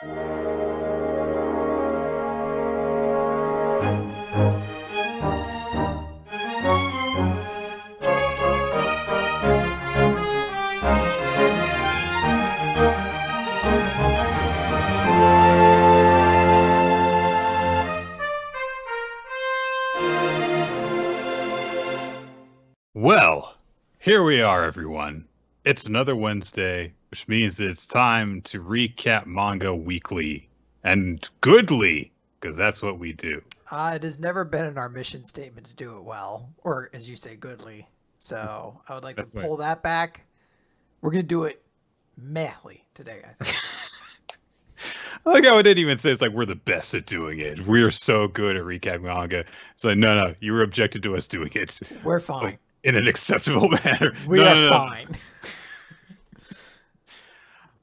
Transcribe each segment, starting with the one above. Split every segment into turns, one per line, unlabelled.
Well, here we are, everyone. It's another Wednesday, which means that it's time to recap manga weekly and goodly, because that's what we do.
It has never been in our mission statement to do it well, or as you say, goodly. So I would like to
That's right.
pull that back. We're going to do it mehly today, I think.
I like how I didn't even say it's like we're the best at doing it. We are so good at recapping manga. It's like, no, you were objected to us doing it.
We're fine.
In an acceptable manner.
We are fine.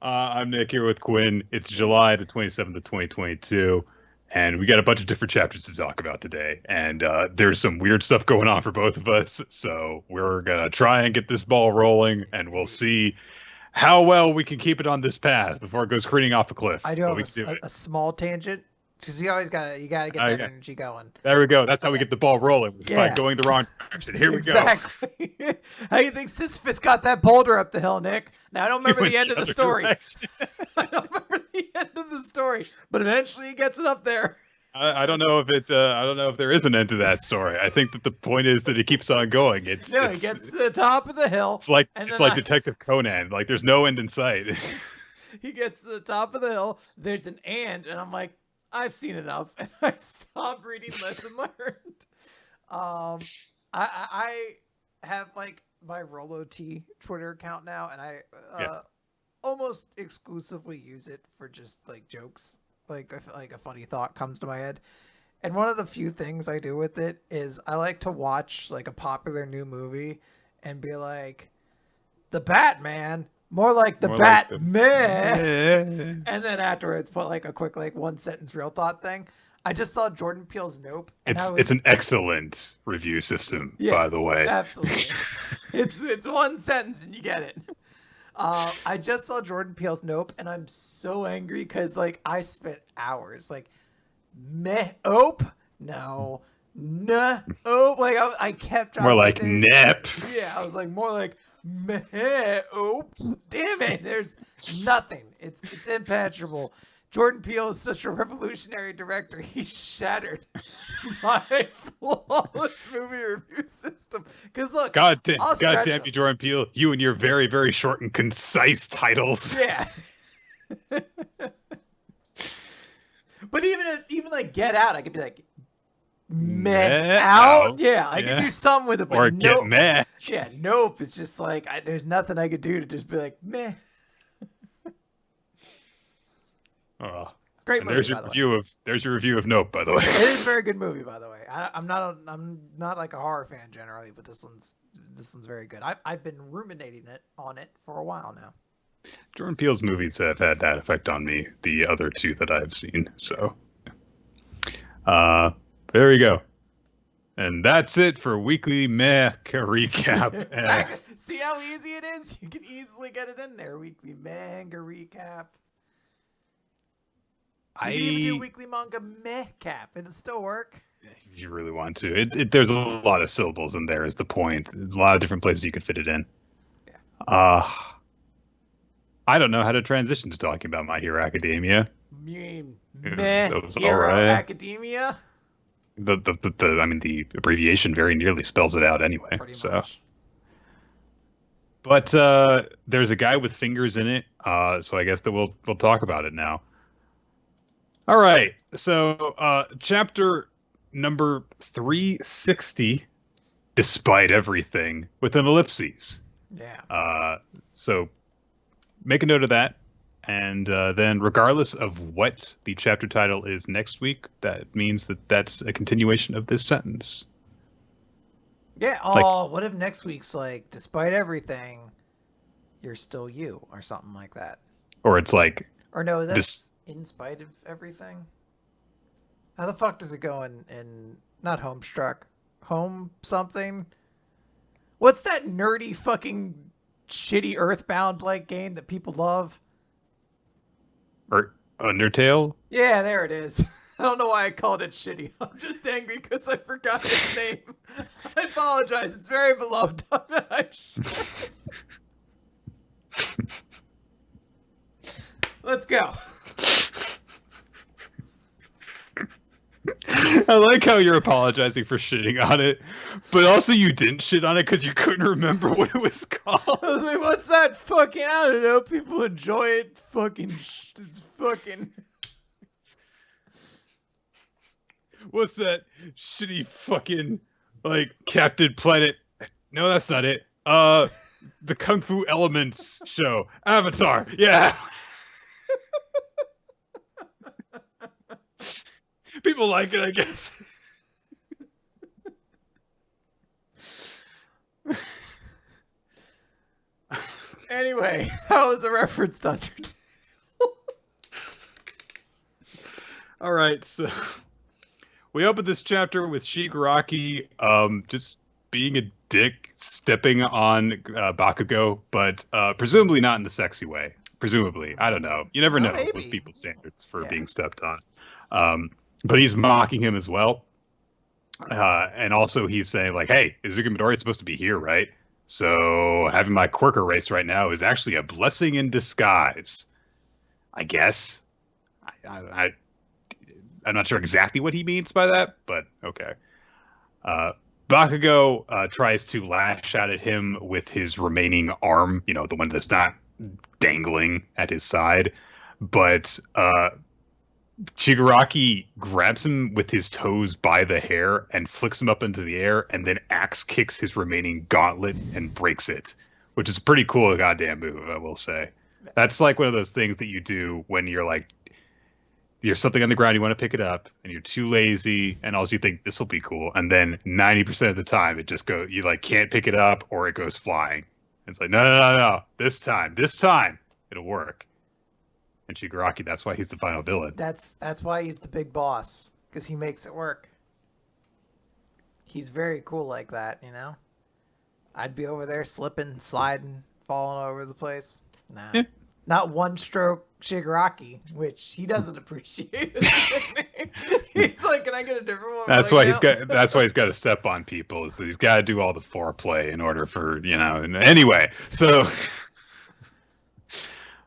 I'm Nick here with Quinn. It's July the 27th of 2022, and we got a bunch of different chapters to talk about today. And there's some weird stuff going on for both of us, so we're going to try and get this ball rolling, and we'll see how well we can keep it on this path before it goes careening off a cliff.
I do have a small tangent, because you always gotta get that energy going.
There we go. That's how we get the ball rolling. By going the wrong direction. Here we go.
Exactly. How do you think Sisyphus got that boulder up the hill, Nick? Now I don't remember the end of the story. I don't remember the end of the story, but eventually he gets it up there.
I don't know if it. I don't know if there is an end to that story. I think that the point is that it keeps on going.
He gets to the top of the hill.
It's like Detective Conan. Like there's no end in sight.
He gets to the top of the hill. There's an and I'm like, I've seen enough, and I stopped reading Lesson Learned. I have like my Rolo T Twitter account now, and I almost exclusively use it for just like jokes. Like a funny thought comes to my head, and one of the few things I do with it is I like to watch like a popular new movie and be like, the Batman. More like the Batman. And then afterwards put like a quick like one sentence real thought thing. I just saw Jordan Peele's Nope. And
it's an excellent review system, by the way.
Absolutely. it's one sentence and you get it. I just saw Jordan Peele's Nope, and I'm so angry because like I spent hours like ope no oh like I kept
more like nep.
Yeah, I was like more like oh, damn it. There's nothing. It's impenetrable. Jordan Peele is such a revolutionary director. He shattered my flawless movie review system. Because look,
God damn you, Jordan Peele. You and your very, very short and concise titles.
Yeah. But even like Get Out, I could be like, meh out. Yeah, I could do something with it, but
or get meh.
Yeah, Nope. It's just like there's nothing I could do to just be like meh. Great movie. There's your review of Nope, by the way. It is a very good movie, by the way. I'm not like a horror fan generally, but this one's very good. I've been ruminating on it for a while now.
Jordan Peele's movies have had that effect on me. The other two that I've seen, so. There we go. And that's it for weekly manga recap.
Exactly. See how easy it is? You can easily get it in there. Weekly manga recap. You can even do weekly manga meh-cap. It'll still work.
If you really want to. There's a lot of syllables in there is the point. There's a lot of different places you could fit it in. Yeah. I don't know how to transition to talking about My Hero Academia.
Hero Academia?
The abbreviation very nearly spells it out anyway.
Pretty much.
But there's a guy with fingers in it, so I guess that we'll talk about it now. All right, so chapter number 360, Despite Everything, with an ellipses.
Yeah.
So make a note of that. And then regardless of what the chapter title is next week, that means that that's a continuation of this sentence.
Yeah. Oh, what if next week's like, despite everything, you're still you, or something like that?
Or it's like...
Or no, that's in spite of everything? How the fuck does it go in not Homestruck, Home something? What's that nerdy fucking shitty Earthbound-like game that people love?
Undertale?
Yeah, there it is. I don't know why I called it shitty. I'm just angry because I forgot its name. I apologize. It's very beloved. Let's go.
I like how you're apologizing for shitting on it, but also you didn't shit on it because you couldn't remember what it was called.
I was like, what's that fucking, I don't know, people enjoy it. It's fucking.
What's that shitty fucking, like, Captain Planet? No, that's not it. The Kung Fu Elements show. Avatar. Yeah. People like it, I guess.
Anyway, that was a reference to Undertale.
All right, so we opened this chapter with Shigaraki just being a dick, stepping on Bakugo, but presumably not in the sexy way. Presumably. I don't know. You never know
Maybe.
with people's standards for being stepped on. But he's mocking him as well. And also he's saying, like, hey, Izuku Midoriya is supposed to be here, right? So having my quirk erased right now is actually a blessing in disguise. I guess. I'm not sure exactly what he means by that, but okay. Bakugo tries to lash out at him with his remaining arm, you know, the one that's not dangling at his side. But Shigaraki grabs him with his toes by the hair and flicks him up into the air, and then axe kicks his remaining gauntlet and breaks it, which is a pretty cool goddamn move, I will say. That's like one of those things that you do when you're like, there's something on the ground, you want to pick it up, and you're too lazy, and also you think this will be cool, and then 90% of the time it just goes, you like can't pick it up, or it goes flying. It's like, no, this time, it'll work. And Shigaraki, that's why he's the final villain.
That's why he's the big boss, because he makes it work. He's very cool like that, you know? I'd be over there slipping, sliding, falling all over the place. Nah. Yeah. Not one stroke Shigaraki, which he doesn't appreciate. He's like, can I get a different one?
That's why he's got to step on people. Is that he's got to do all the foreplay in order for, you know, anyway. So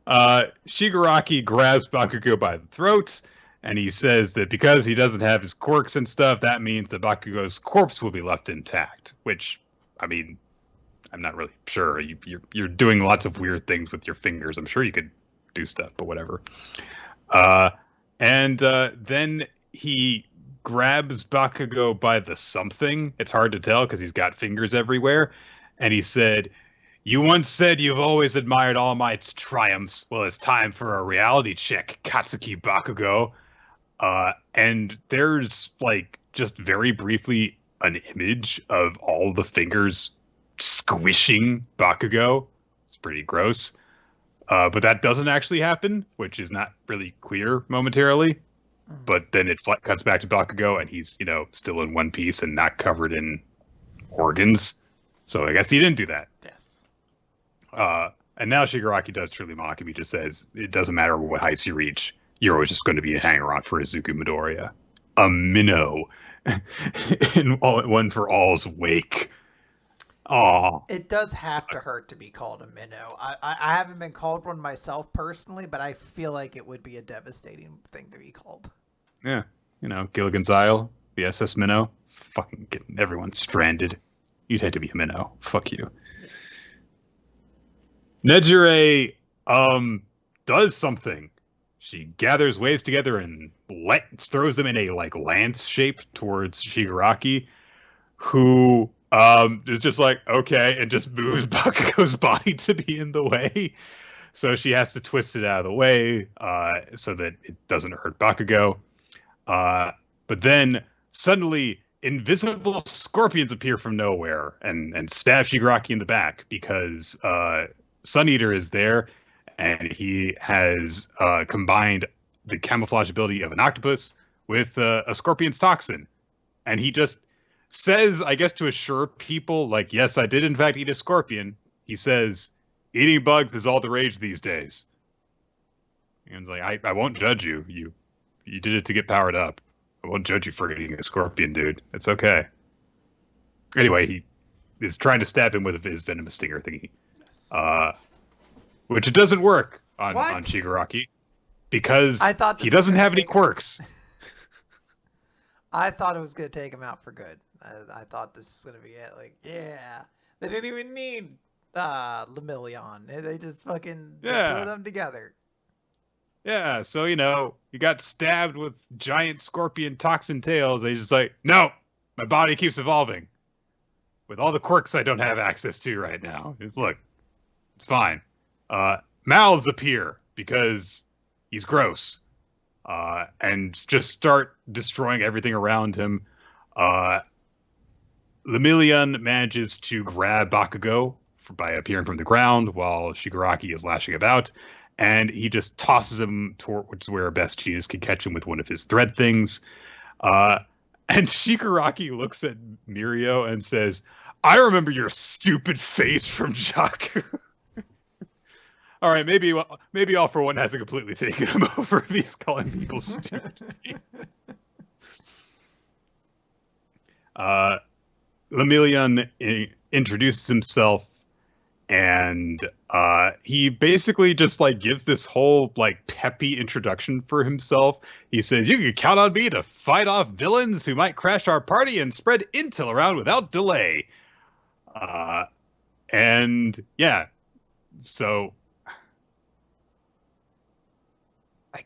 Shigaraki grabs Bakugo by the throat, and he says that because he doesn't have his quirks and stuff, that means that Bakugo's corpse will be left intact, which, I mean, I'm not really sure. You're doing lots of weird things with your fingers. I'm sure you could do stuff, but whatever. And then he grabs Bakugo by the something. It's hard to tell because he's got fingers everywhere. And he said, "You once said you've always admired All Might's triumphs. Well, it's time for a reality check, Katsuki Bakugo." And there's, like, just very briefly an image of all the fingers squishing Bakugo. It's pretty gross. But that doesn't actually happen, which is not really clear momentarily. But then it cuts back to Bakugo, and he's, you know, still in one piece and not covered in organs. So I guess he didn't do that.
Yes.
And now Shigaraki does truly mock him. He just says, it doesn't matter what heights you reach, you're always just going to be a hanger-on for Izuku Midoriya. A minnow. In one for all's wake. Aww.
It does have to hurt to be called a minnow. I haven't been called one myself personally, but I feel like it would be a devastating thing to be called.
Yeah. You know, Gilligan's Isle, the SS Minnow, fucking getting everyone stranded. You'd had to be a minnow. Fuck you. Nejire does something. She gathers waves together and throws them in a like lance shape towards Shigaraki, who is just like, okay, and just moves Bakugo's body to be in the way. So she has to twist it out of the way so that it doesn't hurt Bakugo. But then suddenly invisible scorpions appear from nowhere and stab Shigaraki in the back because Sun Eater is there, and he has combined the camouflage ability of an octopus with a scorpion's toxin. And he just says, I guess, to assure people, like, yes, I did in fact eat a scorpion. He says, eating bugs is all the rage these days. And it's like, I won't judge you. You did it to get powered up. I won't judge you for eating a scorpion, dude. It's okay. Anyway, he is trying to stab him with his venomous stinger thingy. Which it doesn't work on Shigaraki because he doesn't have any quirks.
I thought it was going to take him out for good. I thought this was going to be it. Like, yeah. They didn't even need Lemillion. They just fucking threw them together.
Yeah, so, you got stabbed with giant scorpion toxin tails. And he's just like, no, my body keeps evolving. With all the quirks I don't have access to right now. Just look, it's fine. Mouths appear because he's gross. And just start destroying everything around him. Lemillion manages to grab Bakugo by appearing from the ground while Shigaraki is lashing about. And he just tosses him towards where Best Genius can catch him with one of his thread things. And Shigaraki looks at Mirio and says, I remember your stupid face from Jaku. All right, maybe All For One hasn't completely taken him over if he's calling people stupid faces. Lemillion introduces himself, and he basically just gives this whole peppy introduction for himself. He says, "You can count on me to fight off villains who might crash our party and spread intel around without delay." And yeah, so I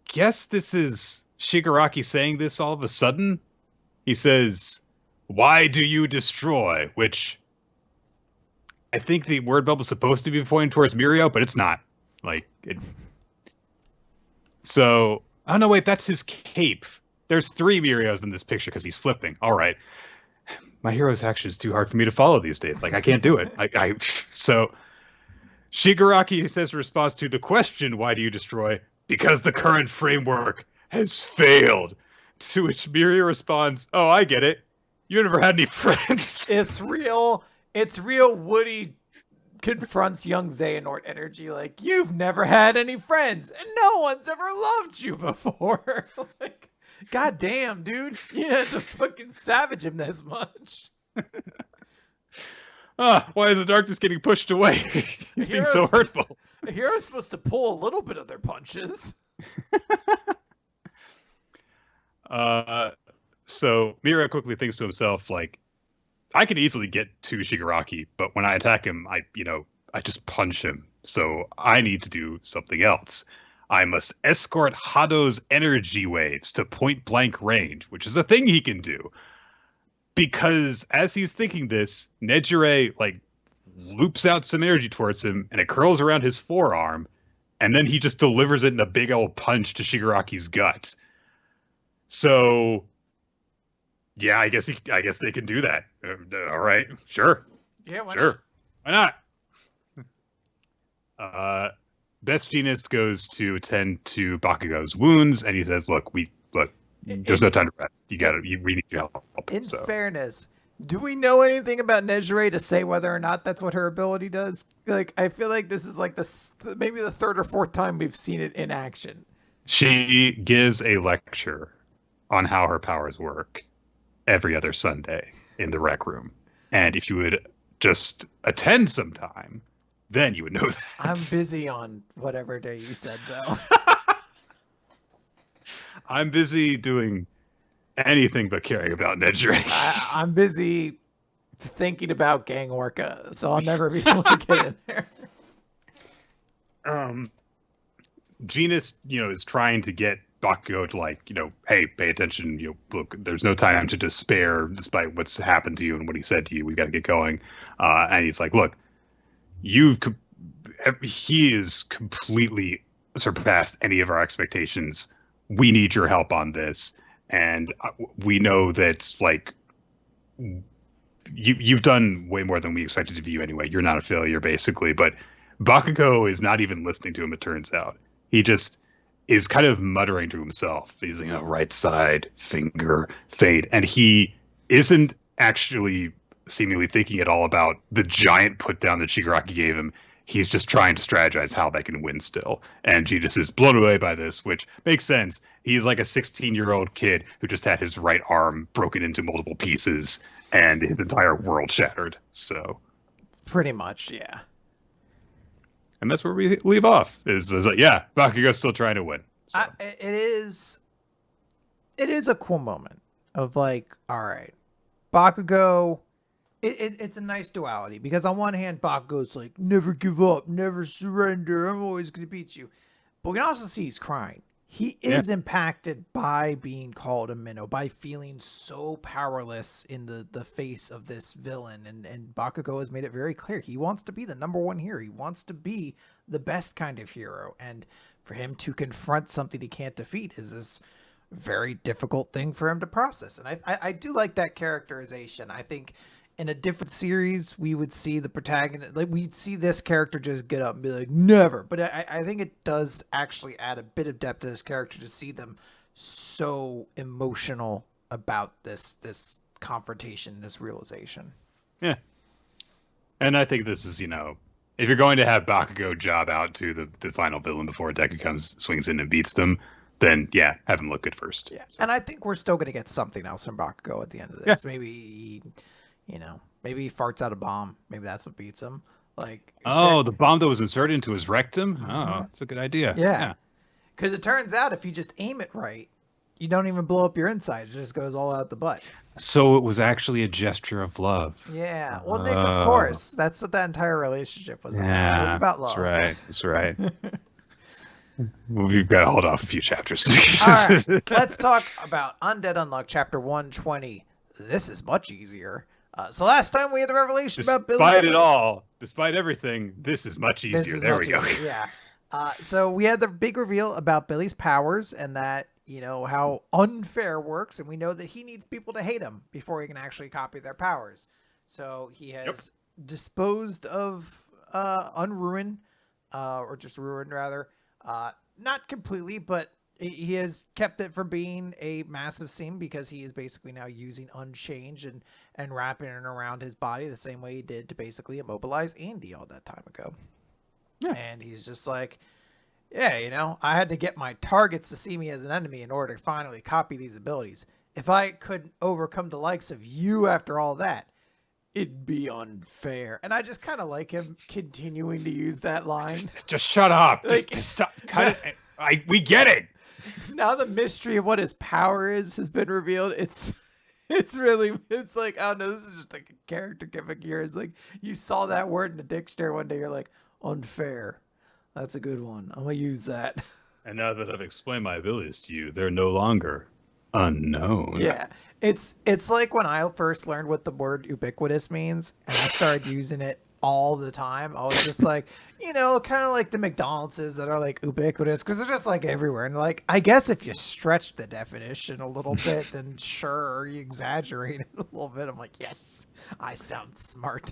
guess this is Shigaraki saying this all of a sudden. He says, "Why do you destroy?" Which I think the word bubble is supposed to be pointing towards Mirio, but it's not. So, oh no, wait, that's his cape. There's 3 Mirios in this picture because he's flipping. All right. My hero's action is too hard for me to follow these days. I can't do it. So Shigaraki says in response to the question, "Why do you destroy?" "Because the current framework has failed." To which Mirio responds, "Oh, I get it. You never had any friends."
It's real Woody confronts young Xehanort energy. You've never had any friends, and no one's ever loved you before. God damn, dude. You had to fucking savage him this much.
Why is the darkness getting pushed away? He's being so hurtful.
A hero's supposed to pull a little bit of their punches.
So Mirio quickly thinks to himself, I could easily get to Shigaraki, but when I attack him, I just punch him. So I need to do something else. I must escort Hado's energy waves to point-blank range, which is a thing he can do. Because as he's thinking this, Nejire, loops out some energy towards him, and it curls around his forearm, and then he just delivers it in a big old punch to Shigaraki's gut. So, yeah, I guess they can do that. All right, sure.
Yeah, why
not? Why not? Best Genius goes to attend to Bakugo's wounds, and he says, "Look, there's no time to rest. We need your help."
In fairness, do we know anything about Nejire to say whether or not that's what her ability does? I feel like this is maybe the 3rd or 4th time we've seen it in action.
She gives a lecture on how her powers work every other Sunday in the rec room, and if you would just attend sometime, then you would know that.
I'm busy on whatever day you said, though.
I'm busy doing anything but caring about Nejire.
I'm busy thinking about Gang Orca, so I'll never be able to get in there.
Genus, is trying to get Bakugo to hey, pay attention. Look, there's no time to despair despite what's happened to you and what he said to you. We've got to get going. And he's like, look, he is completely surpassed any of our expectations. We need your help on this. And we know that you've done way more than we expected of you anyway. You're not a failure, basically. But Bakugo is not even listening to him, it turns out. He just is kind of muttering to himself. He's right side, finger, fade. And he isn't actually seemingly thinking at all about the giant put down that Shigaraki gave him. he's just trying to strategize how they can win still. And Ginas is blown away by this, which makes sense. He's like a 16-year-old kid who just had his right arm broken into multiple pieces and his entire world shattered. So
pretty much, yeah.
And that's where we leave off. Is like, yeah, Bakugo's still trying to win. So.
It is a cool moment of like, all right, Bakugo. It's a nice duality because on one hand, Bakugo's like, never give up, never surrender. I'm always going to beat you. But we can also see he's crying. He is impacted by being called a minnow, by feeling so powerless in the face of this villain. And Bakugo has made it very clear. He wants to be the number one hero. He wants to be the best kind of hero. And for him to confront something he can't defeat is this very difficult thing for him to process. And I do like that characterization. I think in a different series, we would see the protagonist, like we'd see this character just get up and be like, never. But I think it does actually add a bit of depth to this character to see them so emotional about this confrontation, this realization.
Yeah. And I think this is, if you're going to have Bakugo job out to the final villain before Deku swings in and beats them, then yeah, have him look good first.
Yeah. So. And I think we're still going to get something else from Bakugo at the end of this. Yeah. Maybe he farts out a bomb. Maybe that's what beats him. Like,
the bomb that was inserted into his rectum? Mm-hmm. Oh, that's a good idea.
Yeah. Because it turns out if you just aim it right, you don't even blow up your insides. It just goes all out the butt.
So it was actually a gesture of love.
Yeah. Well, Nick, of course. That's what that entire relationship was about. It was about love.
That's right. We've got to hold off a few chapters.
All right. Let's talk about Undead Unluck, Chapter 120. This is much easier. So last time we had a revelation about Billy.
Despite everything, this is much easier. There we go.
Yeah. So we had the big reveal about Billy's powers and that, how unfair works. And we know that he needs people to hate him before he can actually copy their powers. So he has disposed of Unruin, or just Ruin rather. Not completely, but he has kept it from being a massive scene because he is basically now using Unchanged and wrapping it around his body the same way he did to basically immobilize Andy all that time ago. Yeah. And he's just like, yeah, I had to get my targets to see me as an enemy in order to finally copy these abilities. If I couldn't overcome the likes of you after all that, it'd be unfair. And I just kind of like him continuing to use that line.
Just shut up.
Like,
just stop. Cut it. We get it.
Now the mystery of what his power has been revealed. It's like, I don't know, this is just like a character gimmick here. It's like you saw that word in the dictionary one day, you're like, unfair. That's a good one. I'm gonna use that.
And now that I've explained my abilities to you, they're no longer unknown.
Yeah. It's like when I first learned what the word ubiquitous means and I started using it all the time. I was just like, kind of like the McDonald's that are like ubiquitous because they're just like everywhere. And like, I guess if you stretch the definition a little bit, then sure, you exaggerate it a little bit. I'm like, yes, I sound smart.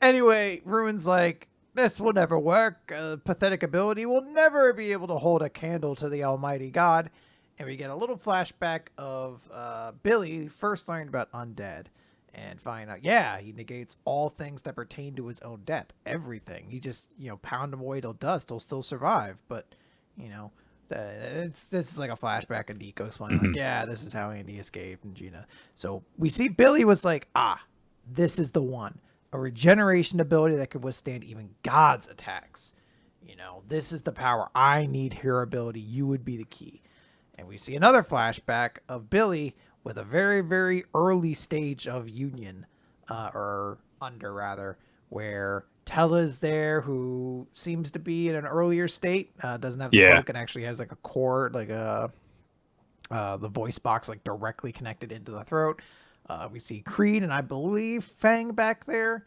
Anyway, Ruin's like, this will never work. Pathetic ability will never be able to hold a candle to the Almighty God. And we get a little flashback of Billy first learned about Undead and find out, he negates all things that pertain to his own death. Everything. He just, pound him away till dust. He'll still survive. But, this is like a flashback of Nico explaining, like, this is how Andy escaped and Gina. So we see Billy was like, this is the one. A regeneration ability that can withstand even God's attacks. This is the power. I need hero ability. You would be the key. And we see another flashback of Billy with a very, very early stage of Union, or Under rather, where Tella's there, who seems to be in an earlier state, doesn't have the cloak and actually has like a cord, like the voice box like directly connected into the throat. We see Creed and I believe Fang back there.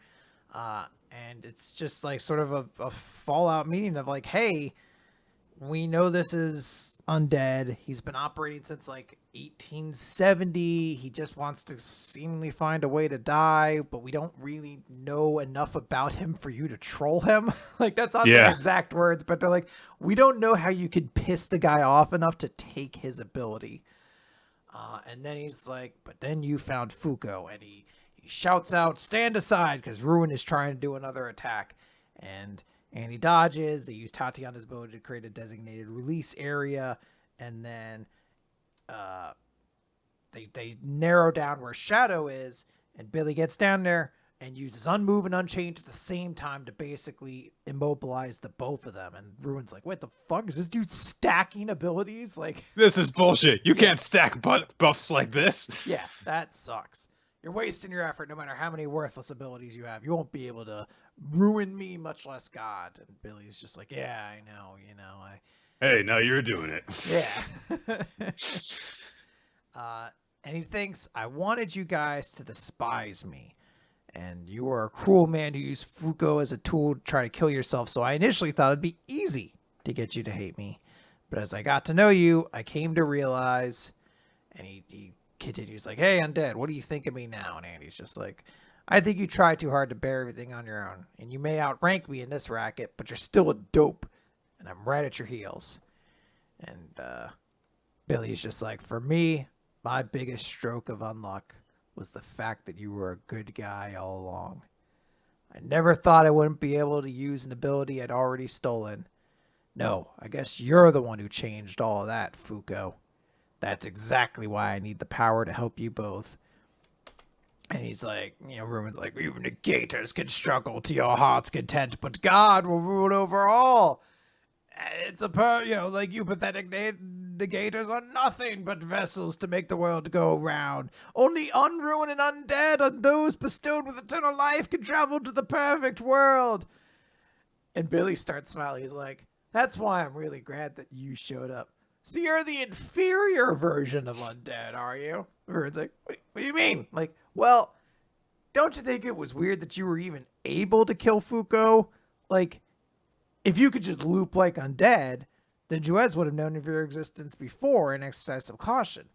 And it's just like sort of a fallout meeting of like, hey, we know this is Undead. He's been operating since like 1870. He just wants to seemingly find a way to die, but we don't really know enough about him for you to troll him. Like that's not their exact words, but they're like, we don't know how you could piss the guy off enough to take his ability. And then he's like, but then you found Fuko, and he shouts out, "Stand aside," because Ruin is trying to do another attack. And he dodges. They use Tatiana's ability to create a designated release area. And then they narrow down where Shadow is. And Billy gets down there and uses Unmove and Unchained at the same time to basically immobilize the both of them. And Ruin's like, what the fuck? Is this dude stacking abilities? Like,
this is bullshit. You can't stack buffs like this.
Yeah, that sucks. You're wasting your effort no matter how many worthless abilities you have. You won't be able to ruin me, much less God. And Billy's just like, yeah, I know,
Hey, now you're doing it.
Yeah. And he thinks, I wanted you guys to despise me. And you are a cruel man who used Fuko as a tool to try to kill yourself. So I initially thought it'd be easy to get you to hate me. But as I got to know you, I came to realize, and he continues like, hey, Undead, what do you think of me now? And Andy's just like, I think you try too hard to bear everything on your own. And you may outrank me in this racket, but you're still a dope. And I'm right at your heels. And Billy's just like, for me, my biggest stroke of unluck was the fact that you were a good guy all along. I never thought I wouldn't be able to use an ability I'd already stolen. No, I guess you're the one who changed all of that, Fuko. That's exactly why I need the power to help you both. And he's like, Ruin's like, even the gators can struggle to your heart's content, but God will rule over all. It's like you pathetic negators are nothing but vessels to make the world go round. Only unruined and undead and those bestowed with eternal life can travel to the perfect world. And Billy starts smiling. He's like, that's why I'm really glad that you showed up. So you're the inferior version of undead, are you? Ruin's like, what do you mean? Like, well, don't you think it was weird that you were even able to kill Fuko? Like, if you could just loop like undead, then Juez would have known of your existence before and exercised some caution.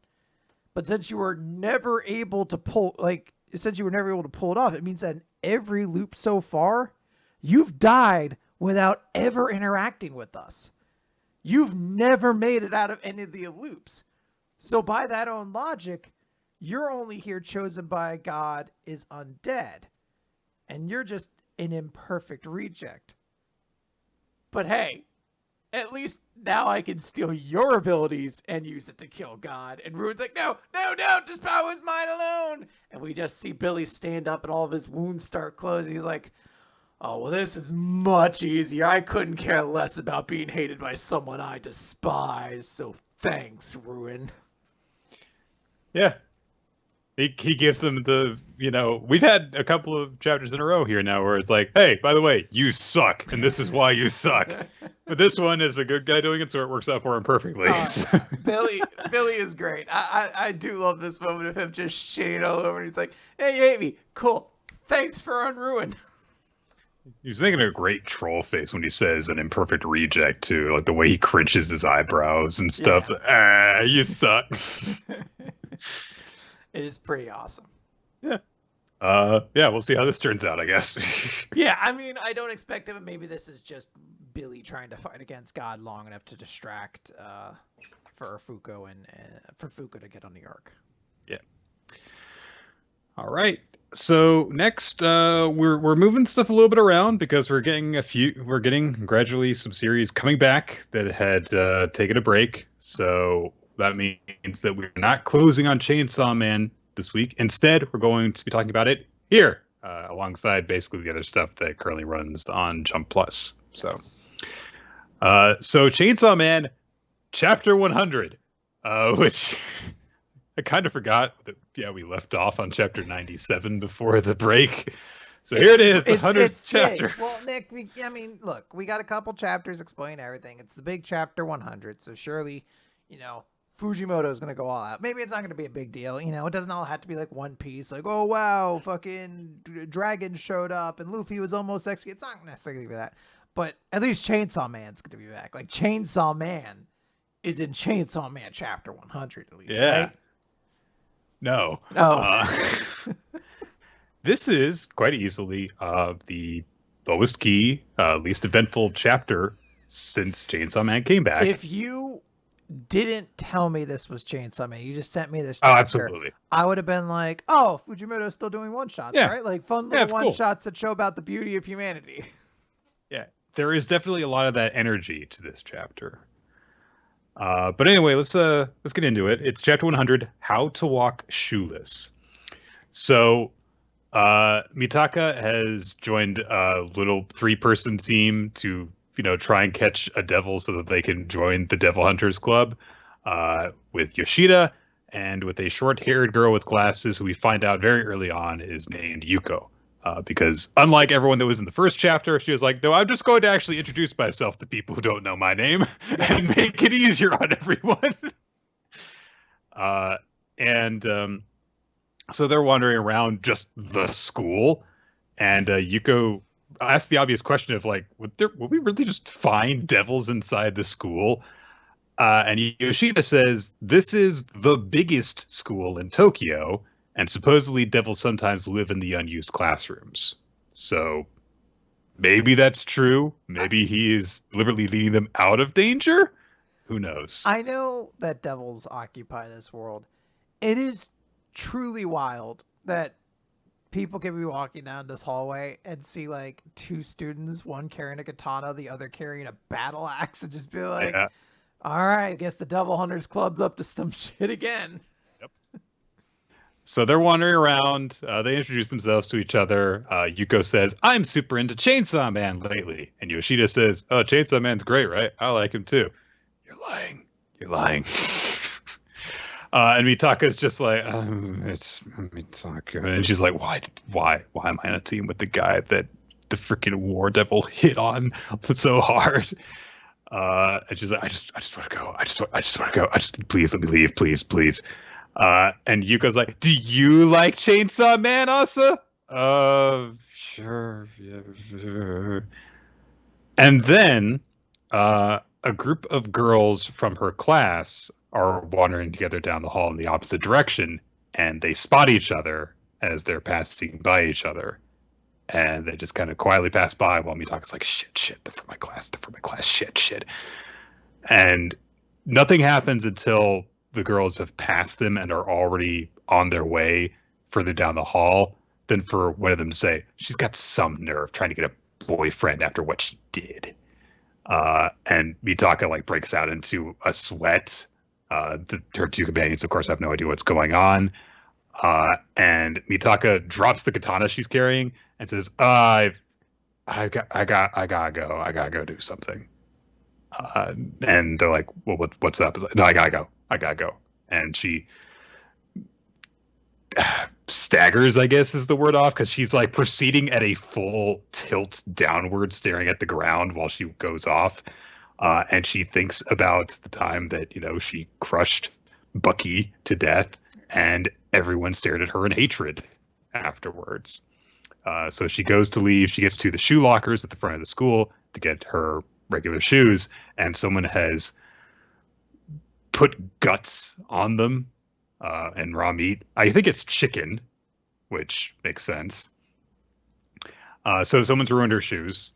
But since you were never able to pull it off, it means that in every loop so far, you've died without ever interacting with us. You've never made it out of any of the loops. So by that own logic, you're only here chosen by God is undead. And you're just an imperfect reject. But hey, at least now I can steal your abilities and use it to kill God. And Ruin's like, no, this power is mine alone. And we just see Billy stand up and all of his wounds start closing. He's like, oh, well, this is much easier. I couldn't care less about being hated by someone I despise. So thanks, Ruin.
Yeah. He gives them we've had a couple of chapters in a row here now where it's like, hey, by the way, you suck, and this is why you suck. But this one is a good guy doing it, so it works out for him perfectly.
Billy is great. I do love this moment of him just shitting all over, and he's like, hey, you hate me. Cool. Thanks for Unruin.
He's making a great troll face when he says an imperfect reject, too. Like the way he cringes his eyebrows and stuff. Yeah. You suck.
It is pretty awesome.
Yeah. We'll see how this turns out, I guess.
Yeah, I mean, I don't expect it, but maybe this is just Billy trying to fight against God long enough to distract for Fuko and for Fuko to get on the arc.
Yeah. All right. So next, we're moving stuff a little bit around because we're getting gradually some series coming back that had taken a break. So that means that we're not closing on Chainsaw Man this week. Instead, we're going to be talking about it here, alongside basically the other stuff that currently runs on Jump Plus.
Yes.
So Chainsaw Man, Chapter 100, which I kind of forgot that. Yeah, we left off on Chapter 97 before the break. So here it is, the 100th chapter.
Big. Well, Nick, look, we got a couple chapters explaining everything. It's the big Chapter 100, so surely, Fujimoto is going to go all out. Maybe it's not going to be a big deal. It doesn't all have to be like One Piece. Like, oh, wow, fucking dragon showed up and Luffy was almost executed. It's not necessarily for that. But at least Chainsaw Man's going to be back. Like, Chainsaw Man is in Chainsaw Man Chapter 100, at least.
Yeah.
Right?
No. This is quite easily the lowest key, least eventful chapter since Chainsaw Man came back.
If you didn't tell me this was Chainsaw Man, you just sent me this
Oh,
chapter,
absolutely.
I would have been like, oh, Fujimoto's still doing one-shots,
Yeah.
right? Like fun
Yeah,
little
it's cool.
one-shots that show about the beauty of humanity.
Yeah, there is definitely a lot of that energy to this chapter. But anyway, let's get into it. It's chapter 100, How to Walk Shoeless. So Mitaka has joined a little 3-person team to, try and catch a devil so that they can join the Devil Hunters Club, with Yoshida and with a short-haired girl with glasses who we find out very early on is named Yuko. Because unlike everyone that was in the first chapter, she was like, no, I'm just going to actually introduce myself to people who don't know my name and make it easier on everyone. So they're wandering around just the school, and Yuko asked the obvious question of like, would we really just find devils inside the school? And Yoshida says, this is the biggest school in Tokyo, and supposedly devils sometimes live in the unused classrooms. So maybe that's true. Maybe he is deliberately leading them out of danger. Who knows?
I know that devils occupy this world. It is truly wild that people can be walking down this hallway and see like 2 students, one carrying a katana, the other carrying a battle axe, and just be like, all right, I guess the Devil Hunters Club's up to some shit again.
Yep. So they're wandering around. They introduce themselves to each other. Yuko says, I'm super into Chainsaw Man lately. And Yoshida says, oh, Chainsaw Man's great, right? I like him too. You're lying. You're lying. And Mitaka's just like, it's Mitaka. And she's like, why am I on a team with the guy that the freaking war devil hit on so hard? And she's like, I just want to go. I just want to go. Please let me leave. Please. And Yuko's like, do you like Chainsaw Man, Asa? Sure. Yeah, sure. And then, a group of girls from her class are wandering together down the hall in the opposite direction, and they spot each other as they're passing by each other. And they just kind of quietly pass by while Mitaka's like, shit, they're from my class, shit. And nothing happens until the girls have passed them and are already on their way further down the hall. Then for one of them to say, she's got some nerve trying to get a boyfriend after what she did. And Mitaka like breaks out into a sweat. Her 2 companions, of course, have no idea what's going on. And Mitaka drops the katana she's carrying and says, I gotta go do something. And they're like, well, what's up? Like, no, I gotta go. And she staggers, I guess is the word, off, because she's like proceeding at a full tilt downward, staring at the ground while she goes off. And she thinks about the time that, she crushed Bucky to death, and everyone stared at her in hatred afterwards. So she goes to leave. She gets to the shoe lockers at the front of the school to get her regular shoes, and someone has put guts on them and raw meat. I think it's chicken, which makes sense. So someone's ruined her shoes.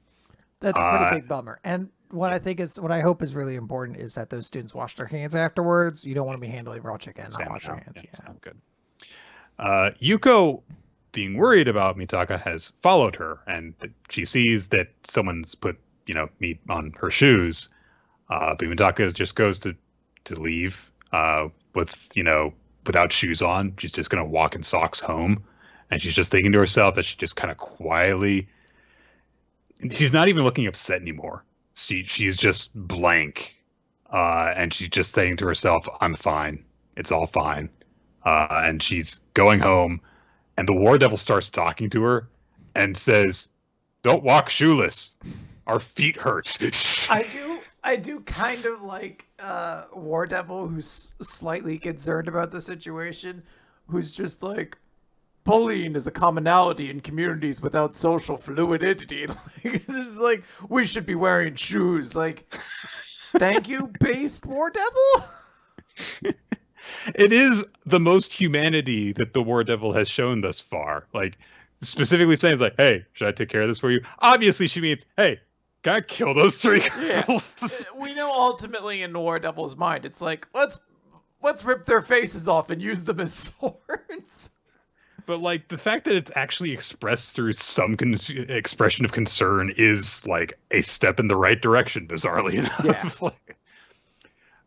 That's a pretty big bummer. And what I hope is really important is that those students wash their hands afterwards. You don't want to be handling raw chicken and not wash your hands.
Yeah, not good. Yuko, being worried about Mitaka, has followed her, and she sees that someone's put, meat on her shoes. But Mitaka just goes to leave without shoes on. She's just going to walk in socks home. And she's just thinking to herself that she just kind of quietly, she's not even looking upset anymore. She's just blank. And she's just saying to herself, I'm fine. It's all fine. And she's going home, and the war devil starts talking to her and says, don't walk shoeless. Our feet hurt.
I do kind of like War Devil, who's slightly concerned about the situation, who's just like, bullying is a commonality in communities without social fluidity. Like, it's just like, we should be wearing shoes. Like, thank you, based War Devil.
It is the most humanity that the War Devil has shown thus far. Like, specifically saying, like, hey, should I take care of this for you? Obviously, she means, hey, gotta kill those three
Yeah.
girls.
We know ultimately in Noir Devil's mind, it's like, let's rip their faces off and use them as swords.
But like the fact that it's actually expressed through some expression of concern is like a step in the right direction, bizarrely enough.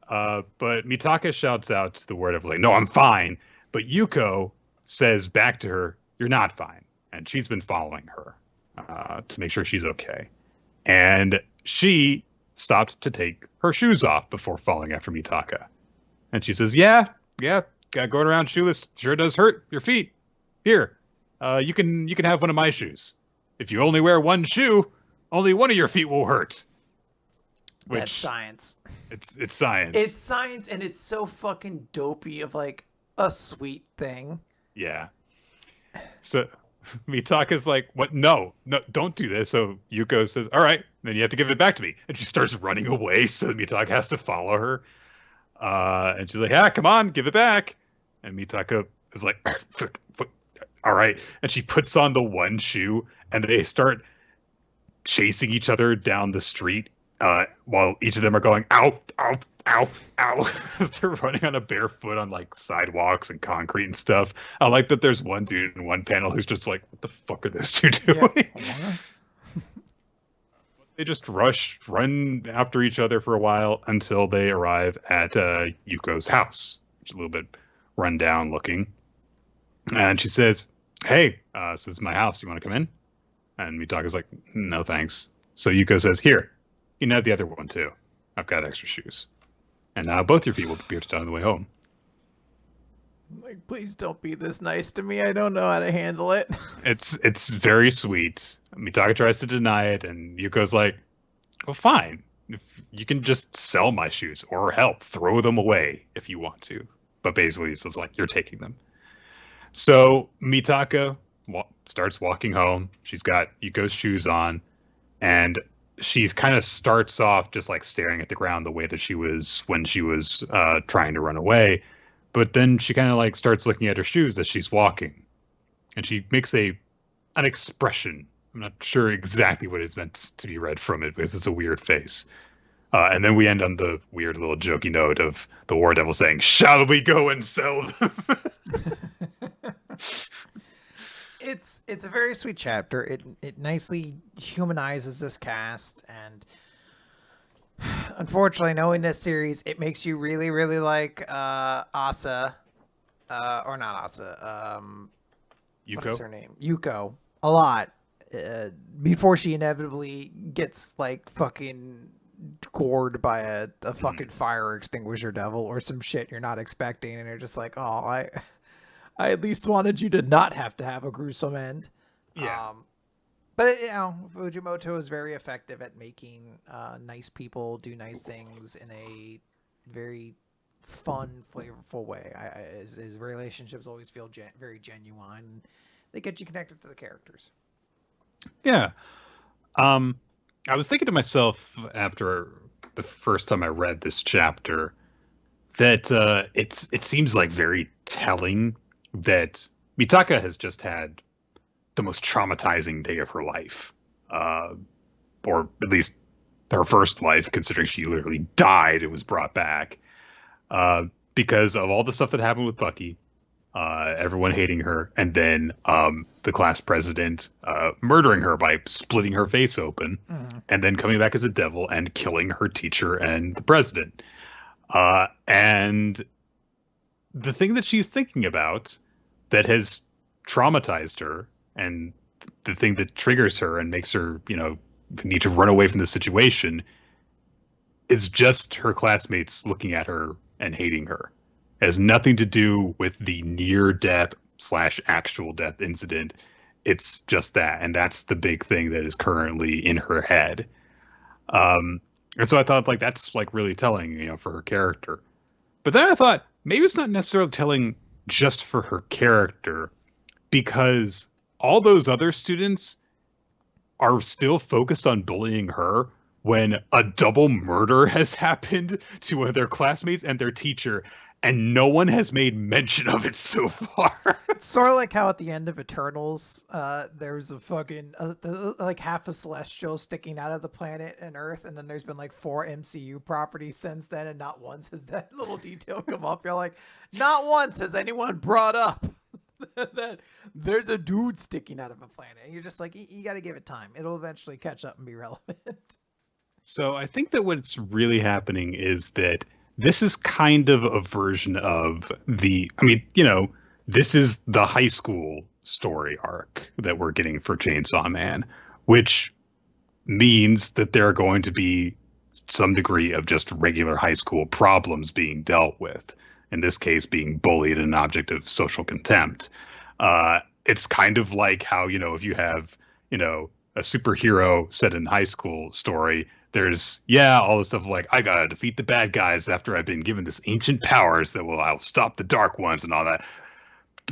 Yeah.
But Mitaka shouts out the word of like, no, I'm fine. But Yuko says back to her, you're not fine. And she's been following her to make sure she's okay. And she stopped to take her shoes off before falling after Mitaka. And she says, yeah, going around shoeless sure does hurt your feet. Here, you can have one of my shoes. If you only wear one shoe, only one of your feet will hurt.
Which, that's science.
It's science.
It's science, and it's so fucking dopey of like a sweet thing.
Yeah. So Mitaka's like, what? No, don't do this. So Yuko says, all right, then you have to give it back to me. And she starts running away, so Mitaka has to follow her. And she's like, come on, give it back. And Mitaka is like, all right. And she puts on the one shoe, and they start chasing each other down the street while each of them are going, ow, ow, ow, ow. They're running on a bare foot on like sidewalks and concrete and stuff. I like that there's one dude in one panel who's just like, what the fuck are those two doing? Yeah. They just run after each other for a while until they arrive at Yuko's house, which is a little bit run down looking. And she says, hey, this is my house. You want to come in? And Mitaka's like, no, thanks. So Yuko says, here, you can have the other one too. I've got extra shoes. And now both your feet will be pierced on the way home.
Like, please don't be this nice to me. I don't know how to handle it.
It's very sweet. Mitaka tries to deny it, and Yuko's like, well, fine. If you can just sell my shoes or help, throw them away if you want to. But basically, it's like, you're taking them. So Mitaka starts walking home. She's got Yuko's shoes on, and she kind of starts off just like staring at the ground the way that she was when she was trying to run away. But then she kind of like starts looking at her shoes as she's walking, and she makes an expression. I'm not sure exactly what is meant to be read from it because it's a weird face. And then we end on the weird little jokey note of the War Devil saying, "Shall we go and sell them?"
It's a very sweet chapter. It nicely humanizes this cast, and unfortunately, knowing this series, it makes you really, really like Asa, or not Asa.
Yuko.
What is her name? Yuko. A lot. Before she inevitably gets like fucking gored by a fucking fire extinguisher devil or some shit you're not expecting, and you're just like, oh, I at least wanted you to not have to have a gruesome end.
Yeah.
But Fujimoto is very effective at making nice people do nice things in a very fun, flavorful way. His relationships always feel very genuine. They get you connected to the characters.
Yeah. I was thinking to myself after the first time I read this chapter that it seems like very telling that Mitaka has just had the most traumatizing day of her life, or at least her first life, considering she literally died and was brought back because of all the stuff that happened with Bucky, everyone hating her, and then the class president murdering her by splitting her face open, and then coming back as a devil and killing her teacher and the president. And the thing that she's thinking about that has traumatized her, and the thing that triggers her and makes her, need to run away from the situation, is just her classmates looking at her and hating her. It has nothing to do with the near-death / actual death incident. It's just that, and that's the big thing that is currently in her head. And so I thought, like, that's like really telling, for her character. But then I thought maybe it's not necessarily telling just for her character, because all those other students are still focused on bullying her when a double murder has happened to one of their classmates and their teacher. and no one has made mention of it so far.
It's sort of like how at the end of Eternals, there's a fucking like half a celestial sticking out of the planet and Earth, and then there's been like 4 MCU properties since then, and not once has that little detail come up. You're like, not once has anyone brought up that there's a dude sticking out of a planet. And you're just like, you got to give it time. It'll eventually catch up and be relevant.
So I think that what's really happening is that this is kind of a version of this is the high school story arc that we're getting for Chainsaw Man, which means that there are going to be some degree of just regular high school problems being dealt with. In this case, being bullied and an object of social contempt. It's kind of like how, if you have, a superhero set in high school story, there's, all this stuff like, I gotta defeat the bad guys after I've been given this ancient powers that I'll stop the dark ones and all that.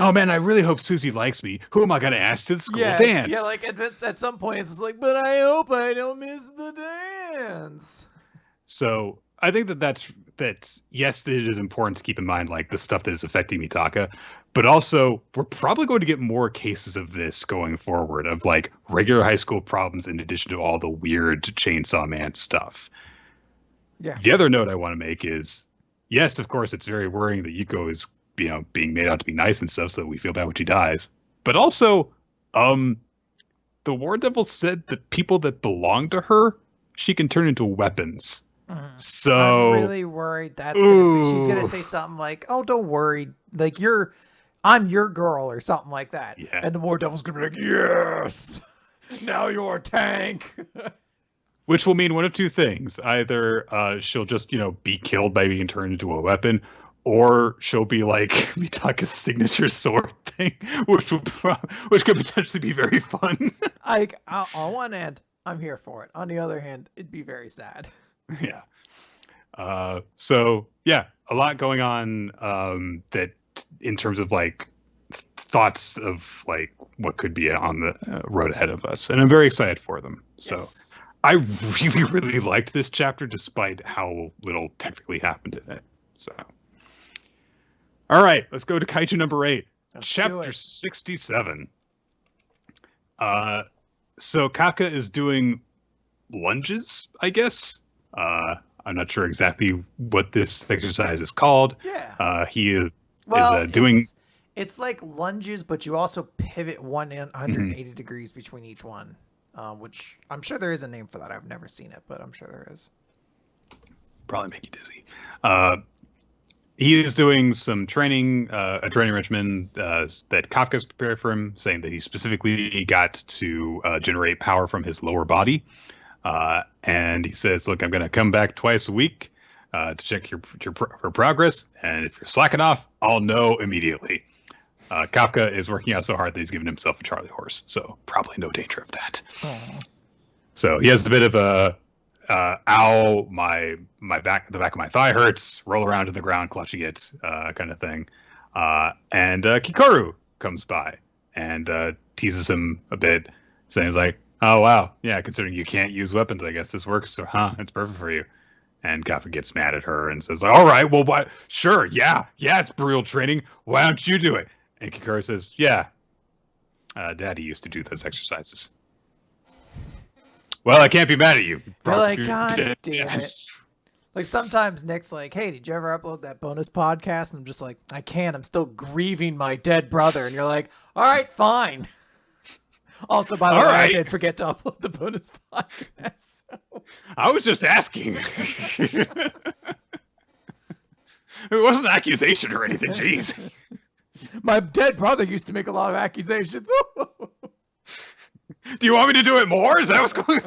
Oh man, I really hope Susie likes me. Who am I gonna ask to the school dance?
Yeah, like at some point it's just like, but I hope I don't miss the dance.
So I think that yes, it is important to keep in mind like the stuff that is affecting Mitaka, but also we're probably going to get more cases of this going forward of like regular high school problems in addition to all the weird Chainsaw Man stuff.
Yeah.
The other note I want to make is, yes, of course, it's very worrying that Yuko is, being made out to be nice and stuff so that we feel bad when she dies. But also, the War Devil said that people that belong to her, she can turn into weapons. So
I'm really worried she's gonna say something like, "Oh, don't worry, like I'm your girl" or something like that.
Yeah.
And the War Devil's gonna be like, "Yes, now you're a tank."
Which will mean one of two things: either she'll just be killed by being turned into a weapon, or she'll be like Mitaka's signature sword thing, which could potentially be very fun.
On one hand, I'm here for it. On the other hand, it'd be very sad.
Yeah. So yeah, a lot going on that in terms of like thoughts of like what could be on the road ahead of us, and I'm very excited for them. So
Yes.
I really, really liked this chapter despite how little technically happened in it. So, all right, let's go to Kaiju number 8, chapter 67. So Kafka is doing lunges, I guess. I'm not sure exactly what this exercise is called.
Yeah.
He is doing.
It's like lunges, but you also pivot 180 degrees between each one, which I'm sure there is a name for that. I've never seen it, but I'm sure there is.
Probably make you dizzy. He is doing some training, a training regimen that Kafka's prepared for him, saying that he specifically got to generate power from his lower body. And he says, look, I'm going to come back twice a week to check your progress. And if you're slacking off, I'll know immediately. Kafka is working out so hard that he's given himself a Charlie horse. So probably no danger of that.
Aww.
So he has a bit of a, ow, the back of my thigh hurts, roll around to the ground, clutching it, kind of thing. And Kikoru comes by and teases him a bit, saying he's like, oh, wow. Yeah, considering you can't use weapons, I guess this works. So, it's perfect for you. And Kafka gets mad at her and says, all right, well, what? Sure, yeah, it's brutal training. Why don't you do it? And Kikoru says, yeah, Daddy used to do those exercises. Well, I can't be mad at you.
You're like, God damn it. Like, sometimes Nick's like, hey, did you ever upload that bonus podcast? And I'm just like, I can't. I'm still grieving my dead brother. And you're like, all right, fine. Also, by the way, I did forget to upload the bonus podcast. So.
I was just asking. It wasn't an accusation or anything. Jeez.
My dead brother used to make a lot of accusations.
Do you want me to do it more? Is that what's going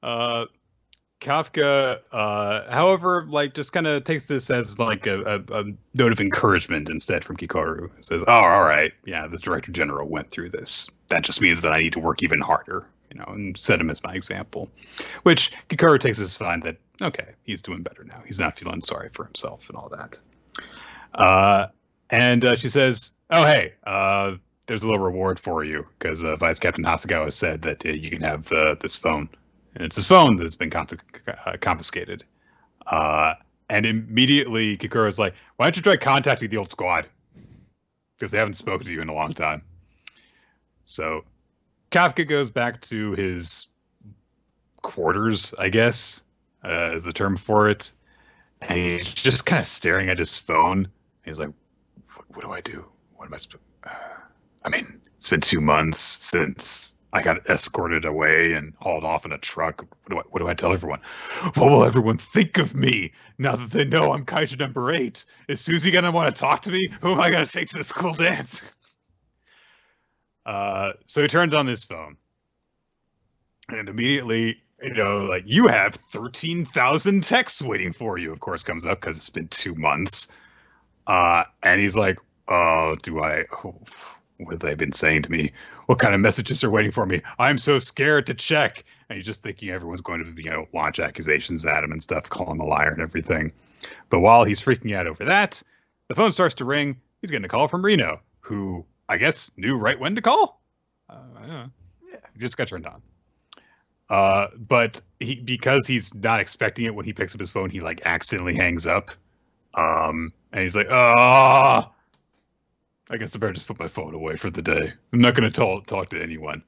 on? Kafka, however, like just kind of takes this as like a note of encouragement instead from Kikoru. It says, "Oh, all right, yeah, the Director General went through this. That just means that I need to work even harder, and set him as my example." Which Kikoru takes as a sign that okay, he's doing better now. He's not feeling sorry for himself and all that. And she says, "Oh, hey, there's a little reward for you because Vice Captain Hasagawa said that you can have this phone." And it's his phone that's been confiscated. And immediately Kikuro's like, why don't you try contacting the old squad? Because they haven't spoken to you in a long time. So Kafka goes back to his quarters, I guess, is the term for it. And he's just kind of staring at his phone. He's like, what do I do? What am I supposed I mean, it's been 2 months since I got escorted away and hauled off in a truck. What do I tell everyone? What will everyone think of me now that they know I'm Kaiju number 8? Is Susie going to want to talk to me? Who am I going to take to this cool dance? So he turns on his phone. And immediately, like, you have 13,000 texts waiting for you, of course, comes up because it's been 2 months. And he's like, what have they been saying to me? What kind of messages are waiting for me? I'm so scared to check. And he's just thinking everyone's going to, launch accusations at him and stuff, call him a liar and everything. But while he's freaking out over that, the phone starts to ring. He's getting a call from Reno, who I guess knew right when to call. I don't know. Yeah, he just got turned on. But because he's not expecting it when he picks up his phone, he accidentally hangs up. And he's like, I guess I better just put my phone away for the day. I'm not going to talk to anyone.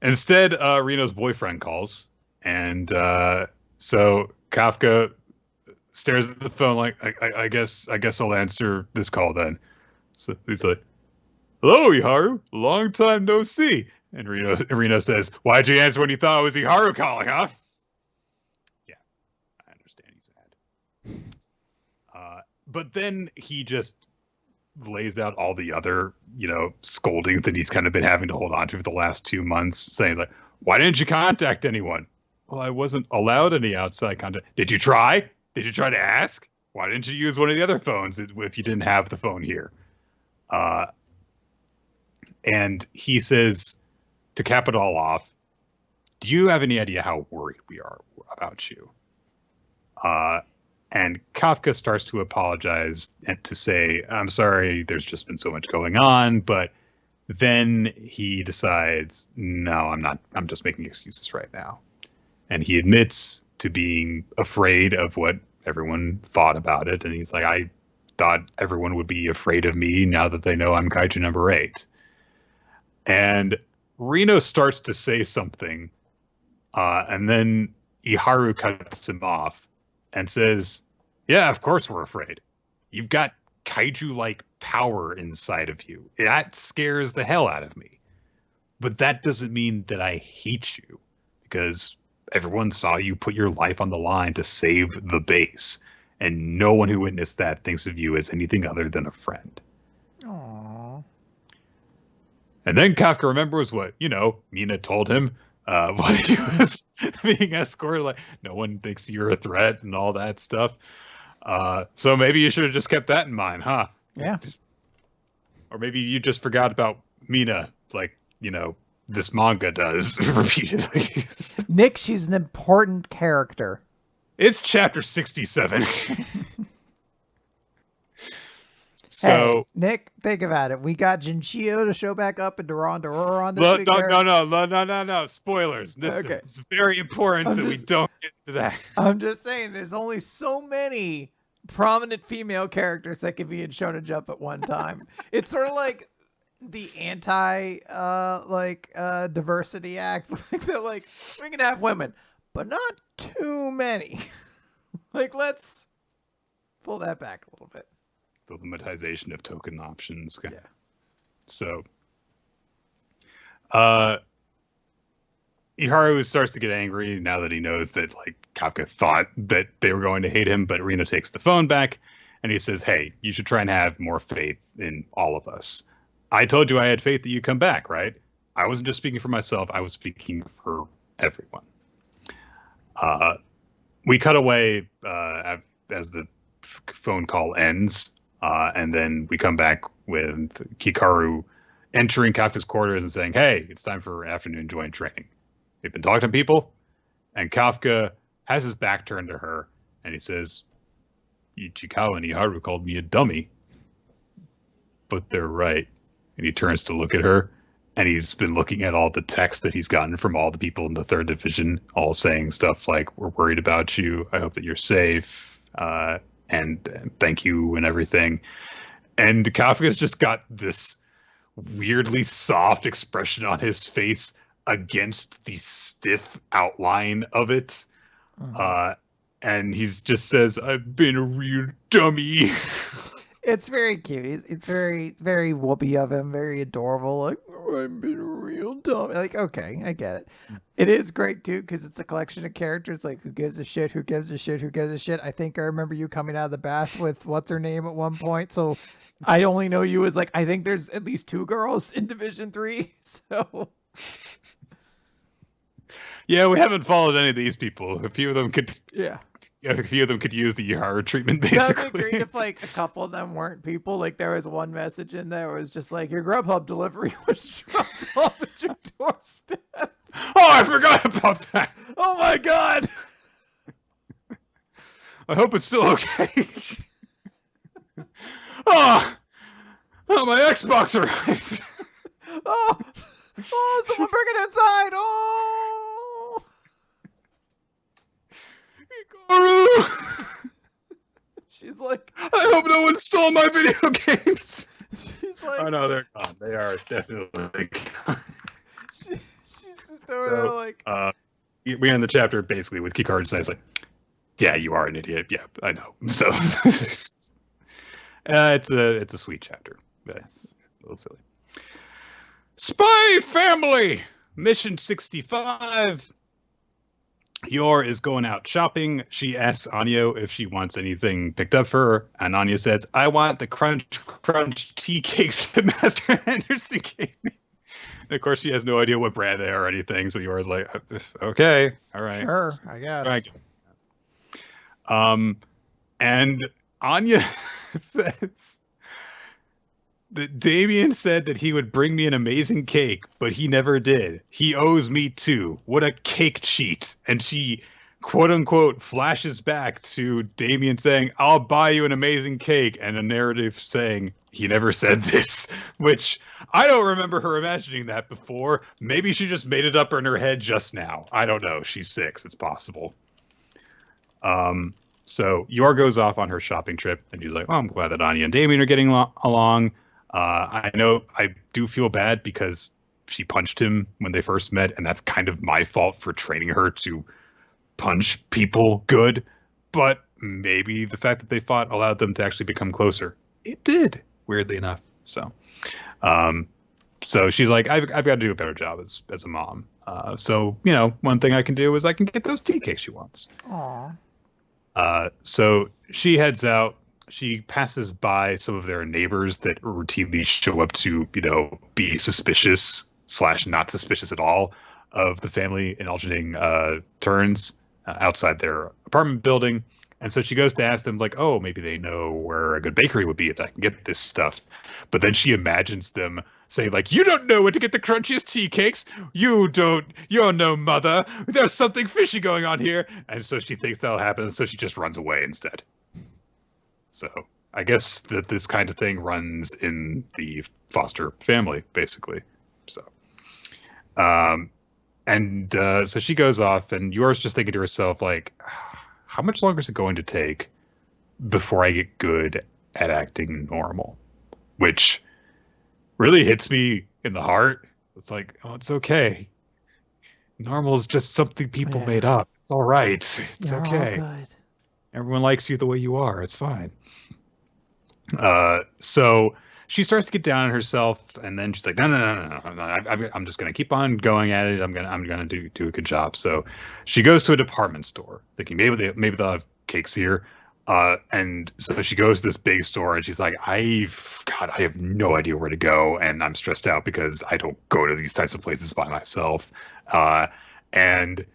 Instead, Reno's boyfriend calls. And so Kafka stares at the phone like, I guess I'll answer this call then. So he's like, hello, Iharu. Long time no see. And Reno says, why'd you answer when you thought it was Iharu calling, huh? Yeah, I understand he's sad. But then he just lays out all the other, scoldings that he's kind of been having to hold on to for the last 2 months, saying why didn't you contact anyone? Well, I wasn't allowed any outside contact. Did you try? Did you try to ask? Why didn't you use one of the other phones if you didn't have the phone here? And he says, to cap it all off, do you have any idea how worried we are about you? And Kafka starts to apologize and to say, I'm sorry, there's just been so much going on. But then he decides, no, I'm not. I'm just making excuses right now. And he admits to being afraid of what everyone thought about it. And he's like, I thought everyone would be afraid of me now that they know I'm Kaiju number 8. And Reno starts to say something, and then Iharu cuts him off and says, yeah, of course we're afraid. You've got kaiju-like power inside of you. That scares the hell out of me. But that doesn't mean that I hate you, because everyone saw you put your life on the line to save the base, and no one who witnessed that thinks of you as anything other than a friend.
Aww.
And then Kafka remembers what, Mina told him while he was being escorted. No one thinks you're a threat and all that stuff. So maybe you should have just kept that in mind, huh?
Yeah.
Or maybe you just forgot about Mina, this manga does repeatedly.
Nick, she's an important character.
It's chapter 67. So,
hey, Nick, think about it. We got Ginchiyo to show back up in Doron Dororon this week.
No. Spoilers. Listen,
okay.
It's very important we don't get into that.
I'm just saying, there's only so many prominent female characters that can be in Shonen Jump at one time. It's sort of like the anti diversity act. We can have women, but not too many. Let's pull that back a little bit.
The limitization of token options.
Yeah.
So, Iharu starts to get angry now that he knows that Kafka thought that they were going to hate him, but Reno takes the phone back and he says, hey, you should try and have more faith in all of us. I told you I had faith that you'd come back, right? I wasn't just speaking for myself. I was speaking for everyone. We cut away as the phone call ends. And then we come back with Kikaru entering Kafka's quarters and saying, hey, it's time for afternoon joint training. We've been talking to people. And Kafka has his back turned to her. And he says, Ichikawa and Iharu called me a dummy. But they're right. And he turns to look at her. and he's been looking at all the texts that he's gotten from all the people in the third division, all saying stuff like, "We're worried about you. I hope that you're safe. And thank you and everything." And Kafka's just got this weirdly soft expression on his face against the stiff outline of it. And he's just says, "I've been a real dummy."
It's very cute. It's very, very whoopee of him, very adorable. Like, oh, I've been a real dumb. Like, okay, I get it. It is great too because it's a collection of characters. Like, who gives a shit? Who gives a shit? Who gives a shit? I think I remember you coming out of the bath with what's her name at one point. So, I only know you as like I think there's at least 2 girls in Division 3. So,
Yeah, we haven't followed any of these people. A few of them could
yeah.
A few of them could use the Yara treatment,
That would be
basically.
great if like a couple of them weren't people. Like there was one message in there where it was just like your Grubhub delivery was dropped off at your doorstep.
Oh, I forgot about that.
Oh my god!
I hope it's still okay. Oh, my Xbox arrived.
Oh, someone bring it inside! Oh,
Hikaru!
she's like,
I hope no one stole my video games.
she's like,
Oh no, they're gone. They are definitely gone.
she's just over there like,
we end the chapter basically with Kikaru saying, like, "Yeah, you are an idiot. Yeah, I know." So it's a sweet chapter. That's a little silly. Spy Family Mission 65. Yor is going out shopping. She asks Anyo if she wants anything picked up for her, and Anya says, "I want the crunch tea cakes that Master Anderson gave me." And of course, she has no idea what brand they are or anything. So Yor's like, "Okay, all right,
sure, I guess."
And Anya says that Damien said that he would bring me an amazing cake, but he never did. He owes me 2. What a cake cheat. And she, quote unquote, flashes back to Damien saying, "I'll buy you an amazing cake," and a narrative saying, "He never said this," which I don't remember her imagining that before. Maybe she just made it up in her head just now. I don't know. She's 6. It's possible. So Yor goes off on her shopping trip, and she's like, "Oh, I'm glad that Anya and Damien are getting along." I know I do feel bad because she punched him when they first met, and that's kind of my fault for training her to punch people good. But maybe the fact that they fought allowed them to actually become closer. It did, weirdly enough. So she's like, I've got to do a better job as a mom. So, one thing I can do is I can get those tea cakes she wants.
Aww.
So she heads out. She passes by some of their neighbors that routinely show up to, be suspicious / not suspicious at all of the family in alternating turns outside their apartment building. And so she goes to ask them, like, oh, maybe they know where a good bakery would be that I can get this stuff. But then she imagines them saying, like, "You don't know where to get the crunchiest tea cakes. You're no mother. There's something fishy going on here." And so she thinks that'll happen. And so she just runs away instead. So I guess that this kind of thing runs in the foster family, basically. So, so she goes off, and Yor's just thinking to herself, like, how much longer is it going to take before I get good at acting normal? Which really hits me in the heart. It's like, oh, it's okay. Normal is just something people made up. It's all right. It's
You're
okay.
all good.
Everyone likes you the way you are. It's fine. So she starts to get down on herself, and then she's like, no. I'm just going to keep on going at it. I'm going to do a good job. So she goes to a department store thinking maybe they'll have cakes here. And so she goes to this big store, and she's like, I have no idea where to go. And I'm stressed out because I don't go to these types of places by myself. And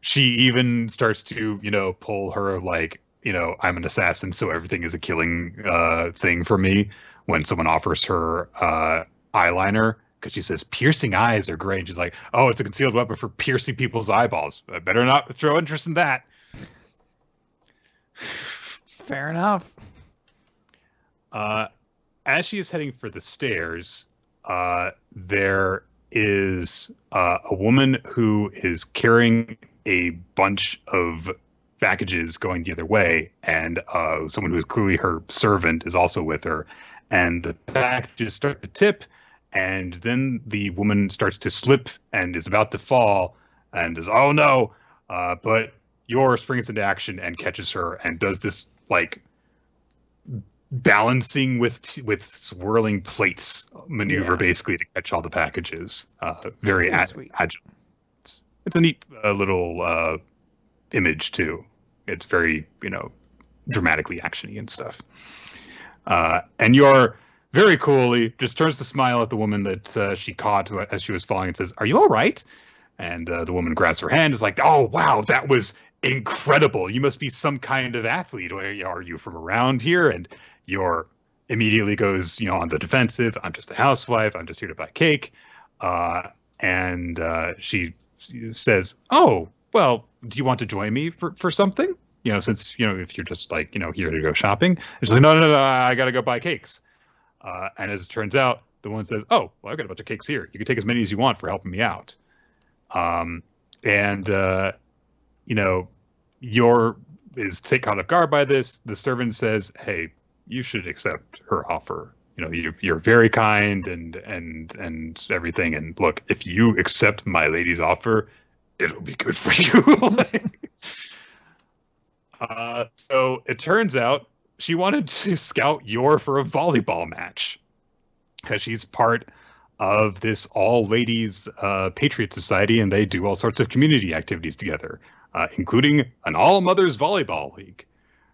she even starts to, pull her, like, I'm an assassin, so everything is a killing thing for me when someone offers her eyeliner, because she says piercing eyes are great. And she's like, oh, it's a concealed weapon for piercing people's eyeballs. I better not throw interest in that.
Fair enough.
As she is heading for the stairs, there is a woman who is carrying a bunch of packages going the other way, and someone who is clearly her servant is also with her. And the packages start to tip, and then the woman starts to slip and is about to fall, and is, oh no! But Yor springs into action and catches her and does this like balancing with swirling plates maneuver, basically, to catch all the packages. Very agile. It's a neat little image too. It's very, dramatically actiony and stuff. And Yor very coolly just turns to smile at the woman that she caught as she was falling and says, "Are you all right?" And the woman grabs her hand, is like, "Oh wow, that was incredible! You must be some kind of athlete. Are you from around here?" And Yor immediately goes, on the defensive. "I'm just a housewife. I'm just here to buy cake." And she says, "Oh, well, do you want to join me for something? Since, if you're just like, here to go shopping." And she's like, no, I got to go buy cakes. And as it turns out, the woman says, "Oh, well, I've got a bunch of cakes here. You can take as many as you want for helping me out." Yor is taken off guard by this. The servant says, "Hey, you should accept her offer. You're very kind and everything. And look, if you accept my lady's offer, it'll be good for you." So it turns out she wanted to scout Yor for a volleyball match because she's part of this all-ladies Patriot Society, and they do all sorts of community activities together, including an all-mothers volleyball league.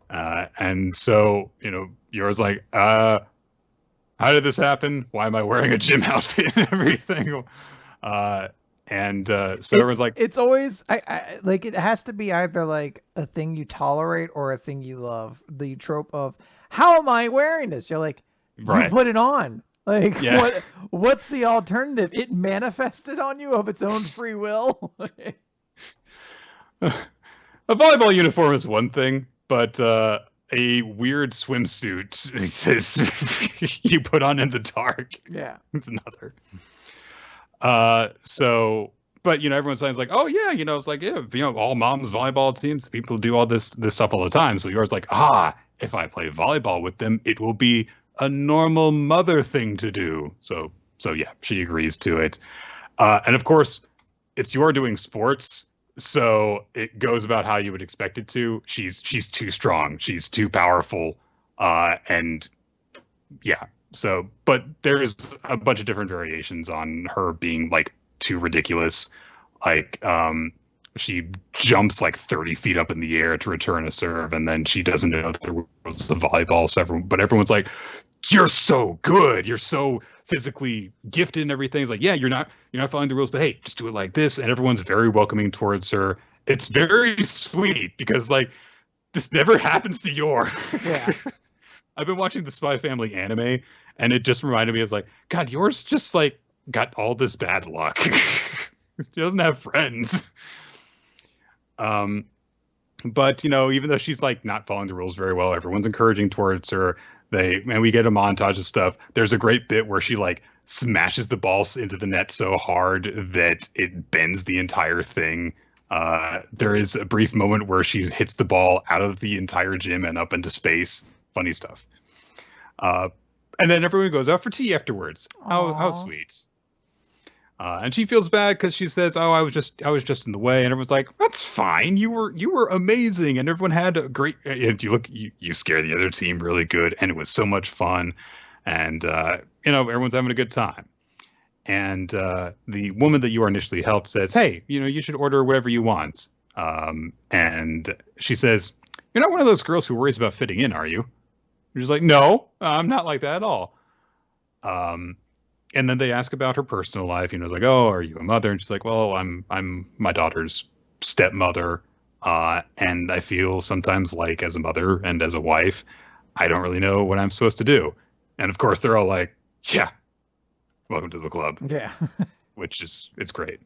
And so, Yor's like, how did this happen? Why am I wearing a gym outfit and everything? So everyone's like,
it's always, I like, it has to be either like a thing you tolerate or a thing you love. The trope of, how am I wearing this? You're like, you put it on. Like, what's the alternative? It manifested on you of its own free will.
A volleyball uniform is one thing, but a weird swimsuit you put on in the dark, is another. But everyone's saying, like, "Oh yeah, it's like, all moms volleyball teams, people do all this stuff all the time." So Yor's like, if I play volleyball with them, it will be a normal mother thing to do. So yeah, she agrees to it. And of course, it's Yor doing sports, so it goes about how you would expect it to. She's too strong. She's too powerful. And yeah. So, but there's a bunch of different variations on her being like too ridiculous. Like, she jumps like 30 feet up in the air to return a serve, and then she doesn't know that there was a volleyball. So but everyone's like, "You're so good. You're so physically gifted and everything." It's like, yeah, you're not following the rules, but hey, just do it like this. And everyone's very welcoming towards her. It's very sweet because like this never happens to Yor.
Yeah.
I've been watching the Spy Family anime, and it just reminded me of like, God, Yor's just like got all this bad luck. She doesn't have friends. But even though she's like not following the rules very well, everyone's encouraging towards her. We get a montage of stuff. There's a great bit where she like smashes the ball into the net so hard that it bends the entire thing. There is a brief moment where she hits the ball out of the entire gym and up into space. Funny stuff. And then everyone goes out for tea afterwards. How sweet. And she feels bad because she says, "Oh, I was just in the way." And everyone's like, "That's fine. You were amazing." And everyone had a great. If you look, you scare the other team really good, and it was so much fun. And everyone's having a good time. And the woman that Yor initially helped says, "Hey, you should order whatever you want." And she says, "You're not one of those girls who worries about fitting in, are you?" And she's like, "No, I'm not like that at all." And then they ask about her personal life. It's like, "Oh, are you a mother?" And she's like, "Well, I'm my daughter's stepmother. And I feel sometimes like as a mother and as a wife, I don't really know what I'm supposed to do." And of course, they're all like, "Yeah, welcome to the club."
Yeah.
It's great.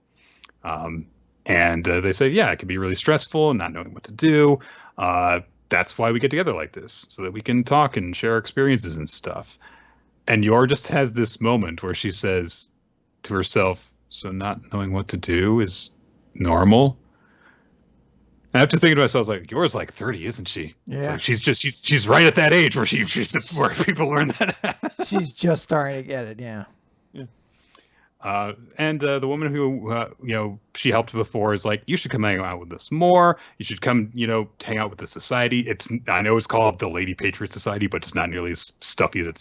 And they say, "Yeah, it can be really stressful and not knowing what to do. That's why we get together like this, so that we can talk and share experiences and stuff." And Yor just has this moment where she says to herself, so not knowing what to do is normal. I have to think to myself, like, Yor's like 30, isn't she?
Yeah.
It's like she's right at that age where she's where people learn that.
She's just starting to get it, yeah.
And the woman who she helped before is like, you should come hang out with us more. You should come, hang out with the society. I know it's called the Lady Patriot Society, but it's not nearly as stuffy as it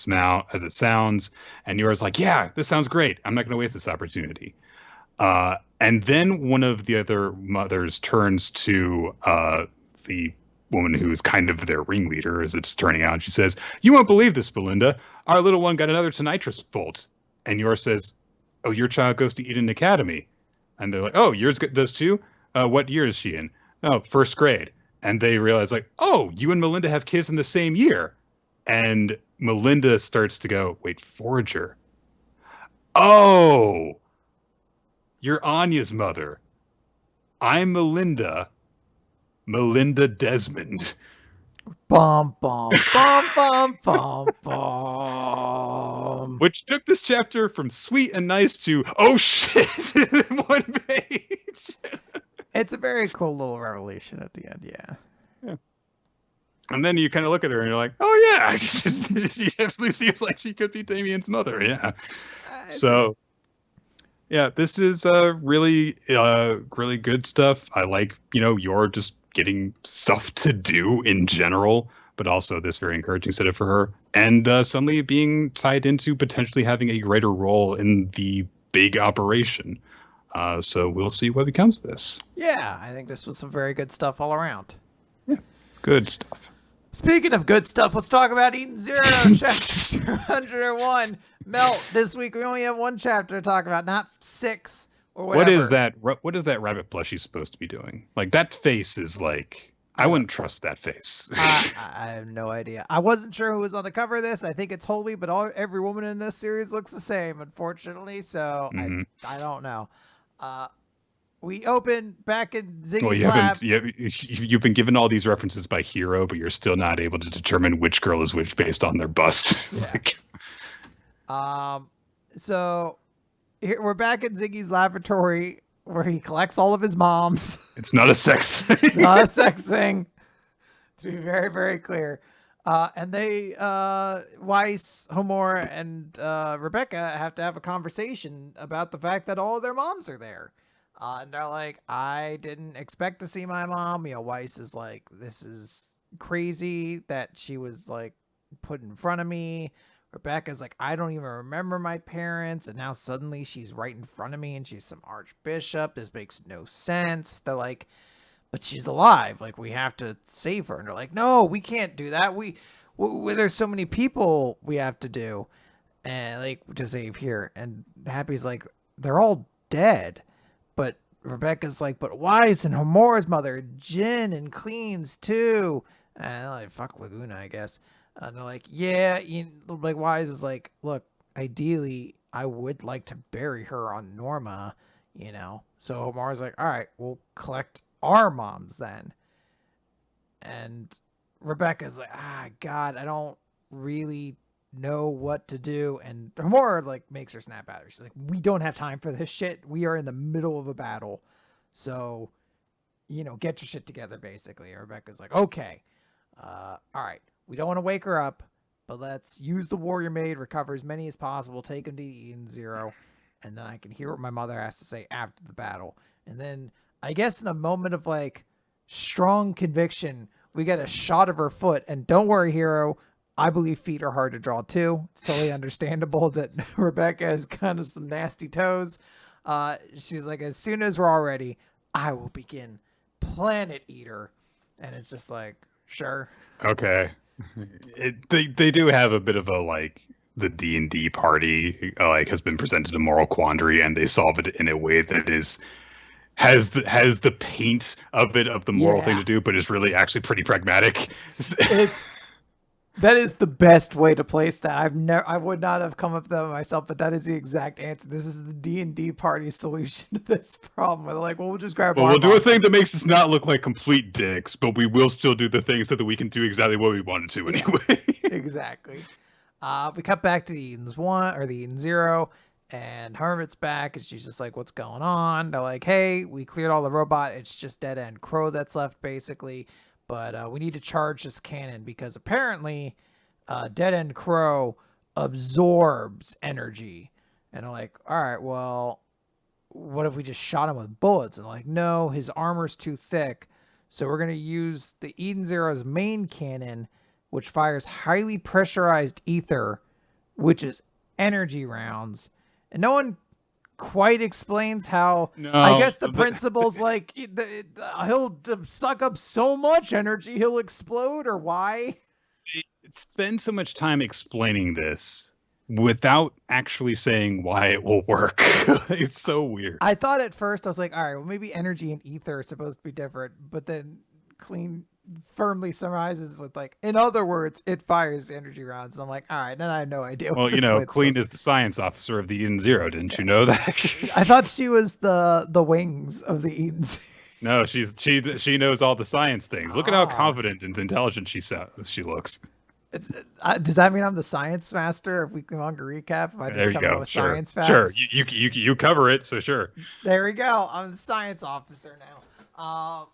sounds. And Yor's like, yeah, this sounds great. I'm not going to waste this opportunity. And then one of the other mothers turns to the woman who's kind of their ringleader, as it's turning out. She says, you won't believe this, Belinda. Our little one got another tinnitus bolt. And Yor says, oh, your child goes to Eden Academy. And they're like, oh, yours does too? What year is she in? Oh, first grade. And they realize, like, oh, you and Melinda have kids in the same year. And Melinda starts to go, wait, Forager. Oh, you're Anya's mother. I'm Melinda Desmond.
Bum, bum, bum, bum, bum, bum.
Which took this chapter from sweet and nice to, oh shit, in one page.
It's a very cool little revelation at the end, yeah.
And then you kind of look at her and you're like, oh yeah, she definitely seems like she could be Damien's mother, yeah. So, yeah, this is really good stuff. I like, Yor just getting stuff to do in general, but also this very encouraging setup for her. And suddenly being tied into potentially having a greater role in the big operation. So we'll see what becomes of this.
Yeah, I think this was some very good stuff all around.
Yeah, good stuff.
Speaking of good stuff, let's talk about Eden Zero, chapter 201. Mel, this week we only have one chapter to talk about, not 6 or whatever.
What is that rabbit plushie supposed to be doing? Like, that face is like, I wouldn't trust that face.
I have no idea. I wasn't sure who was on the cover of this. I think it's Holy, but every woman in this series looks the same, unfortunately, so I don't know. We open back in Ziggy's lab.
You've been given all these references by Hero, but you're still not able to determine which girl is which based on their bust.
Yeah. So here we're back in Ziggy's laboratory where he collects all of his moms.
It's not a sex thing.
It's not a sex thing. To be very, very clear. And they, Weiss, Homura, and Rebecca have to have a conversation about the fact that all of their moms are there. And they're like, I didn't expect to see my mom. Weiss is like, this is crazy that she was like put in front of me. Rebecca's like, I don't even remember my parents. And now suddenly she's right in front of me and she's some archbishop. This makes no sense. They're like, but she's alive. Like, we have to save her. And they're like, no, we can't do that. There's so many people we have to do and like to save here. And Happy's like, they're all dead. But Rebecca's like, but Wise and Homura's mother, Jin and Clean's too. And they're like, fuck Laguna, I guess. And they're like, yeah, like Wise is like, look, ideally, I would like to bury her on Norma, So Homura's like, all right, we'll collect our moms then. And Rebecca's like, God, I don't really know what to do. And Homura like makes her snap at her. She's like, we don't have time for this shit. We are in the middle of a battle. So, get your shit together, basically. And Rebecca's like, okay. All right. We don't want to wake her up, but let's use the warrior maid, recover as many as possible, take them to Eden Zero, and then I can hear what my mother has to say after the battle. And then I guess in a moment of like strong conviction, we get a shot of her foot. And don't worry, Hero, I believe feet are hard to draw too. It's totally understandable that Rebecca has kind of some nasty toes. She's like, as soon as we're all ready, I will begin Planet Eater. And it's just like, sure.
Okay. They do have a bit of a like the D&D party has been presented a moral quandary, and they solve it in a way that has the paint of it of the moral thing to do, but is really actually pretty pragmatic.
That is the best way to place that. I would not have come up with that myself, but that is the exact answer. This is the D&D party solution to this problem. They're like, well, we'll just grab.
Well, we'll do a thing that makes us not look like complete dicks, but we will still do the things so that we can do exactly what we wanted to anyway.
Exactly. We cut back to the Eden's 1 or the Eden 0, and Hermit's back, and she's just like, what's going on? They're like, hey, we cleared all the robot. It's just Dead End Crow that's left, basically. But we need to charge this cannon because apparently Dead End Crow absorbs energy. And they're like, all right, well, what if we just shot him with bullets? And like, no, his armor's too thick. So we're going to use the Eden Zero's main cannon, which fires highly pressurized ether, which is energy rounds. And no one quite explains how.
No,
I guess the principle's like he'll suck up so much energy he'll explode, or why?
They spend so much time explaining this without actually saying why it will work. It's so weird.
I thought at first, I was like, all right, well, maybe energy and ether are supposed to be different, but then Clean firmly summarizes with like, in other words, it fires energy rounds. And I'm like, all right, then I have no idea.
Well, Clean is the science officer of the Eden Zero. Didn't you know that?
I thought she was the wings of the Edens.
No, she knows all the science things. Look at how confident and intelligent she looks.
Does that mean I'm the science master of Weekly Manga Recap? If I just come up with science facts?
Sure, you cover it, so sure.
There we go. I'm the science officer now.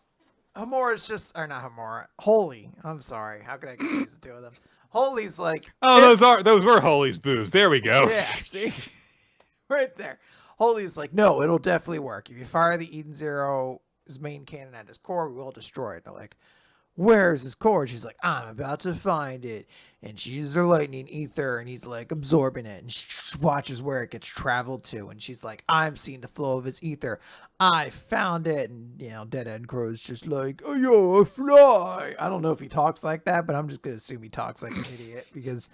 Homura's just, or not Homura, Holy. I'm sorry. How could I confuse the two of them? Holy's like,
oh, those were Holy's boobs. There we go.
Yeah, see, right there. Holy's like, no, it'll definitely work. If you fire the Eden Zero's main cannon at his core, we will destroy it. They're like, where's his core? She's like, I'm about to find it. And she uses her lightning ether, and he's like absorbing it, and she just watches where it gets traveled to. And she's like, I'm seeing the flow of his ether. I found it. And Dead End Crow's just like, oh, yo, a fly. I don't know if he talks like that, but I'm just gonna assume he talks like an idiot, because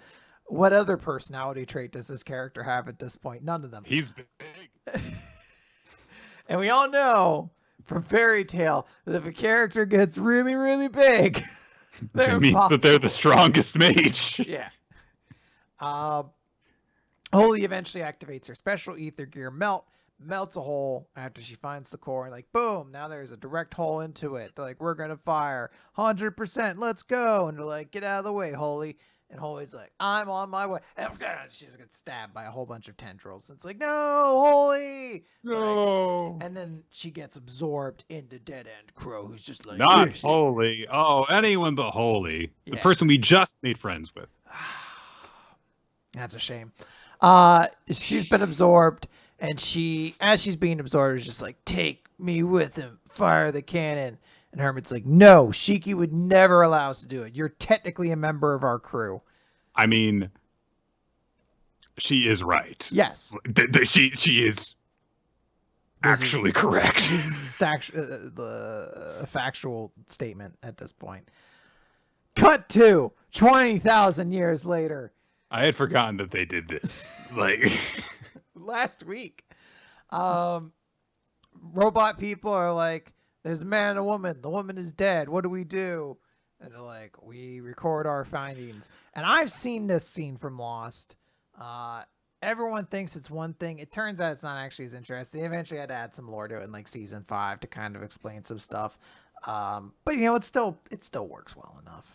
what other personality trait does this character have at this point? None of them.
He's big.
And we all know from Fairy Tail that if a character gets really, really big,
it means that they're the strongest mage.
Yeah. Holy eventually activates her special ether gear melts a hole after she finds the core, and like, boom, now there's a direct hole into it. They're like, we're gonna fire 100%, let's go. And they're like, get out of the way, Holy. And Holy's like, I'm on my way. And she's gets stabbed by a whole bunch of tendrils. And it's like, no, Holy!
No.
And then she gets absorbed into Dead End Crow, who's just like,
not Holy. Oh, anyone but Holy. Yeah. The person we just made friends with.
That's a shame. She's been absorbed, and as she's being absorbed, is just like, take me with him, fire the cannon. And Hermit's like, no, Shiki would never allow us to do it. You're technically a member of our crew.
I mean, she is right.
Yes.
She is actually correct.
This is the factual statement at this point. Cut to 20,000 years later.
I had forgotten that they did this. Like
last week. Robot people are like, there's a man and a woman. The woman is dead. What do we do? And they're like, we record our findings. And I've seen this scene from Lost. Everyone thinks it's one thing. It turns out it's not actually as interesting. They eventually had to add some lore to it in like season 5 to kind of explain some stuff. But it still works well enough.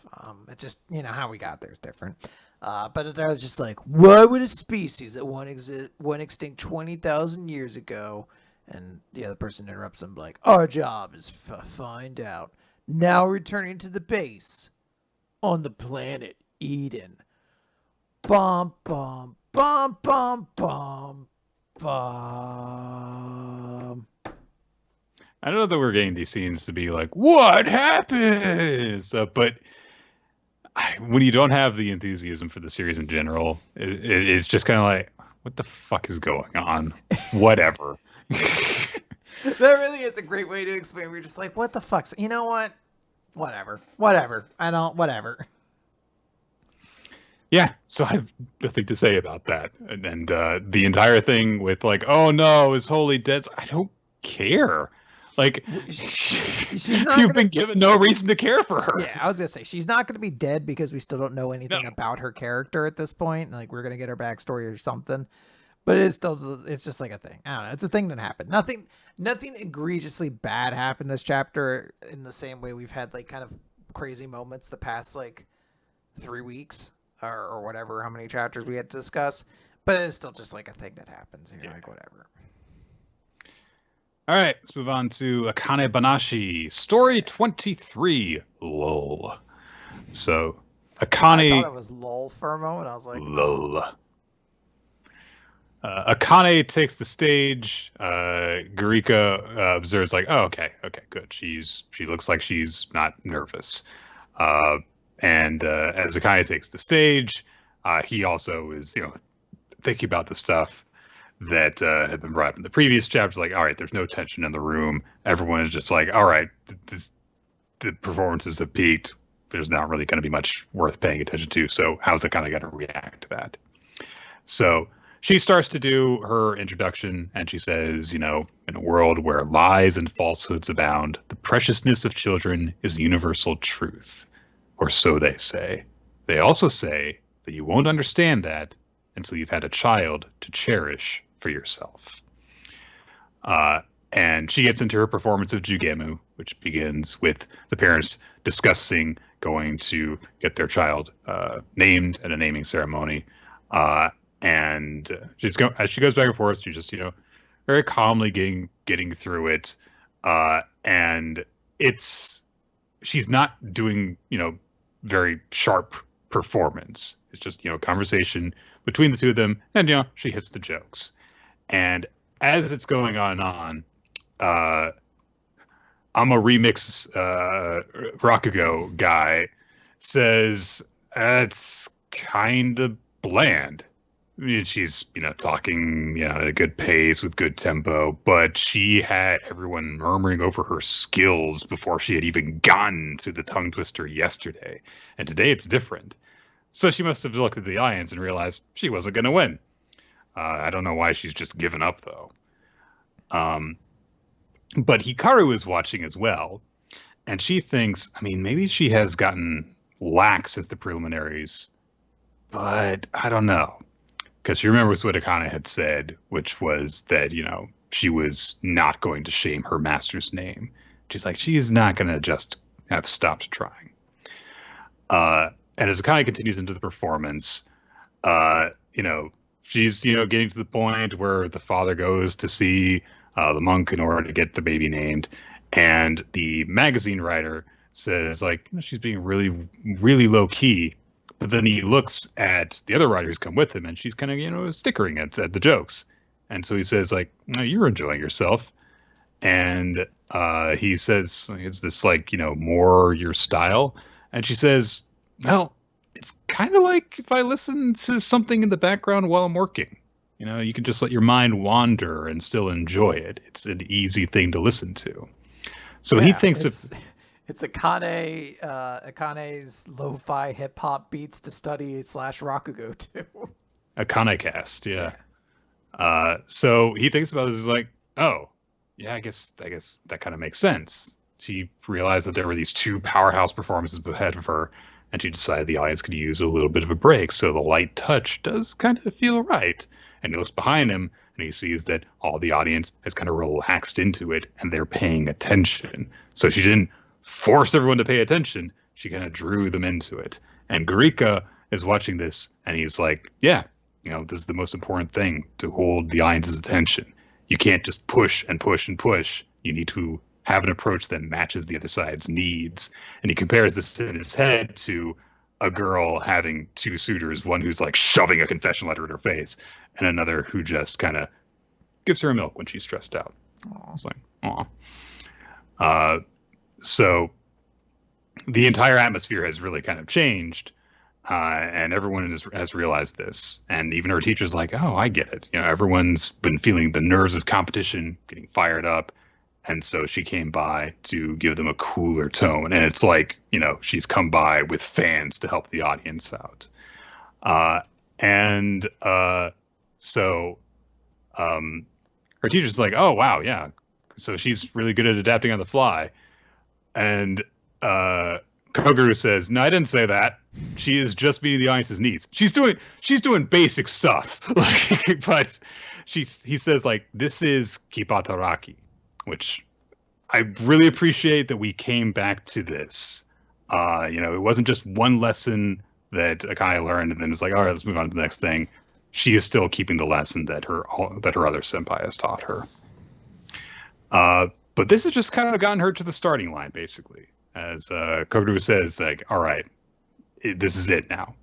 It just, how we got there is different. But they're just like, why would a species that went extinct 20,000 years ago? And the other person interrupts them like, our job is find out. Now returning to the base on the planet Eden. Bum, bum, bum, bum, bum, bum.
I don't know that we're getting these scenes to be like, what happened? But when you don't have the enthusiasm for the series in general, it's just kind of like, what the fuck is going on? Whatever.
That really is a great way to explain. We're just like, what the fuck? You know what? Whatever. Whatever.
Yeah, so I have nothing to say about that. And the entire thing with like, oh no, is Holy dead? I don't care. Like, you've been given no reason to care for her.
Yeah, I was going to say, she's not going to be dead because we still don't know anything about her character at this point. Like, we're going to get her backstory or something. But it's just like a thing. I don't know. It's a thing that happened. Nothing egregiously bad happened this chapter in the same way we've had like kind of crazy moments the past like 3 weeks. or whatever, how many chapters we had to discuss. But it's still just like a thing that happens. You're like, whatever.
All right, let's move on to Akane-banashi, story 23, lol. So, Akane...
I thought it was lol for a moment. I was like,
lol. Akane takes the stage. Garika observes, like, oh, okay, good. She looks like she's not nervous. And as Akane takes the stage, he also is, thinking about the stuff that had been brought up in the previous chapters. Like, all right, there's no tension in the room. Everyone is just like, all right, the performances have peaked. There's not really going to be much worth paying attention to. So how's Akane going to react to that? So she starts to do her introduction, and she says, in a world where lies and falsehoods abound, the preciousness of children is a universal truth, or so they say. They also say that you won't understand that until you've had a child to cherish for yourself. And she gets into her performance of Jugemu, which begins with the parents discussing going to get their child named at a naming ceremony. And as she goes back and forth, she's just, very calmly getting through it. And she's not doing, very sharp performance. It's just, conversation between the two of them. And, she hits the jokes. And as it's going on, I'm a remix Rakugo guy says, it's kind of bland. I mean, she's, talking, at a good pace with good tempo, but she had everyone murmuring over her skills before she had even gotten to the tongue twister yesterday. And today it's different. So she must have looked at the audience and realized she wasn't going to win. I don't know why she's just given up, though. But Hikaru is watching as well, and she thinks, maybe she has gotten lax as the preliminaries, but I don't know. Because she remembers what Akane had said, which was that, she was not going to shame her master's name. She's like, she's not going to just have stopped trying. And as Akane continues into the performance, she's, getting to the point where the father goes to see the monk in order to get the baby named. And the magazine writer says, like, she's being really, really low key. But then he looks at the other writer who's come with him, and she's kind of, stickering at the jokes. And so he says, like, no, you're enjoying yourself. And he says, it's this, like, more your style. And she says, well, it's kind of like if I listen to something in the background while I'm working. You can just let your mind wander and still enjoy it. It's an easy thing to listen to. So he thinks
it's Akane's lo-fi hip-hop beats to study / Rakugo too.
Akane-cast, yeah. So he thinks about this as like, oh, yeah, I guess that kind of makes sense. She realized that there were these two powerhouse performances ahead of her, and she decided the audience could use a little bit of a break, so the light touch does kind of feel right. And he looks behind him, and he sees that all the audience has kind of relaxed into it, and they're paying attention. So she didn't force everyone to pay attention. She kind of drew them into it. And Garika is watching this, and he's like, yeah, this is the most important thing, to hold the audience's attention. You can't just push and push and push. You need to have an approach that matches the other side's needs. And he compares this in his head to a girl having two suitors, one who's like shoving a confession letter in her face, and another who just kind of gives her a milk when she's stressed out. It's like, aw. So the entire atmosphere has really kind of changed, and everyone has realized this. And even her teacher's like, oh, I get it. Everyone's been feeling the nerves of competition, getting fired up. And so she came by to give them a cooler tone. And it's like, she's come by with fans to help the audience out. So her teacher's like, oh, wow, yeah. So she's really good at adapting on the fly. And Koguru says, no, I didn't say that. She is just meeting the audience's needs. She's doing basic stuff. But he says, like, this is Kipataraki, which I really appreciate that we came back to this. It wasn't just one lesson that Akane learned, and then it's like, all right, let's move on to the next thing. She is still keeping the lesson that her other senpai has taught her. But this has just kind of gotten her to the starting line, basically. As Kogoro says, like, all right, this is it now.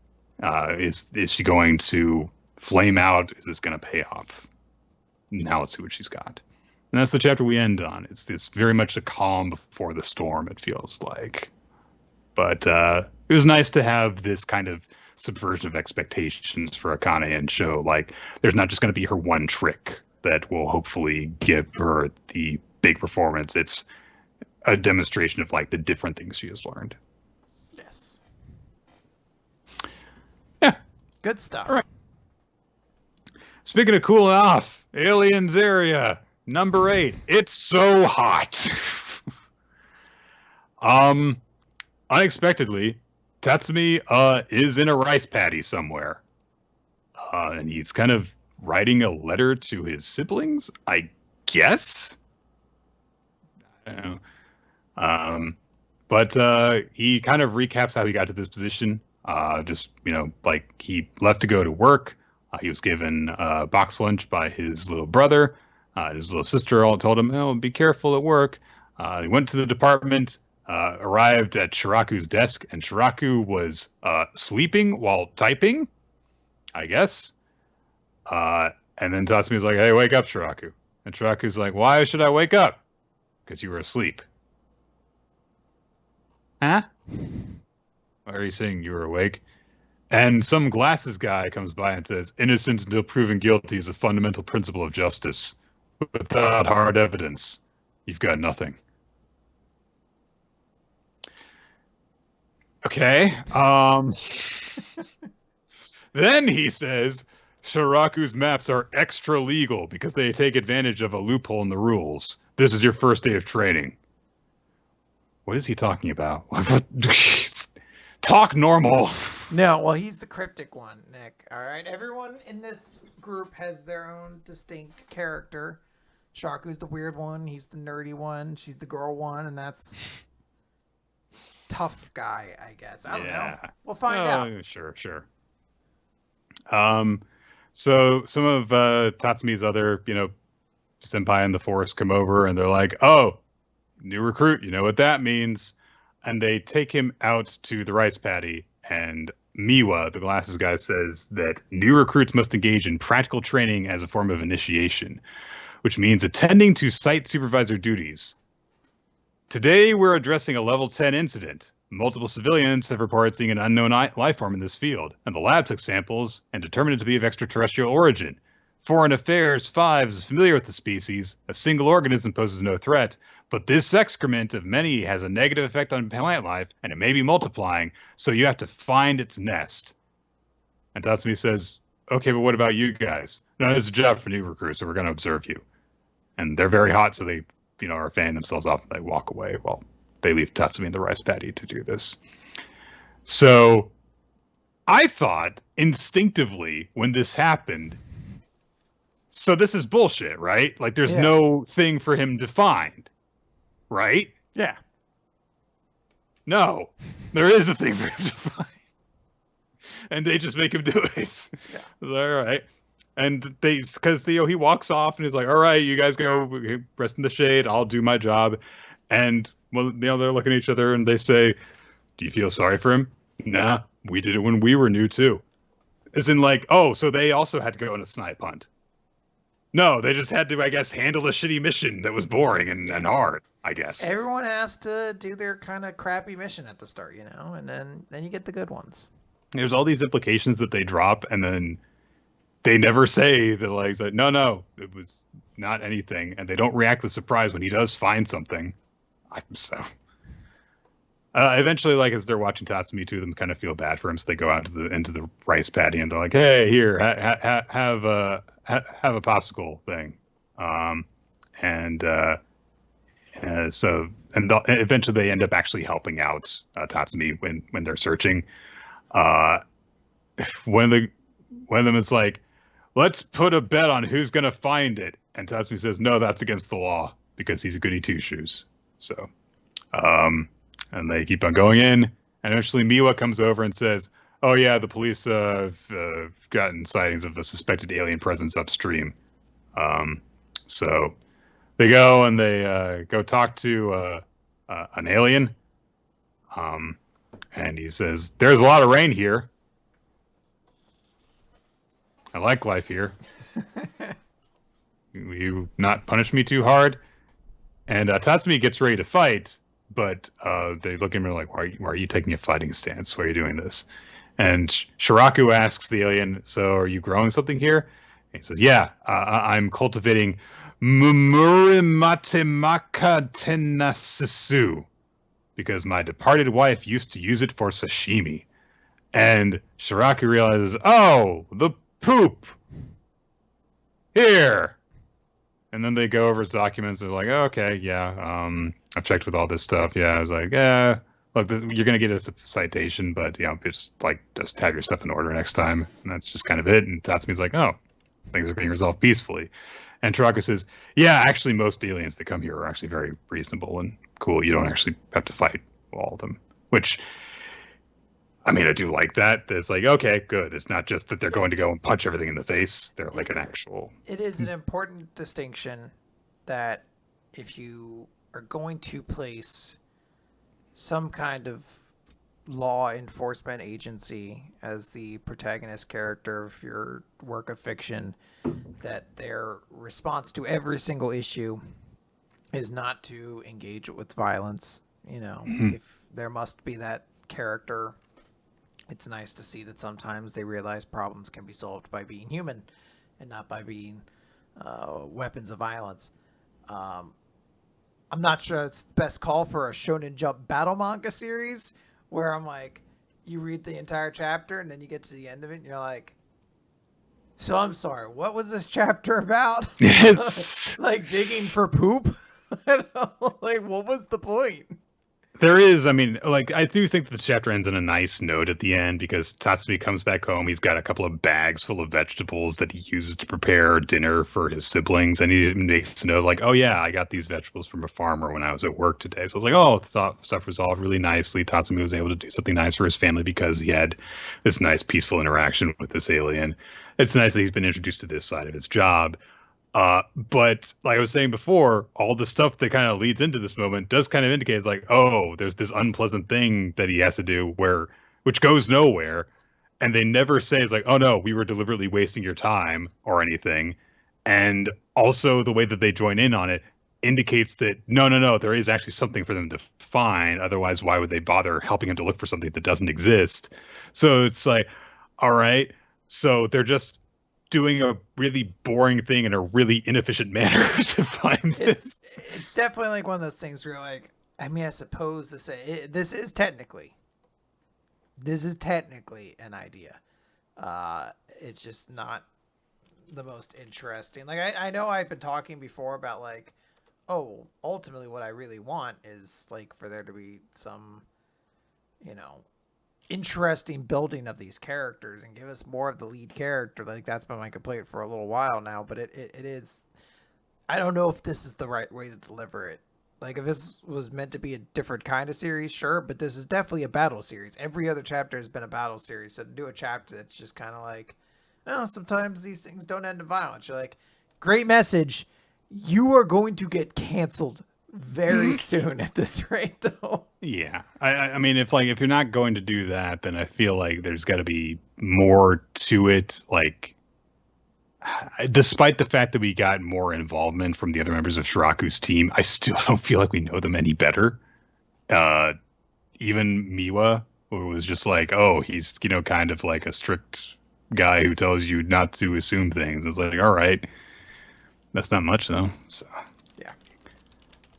Is she going to flame out? Is this going to pay off? Now let's see what she's got. And that's the chapter we end on. It's very much a calm before the storm, it feels like. But it was nice to have this kind of subversion of expectations for Akane and show, like, there's not just going to be her one trick that will hopefully give her the big performance. It's a demonstration of, like, the different things she has learned.
Yes.
Yeah.
Good stuff.
All right. Speaking of cooling off, Aliens area, number 8. It's so hot. Unexpectedly, Tatsumi is in a rice paddy somewhere. And he's kind of writing a letter to his siblings, I guess? I don't know. But he kind of recaps how he got to this position. Just, like, he left to go to work. He was given box lunch by his little brother. His little sister all told him, "Oh, be careful at work." He went to the department, arrived at Shiraku's desk, and Shiraku was sleeping while typing, I guess. And then Tatsumi's like, "Hey, wake up, Shiraku." And Shiraku's like, "Why should I wake up?" "Because you were asleep." Huh? Why are you saying you were awake? And some glasses guy comes by and says, "Innocent until proven guilty is a fundamental principle of justice. Without hard evidence, you've got nothing." Okay. Then he says, Shiraku's maps are extra legal because they take advantage of a loophole in the rules. This is your first day of training. What is he talking about? Talk normal.
No, well, he's the cryptic one, Nick. All right, everyone in this group has their own distinct character. Shiraku's the weird one. He's the nerdy one. She's the girl one, and that's tough guy, I guess. I don't know. We'll find out.
Sure. So some of Tatsumi's other, senpai in the force come over, and they're like, "Oh, new recruit. You know what that means?" And they take him out to the rice paddy, and Miwa, the glasses guy, says that new recruits must engage in practical training as a form of initiation, which means attending to site supervisor duties. Today, we're addressing a level 10 incident. Multiple civilians have reported seeing an unknown life form in this field, and the lab took samples and determined it to be of extraterrestrial origin. Foreign Affairs 5 is familiar with the species. A single organism poses no threat, but this excrement of many has a negative effect on plant life, and it may be multiplying, so you have to find its nest. And Tatsumi says, "Okay, but what about you guys?" "No, this is a job for new recruits, so we're going to observe you." And they're very hot, so they, are fanning themselves off, and they walk away while they leave Tatsumi in the rice paddy to do this. So I thought instinctively when this happened, so this is bullshit, right? Like, there's no thing for him to find, right?
Yeah.
No, there is a thing for him to find. And they just make him do it. Yeah. All right. And because he walks off and he's like, "All right, you guys go rest in the shade. I'll do my job." And they're looking at each other and they say, "Do you feel sorry for him?" "Nah, we did it when we were new too." As in, like, oh, so they also had to go on a snipe hunt. No, they just had to, I guess, handle a shitty mission that was boring and hard, I guess.
Everyone has to do their kind of crappy mission at the start, and then you get the good ones.
There's all these implications that they drop, and then they never say that, like, no, it was not anything, and they don't react with surprise when he does find something. Eventually, like, as they're watching Tatsumi, two of them kind of feel bad for him, so they go out into the rice paddy, and they're like, "Hey, here, have a popsicle thing," eventually they end up actually helping out Tatsumi when they're searching. One of them is like, "Let's put a bet on who's gonna find it," and Tatsumi says, "No, that's against the law," because he's a goody two shoes. So, and they keep on going in, and eventually Miwa comes over and says, oh yeah, the police have gotten sightings of a suspected alien presence upstream. Um, so they go and they go talk to an alien. Um, and he says, "There's a lot of rain here. I like life here. You not punish me too hard." And Tatsumi gets ready to fight, but they look at him like, why are you taking a fighting stance? Why are you doing this? And Shiraku asks the alien, "So are you growing something here?" And he says, "Yeah, I'm cultivating Mumurimatemaka Tenasisu because my departed wife used to use it for sashimi." And Shiraku realizes, "Oh, the poop! Here!" And then they go over his documents. They're like, oh, "Okay, yeah, I've checked with all this stuff. Yeah." I was like, "Yeah, look, you're gonna get a citation, but just have your stuff in order next time." And that's just kind of it. And Tatsumi's like, "Oh, things are being resolved peacefully." And Taraka says, "Yeah, actually, most aliens that come here are actually very reasonable and cool. You don't actually have to fight all of them." Which, I mean, I do like that. It's like, okay, good. It's not just that they're going to go and punch everything in the face. They're like an actual.
It is an important distinction that if you are going to place some kind of law enforcement agency as the protagonist character of your work of fiction, that their response to every single issue is not to engage with violence. If there must be that character, it's nice to see that sometimes they realize problems can be solved by being human and not by being weapons of violence. I'm not sure it's the best call for a Shonen Jump battle manga series where I'm like, you read the entire chapter and then you get to the end of it and you're like, so I'm sorry, what was this chapter about?
Yes.
Like digging for poop? Like, what was the point?
There is, I mean, like, I do think the chapter ends on a nice note at the end because Tatsumi comes back home. He's got a couple of bags full of vegetables that he uses to prepare dinner for his siblings. And he makes a note like, oh, yeah, I got these vegetables from a farmer when I was at work today. So I was like, oh, stuff resolved really nicely. Tatsumi was able to do something nice for his family because he had this nice, peaceful interaction with this alien. It's nice that he's been introduced to this side of his job. But like I was saying before, all the stuff that kind of leads into this moment does kind of indicate it's like, oh, there's this unpleasant thing that he has to do which goes nowhere. And they never say it's like, oh no, we were deliberately wasting your time or anything. And also the way that they join in on it indicates that no, there is actually something for them to find. Otherwise, why would they bother helping him to look for something that doesn't exist? So it's like, all right, so they're just doing a really boring thing in a really inefficient manner to find this.
It's definitely like one of those things where you're like, I mean, I suppose this is technically an idea. It's just not the most interesting. Like I know I've been talking before about like, oh, ultimately what I really want is like for there to be some, interesting building of these characters and give us more of the lead character. Like that's been my complaint for a little while now, but it is, I don't know if this is the right way to deliver it. Like if this was meant to be a different kind of series, sure, but this is definitely a battle series. Every other chapter has been a battle series. So to do a chapter that's just kind of like, oh, sometimes these things don't end in violence. You're like, great message. You are going to get canceled very soon at this rate, though.
Yeah, I mean, if you're not going to do that, then I feel like there's got to be more to it. Like, despite the fact that we got more involvement from the other members of Shiraku's team, I still don't feel like we know them any better. Even Miwa, who was just like, oh, he's kind of like a strict guy who tells you not to assume things. It's like, all right, that's not much though. So.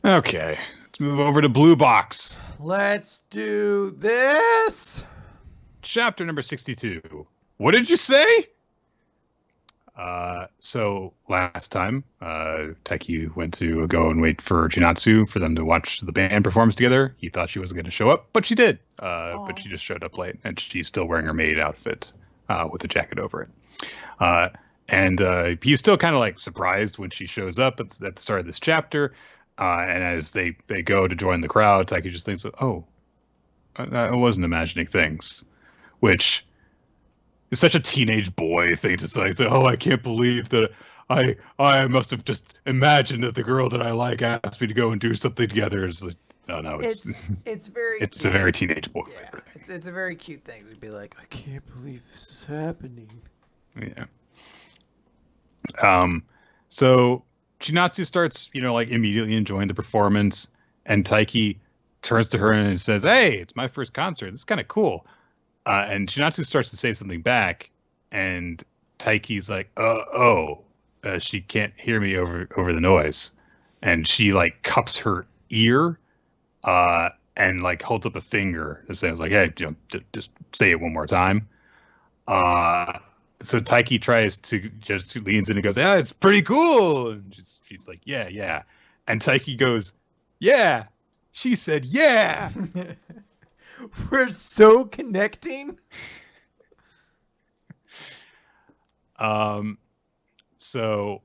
Okay, let's move over to Blue Box.
Let's do this.
Chapter number 62. What did you say? So last time, Taiki went to go and wait for Chinatsu for them to watch the band performance together. He thought she wasn't going to show up, but she did. But she just showed up late, and she's still wearing her maid outfit with a jacket over it. And he's still kind of like surprised when she shows up at the start of this chapter. And as they go to join the crowd, Taiki just thinks, oh, I wasn't imagining things. Which, it's such a teenage boy thing to say. Oh, I can't believe that I must have just imagined that the girl that I like asked me to go and do something together. It's like, no,
it's very
it's a
cute.
very teenage boy.
Yeah, it's a very cute thing to be like, I can't believe this is happening.
Yeah. So Chinatsu starts, like immediately enjoying the performance, and Taiki turns to her and says, "Hey, it's my first concert. This is kind of cool." And Chinatsu starts to say something back, and Taiki's like, she can't hear me over the noise," and she like cups her ear, and like holds up a finger and says like, "Hey, just say it one more time." So Taiki tries to just leans in and goes, "Yeah, it's pretty cool." And she's like, "Yeah." And Taiki goes, "Yeah." She said, "Yeah."
We're so connecting.
So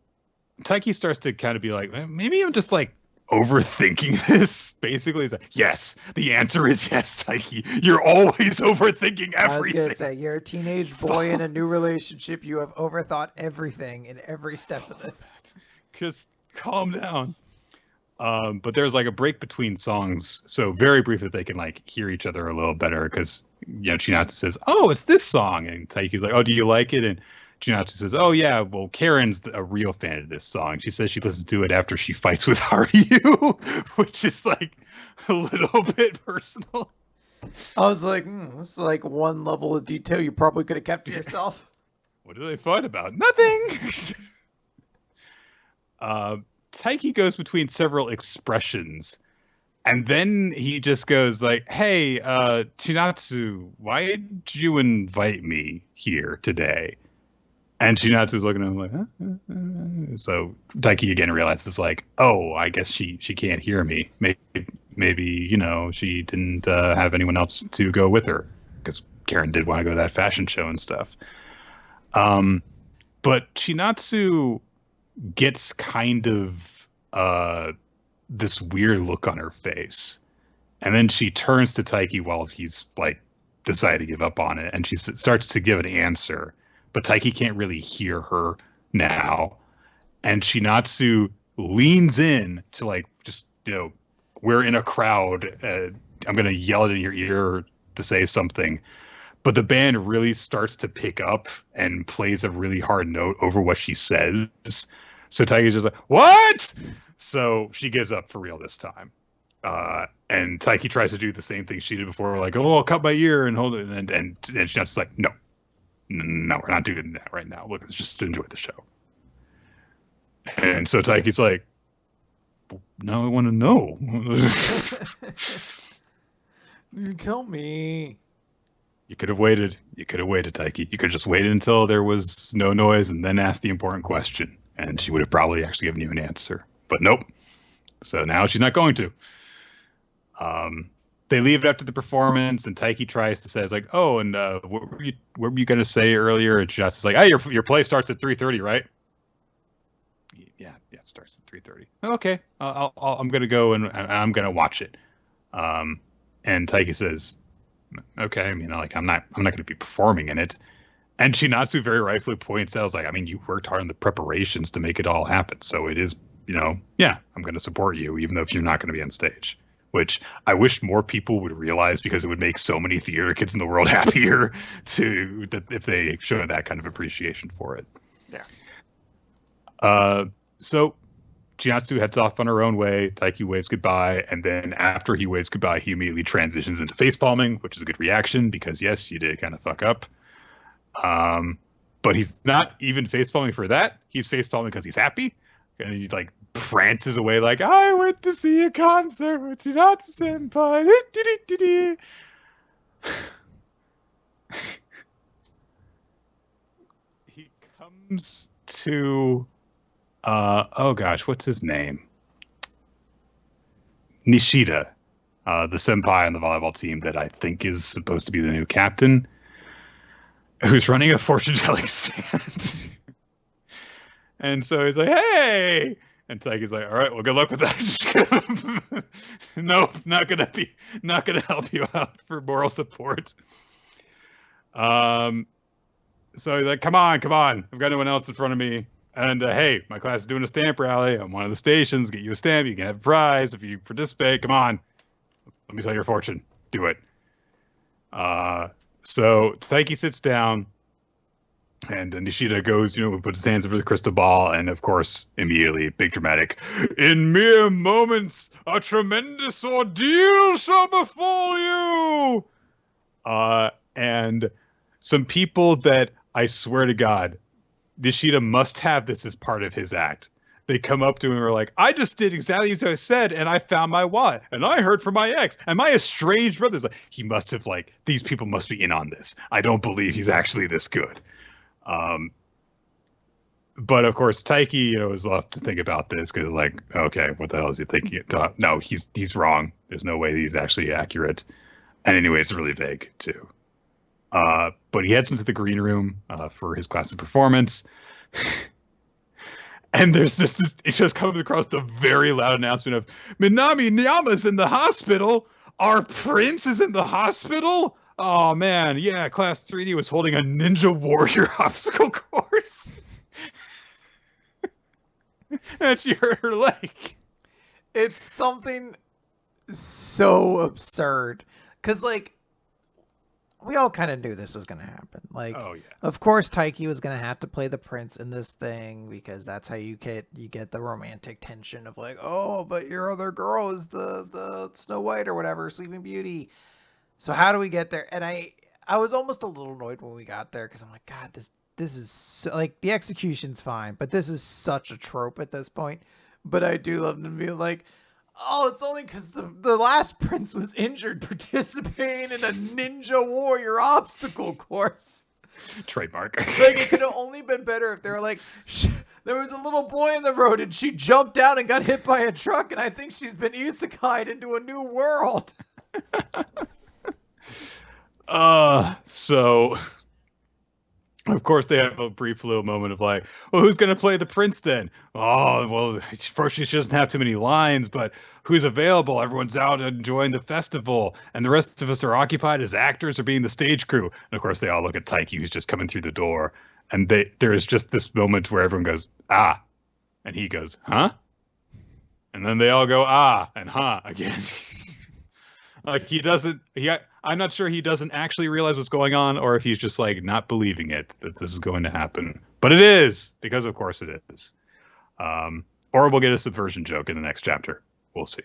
Taiki starts to kind of be like, maybe I'm just like overthinking this. Basically, it's like, yes, the answer is yes, Taiki. You're always overthinking everything.
I was gonna say, you're a teenage boy in a new relationship. You have overthought everything in every step of this.
Just calm down. But there's like a break between songs, so very brief that they can like hear each other a little better. Because Chinatsu says, "Oh, it's this song," and Taiki's like, "Oh, do you like it?" And Chinatsu says, "Oh yeah, well, Karen's a real fan of this song. She says she listens to it after she fights with Haru," which is like a little bit personal.
I was like, this is like one level of detail you probably could have kept to yourself.
What do they fight about? Nothing. Taiki goes between several expressions, and then he just goes like, "Hey, Chinatsu, why did you invite me here today?" And Chinatsu's looking at him like, huh? So Taiki again realizes like, oh, I guess she can't hear me. Maybe she didn't have anyone else to go with her, because Karen did want to go to that fashion show and stuff. But Chinatsu gets kind of this weird look on her face, and then she turns to Taiki while he's like decided to give up on it, and she starts to give an answer, but Taiki can't really hear her now, and Chinatsu leans in to like, just we're in a crowd, I'm gonna yell it in your ear to say something. But the band really starts to pick up and plays a really hard note over what she says. So Taiki's just like, "What?" So she gives up for real this time. And Taiki tries to do the same thing she did before, like, "Oh, I'll cut my ear and hold it." And she's just like, no, we're not doing that right now. Look, let's just enjoy the show. And so Taiki's like, "Now I want to know."
You tell me.
You could have waited. Taiki. You could have just waited until there was no noise and then asked the important question, and she would have probably actually given you an answer. But nope. So now she's not going to. They leave after the performance, and Taiki tries to say, "It's like, oh, and what were you going to say earlier?" And Chinatsu's like, "Hey, your play starts at 3:30, right?" Yeah, it starts at 3:30. Okay, I'm going to go and I'm going to watch it. And Taiki says, "Okay, I mean, like, I'm not going to be performing in it." And Chinatsu very rightfully points out, like, I mean, you worked hard on the preparations to make it all happen, so it is, yeah, I'm going to support you, even though if you're not going to be on stage. Which I wish more people would realize, because it would make so many theater kids in the world happier if they show that kind of appreciation for it.
Yeah.
So Chinatsu heads off on her own way. Taiki waves goodbye, and then after he waves goodbye, he immediately transitions into facepalming, which is a good reaction because yes, you did kind of fuck up. But he's not even facepalming for that. He's facepalming because he's happy, and he like prances away like, "I went to see a concert with Chinatsu senpai." He comes to oh gosh, what's his name? Nishida, the senpai on the volleyball team that I think is supposed to be the new captain, who's running a fortune telling stand. And so he's like, "Hey!" And Taiki's like, "All right, well, good luck with that." Nope, not gonna help you out for moral support. So he's like, come on. I've got no one else in front of me. And hey, my class is doing a stamp rally on one of the stations. Get you a stamp. You can have a prize if you participate. Come on. Let me tell your fortune. Do it. So Taiki sits down, and Nishida goes, puts his hands over the crystal ball, and of course, immediately, big dramatic. In mere moments, a tremendous ordeal shall befall you. And some people that I swear to God, Nishida must have this as part of his act. They come up to him and are like, I just did exactly as I said, and I found my wallet, and I heard from my ex, and my estranged brother's like, he must have, these people must be in on this. I don't believe he's actually this good. But of course, Taiki, is left to think about this because, okay, what the hell is he thinking? No, he's wrong. There's no way he's actually accurate. And anyway, it's really vague too. But he heads into the green room for his class of performance. And there's it just comes across the very loud announcement of Minami Nyama's in the hospital. Our prince is in the hospital. Oh man, yeah, Class 3D was holding a Ninja Warrior obstacle course. And she hurt her leg.
It's something so absurd. Because, we all kind of knew this was going to happen.
Oh, yeah.
Of course, Taiki was going to have to play the prince in this thing because that's how you get the romantic tension of oh, but your other girl is the Snow White or whatever, Sleeping Beauty. So how do we get there? And I was almost a little annoyed when we got there because I'm like, God, this is so, the execution's fine, but this is such a trope at this point. But I do love them being like, oh, it's only because the last prince was injured participating in a Ninja Warrior obstacle course.
Trademark.
It could have only been better if they were like, there was a little boy in the road and she jumped down and got hit by a truck and I think she's been isekai'd into a new world.
So of course they have a brief little moment of well, who's going to play the prince then? Oh, well, fortunately she doesn't have too many lines, but who's available? Everyone's out enjoying the festival, and the rest of us are occupied as actors or being the stage crew. And of course they all look at Taiki, who's just coming through the door, and there is just this moment where everyone goes, ah, and he goes, huh? And then they all go, ah, and huh, again. I'm not sure he doesn't actually realize what's going on, or if he's just not believing it that this is going to happen. But it is, because of course it is. Or we'll get a subversion joke in the next chapter. We'll see.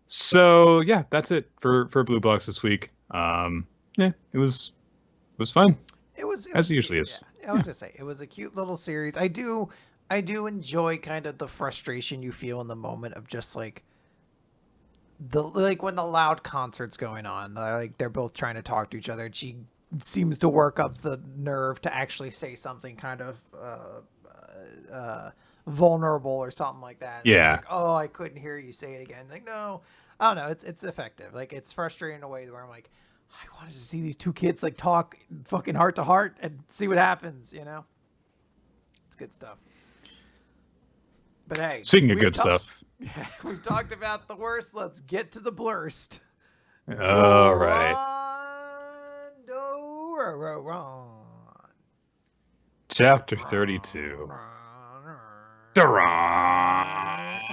So yeah, that's it for Blue Blocks this week. Yeah, it was fun. It was as it usually is.
Yeah, I was gonna say it was a cute little series. I do enjoy kind of the frustration you feel in the moment of just when the loud concert's going on, they're both trying to talk to each other, and she seems to work up the nerve to actually say something kind of vulnerable or something like that. And
yeah.
It's oh, I couldn't hear you say it again. No, I don't know. It's effective. It's frustrating in a way where I'm I wanted to see these two kids talk fucking heart to heart and see what happens. It's good stuff. But hey,
speaking of good stuff.
Yeah, we talked about the worst. Let's get to the blurst.
All right.
Dororon.
Chapter 32. Dororon.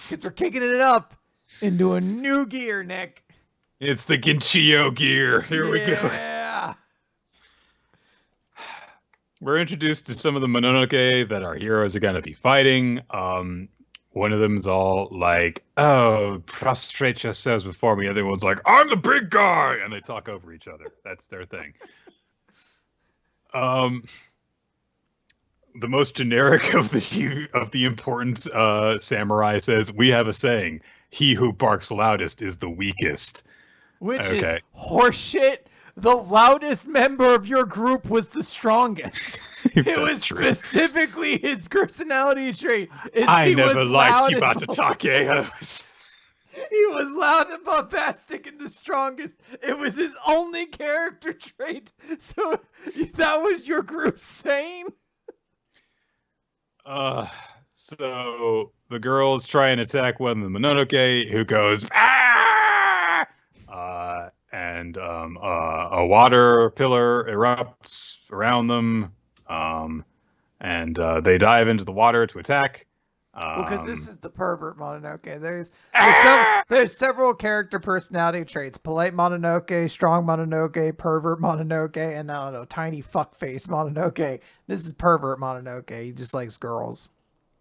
Kids are kicking it up into a new gear, Nick.
It's the Ginchiyo gear. Here we go.
Yeah.
We're introduced to some of the Mononoke that our heroes are going to be fighting. One of them is all oh, prostrate yourselves before me. The other one's I'm the big guy. And they talk over each other. That's their thing. The most generic of the important samurai says, we have a saying, he who barks loudest is the weakest.
Which is horseshit. The loudest member of your group was the strongest. It was true. Specifically his personality trait.
I never liked Kibata Take.
He was loud and bombastic and the strongest. It was his only character trait. So that was your group saying?
So the girls try and attack one of the Mononoke, who goes, ah! And and a water pillar erupts around them, and they dive into the water to attack.
Well, because this is the pervert Mononoke.
Ah!
There's several character personality traits: polite Mononoke, strong Mononoke, pervert Mononoke, and I don't know, tiny fuckface Mononoke. This is pervert Mononoke. He just likes girls.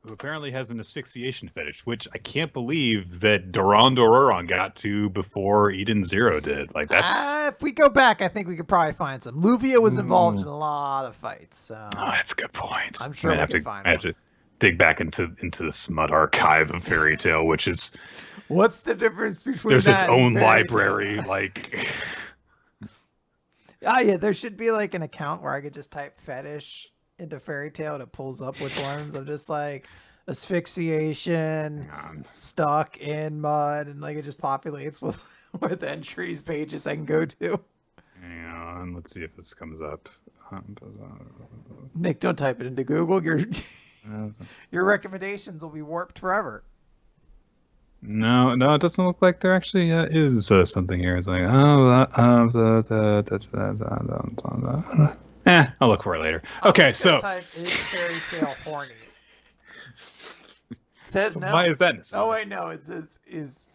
Who apparently has an asphyxiation fetish, which I can't believe that Doron Dororon got to before Eden Zero did. Like that's
If we go back, I think we could probably find some. Luvia was involved in a lot of fights, so
that's a good point.
I'm sure we can find
I have to dig back into the smut archive of Fairy Tail, which is
what's the difference between
there's its
that
own
and Fairy
library,
Tail?
like
yeah, there should be like an account where I could just type fetish into Fairy Tail and it pulls up which ones. I'm just like asphyxiation, stuck in mud, and like it just populates with entries, pages I can go to.
Hang on, let's see if this comes up.
Nick, don't type it into Google. Your recommendations will be warped forever.
No, it doesn't look like there actually is something here. It's like, I'll look for it later. Okay, so
type is Fairy Tail horny. It says no.
Why is that necessary?
Oh wait, no, it says is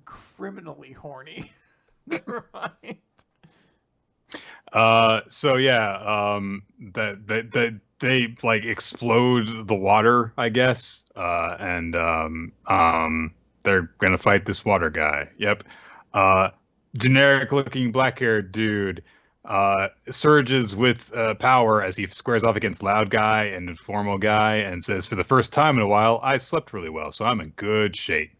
criminally horny. Never mind.
So yeah, that they like explode the water, I guess, and they're gonna fight this water guy. Yep. Generic looking black haired dude surges with power as he squares off against loud guy and informal guy and says, for the first time in a while, I slept really well, so I'm in good shape.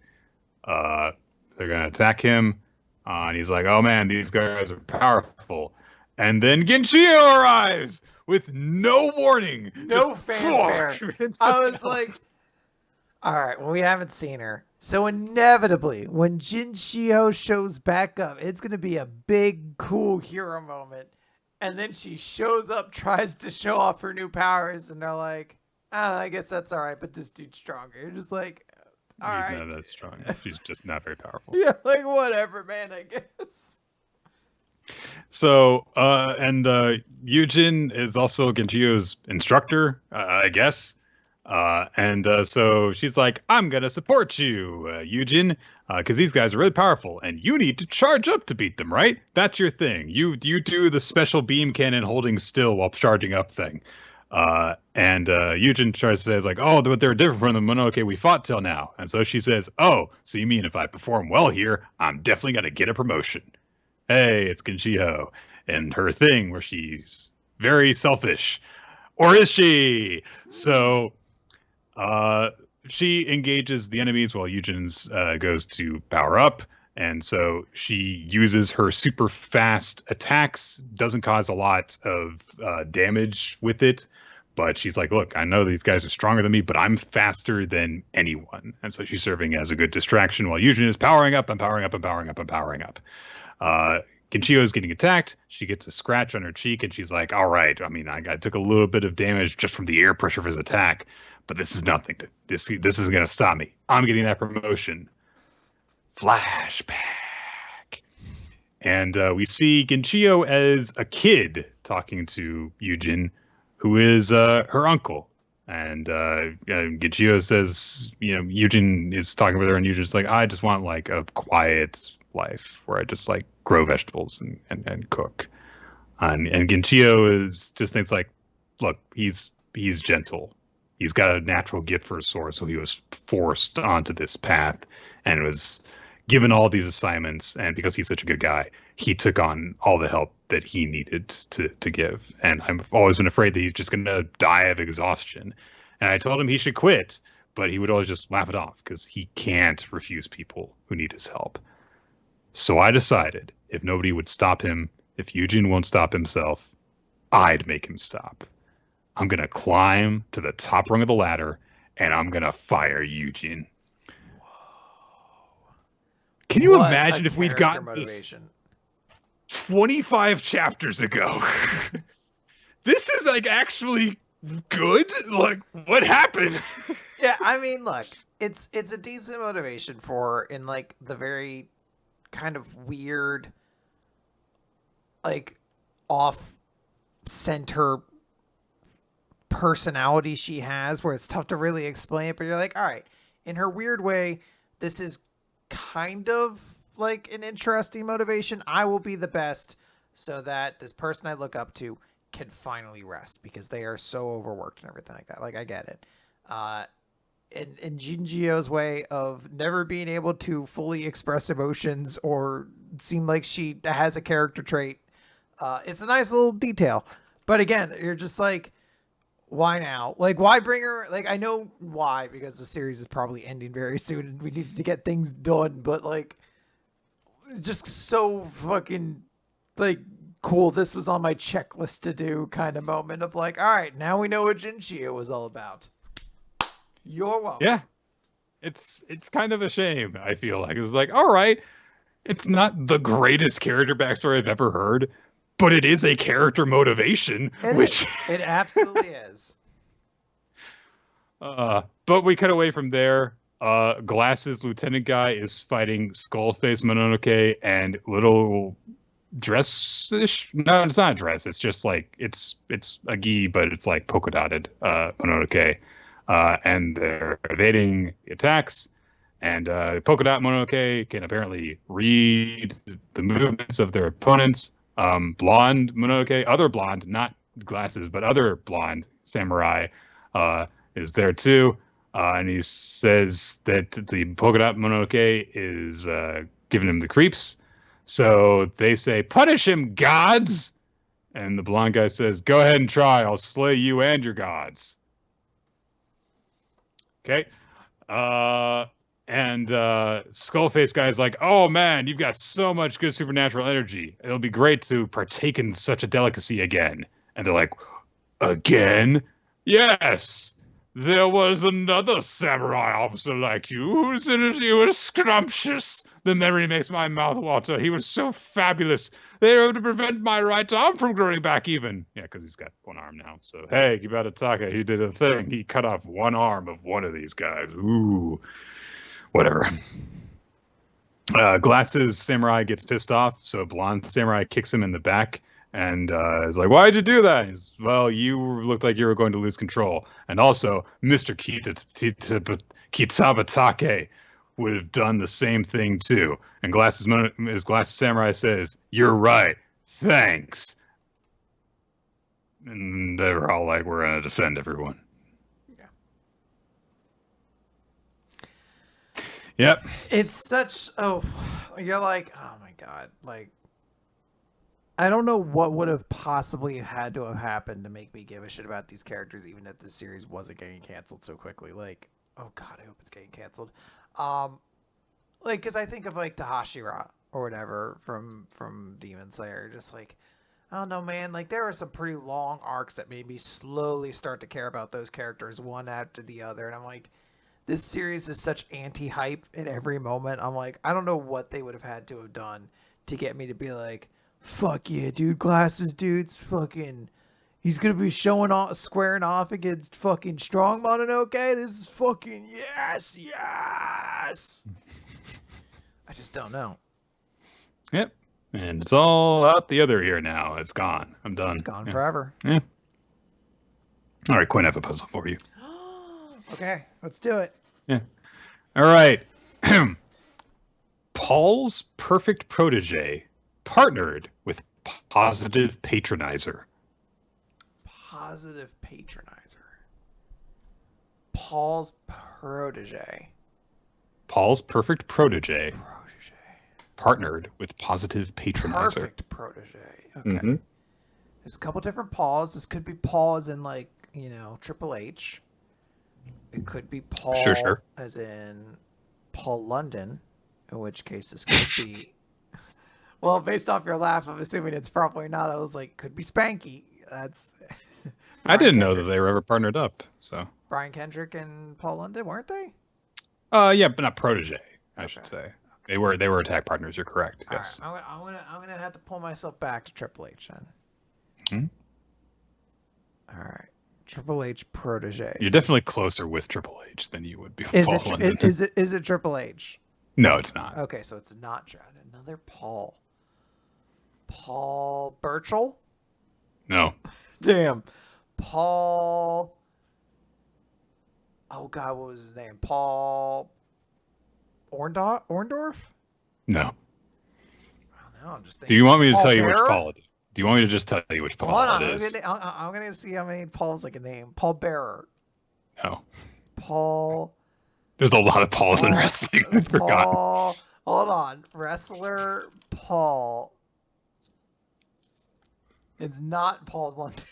They're gonna attack him, and he's like, oh man, these guys are powerful. And then Ginchiyo arrives with no warning.
No fanfare. I was like, all right, well, we haven't seen her. So inevitably, when Ginchiyo shows back up, it's going to be a big, cool hero moment. And then she shows up, tries to show off her new powers, and they're like, I guess that's all right, but this dude's stronger. You're just like, all right.
He's not that strong. She's just not very powerful.
Yeah, like, whatever, man, I guess.
So, and Yujin is also Ginchiyo's instructor, I guess. So she's like, I'm going to support you, Yujin, because these guys are really powerful, and you need to charge up to beat them, right? That's your thing. You do the special beam cannon holding still while charging up thing. Yujin tries to say, like, oh, but they're different from the Mononoke we fought till now. And so she says, oh, so you mean if I perform well here, I'm definitely going to get a promotion. Hey, it's Ginchiyo and her thing where she's very selfish. Or is she? So she engages the enemies while Eugen's goes to power up. And so she uses her super fast attacks, doesn't cause a lot of damage with it. But she's like, look, I know these guys are stronger than me, but I'm faster than anyone. And so she's serving as a good distraction while Eugen is powering up and powering up and powering up and powering up. Ginchiyo is getting attacked. She gets a scratch on her cheek, and she's like, all right, I mean, I took a little bit of damage just from the air pressure of his attack, but this is nothing. This isn't going to stop me. I'm getting that promotion. Flashback. And we see Ginchiyo as a kid talking to Eugen, who is her uncle. And Ginchiyo says, Eugen is talking with her, and Eugen's like, I just want like a quiet life where I just like grow vegetables and cook. And Ginchiyo just thinks like, look, he's gentle. He's got a natural gift for a sword, so he was forced onto this path and was given all these assignments. And because he's such a good guy, he took on all the help that he needed to give. And I've always been afraid that he's just going to die of exhaustion. And I told him he should quit, but he would always just laugh it off because he can't refuse people who need his help. So I decided if nobody would stop him, if Eugen won't stop himself, I'd make him stop. I'm going to climb to the top rung of the ladder, and I'm going to fire Eugen. Whoa. Can you imagine if we'd gotten this 25 chapters ago? This is like actually good? Like, what happened?
Yeah, I mean, look, it's a decent motivation for in like the very kind of weird like off center personality she has where it's tough to really explain it, but you're like, all right, in her weird way, this is kind of like an interesting motivation. I will be the best so that this person I look up to can finally rest because they are so overworked and everything like that. Like, I get it. In Ginchiyo's way of never being able to fully express emotions or seem like she has a character trait, it's a nice little detail. But again, you're just like, why now? Like, why bring her? Like, I know why, because the series is probably ending very soon and we need to get things done, but like, just so fucking like cool. This was on my checklist to do kind of moment of like, all right, now we know what Ginchiyo was all about. You're welcome.
Yeah. It's kind of a shame, I feel like. It's like, all right, it's not the greatest character backstory I've ever heard, but it is a character motivation,
it absolutely is.
But we cut away from there. Glasses Lieutenant guy is fighting Skullface Mononoke and little dress-ish. No, it's not a dress. It's just like it's a gi, but it's like polka dotted Mononoke. And they're evading attacks. And polka dot Mononoke can apparently read the movements of their opponents. Blonde Mononoke, other blonde, not glasses, but other blonde samurai, is there too. And he says that the polka dot Mononoke is giving him the creeps. So they say, punish him, gods! And the blonde guy says, go ahead and try. I'll slay you and your gods. Okay. And Skullface guy is like, oh man, you've got so much good supernatural energy. It'll be great to partake in such a delicacy again. And they're like, again? Yes. There was another samurai officer like you whose energy was scrumptious. The memory makes my mouth water. He was so fabulous. They were able to prevent my right arm from growing back even. Yeah, because he's got one arm now. So, hey, Kibatataka, he did a thing. He cut off one arm of one of these guys. Ooh. Whatever. Glasses Samurai gets pissed off, so Blonde Samurai kicks him in the back and is like, why'd you do that? He's, well, you looked like you were going to lose control. And also, Mr. Kitabatake would have done the same thing too. And Glasses Samurai says, you're right. Thanks. And they were all like, we're going to defend everyone. Yep.
It's such, you're like, oh my God. Like, I don't know what would have possibly had to have happened to make me give a shit about these characters, even if this series wasn't getting canceled so quickly. Like, oh God, I hope it's getting canceled. Like, because I think of like Tahashira or whatever from Demon Slayer, just like, I don't know, man. Like, there are some pretty long arcs that made me slowly start to care about those characters one after the other, and I'm like, this series is such anti-hype in every moment. I'm like, I don't know what they would have had to have done to get me to be like, fuck yeah, dude, Glasses dude's fucking, he's gonna be squaring off against fucking Strong Mononoke. This is fucking yes. I just don't know.
Yep. And it's all out the other ear now. It's gone. I'm done.
It's gone forever.
Yeah. All right, Quinn, I have a puzzle for you.
Okay, let's do it.
Yeah. All right. Paul's perfect protege partnered with positive patronizer.
Positive patronizer. Paul's protege.
Paul's perfect protege. Partnered with positive patronizer.
Perfect protege. Okay. Mm-hmm. There's a couple different Pauls. This could be Paul as in like, Triple H. It could be Paul
sure.
as in Paul London, in which case this could be... Well, based off your laugh, I'm assuming it's probably not. I was like, could be Spanky. That's...
I didn't know that they were ever partnered up, so...
Brian Kendrick and Paul London, weren't they?
Yeah, but not protege, I should say. They were attack partners, you're correct, yes.
All right, I'm gonna have to pull myself back to Triple H then.
Mm-hmm.
All right. Triple H protege.
You're definitely closer with Triple H than you would be with Paul London.
Is it Triple H?
No, it's not.
Okay, so it's not John. Another Paul. Paul Burchell?
No.
Damn. Paul. Oh God, what was his name? Paul Orndorff?
No.
I don't know. I'm just
Do
thinking.
you want me to
Paul
tell you which
Bearer?
Paul it is? Do you want me to just tell you which
Hold
Paul
on.
it is?
I'm gonna see how many Pauls I can name. Paul Bearer.
No.
Paul.
There's a lot of Pauls in wrestling. I forgot.
Paul. Hold on. Wrestler Paul. It's not Paul London.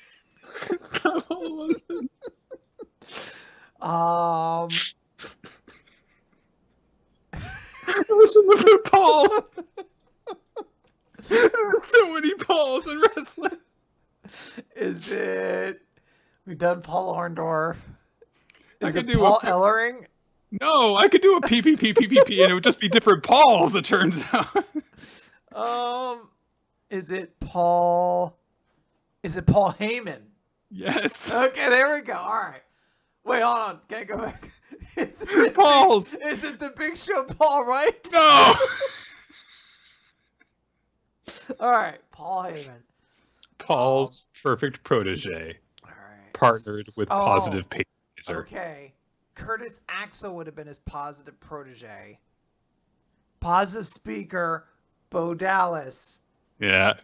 Listen to Paul. There's so many Pauls in wrestling.
Is it? We've done Paul Orndorff. Is it
do
Paul Ellering?
No, I could do a PPPPP and it would just be different Pauls, it turns out.
Is it Paul? Is it Paul Heyman?
Yes.
Okay, there we go. All right. Wait, hold on. Can't go back. Is it
Pauls.
Is it the Big Show Paul, right?
No.
All right, Paul Heyman.
Paul's perfect protege.
All right.
Partnered with Positive Pacemaker.
Okay. Curtis Axel would have been his Positive protege. Positive Speaker, Bo Dallas.
Yeah.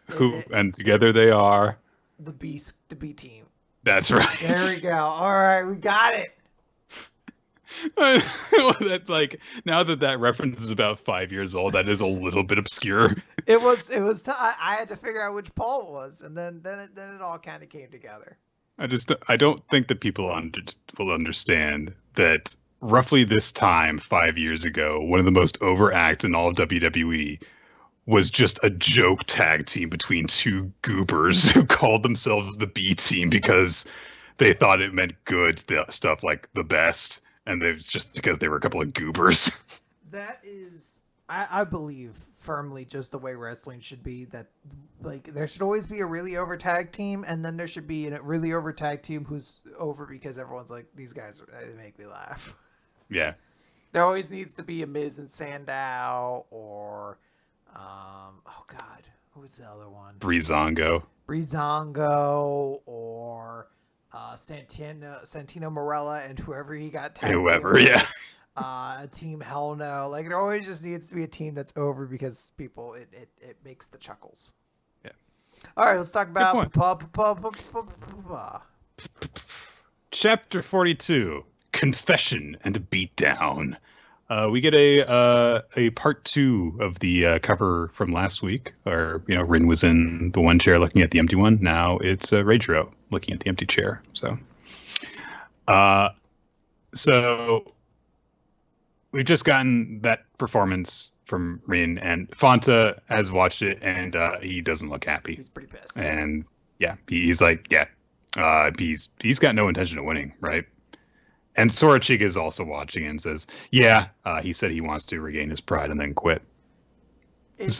And together they are
the B team.
That's right.
There we go. All right, we got it.
That, like, now that reference is about 5 years old, that is a little bit obscure.
It was. I had to figure out which Paul it was, and then it all kind of came together.
I don't think that people will understand that roughly this time 5 years ago, one of the most overact in all of WWE was just a joke tag team between two goobers who called themselves the B team because they thought it meant good stuff like the best. And it was just because they were a couple of goobers.
That is, I believe firmly, just the way wrestling should be. That, like, there should always be a really over tag team, and then there should be a really over tag team who's over because everyone's like, these guys they make me laugh.
Yeah.
There always needs to be a Miz and Sandow, or oh God, who was the other one?
Breezango,
or Santino Marella and whoever he got tagged
whoever, yeah.
Team Hell No. Like, there always just needs to be a team that's over because people it makes the chuckles.
Yeah.
All right, let's talk about
Chapter 42, Confession and Beatdown. We get a part 2 of the cover from last week, where Rin was in the one chair looking at the empty one. Now it's Reijiro looking at the empty chair. So we've just gotten that performance from Rin, and Fanta has watched it, and he doesn't look happy.
He's pretty pissed.
And yeah, he's like, he's got no intention of winning, right? And Sorachika is also watching and says, he said he wants to regain his pride and then quit. It's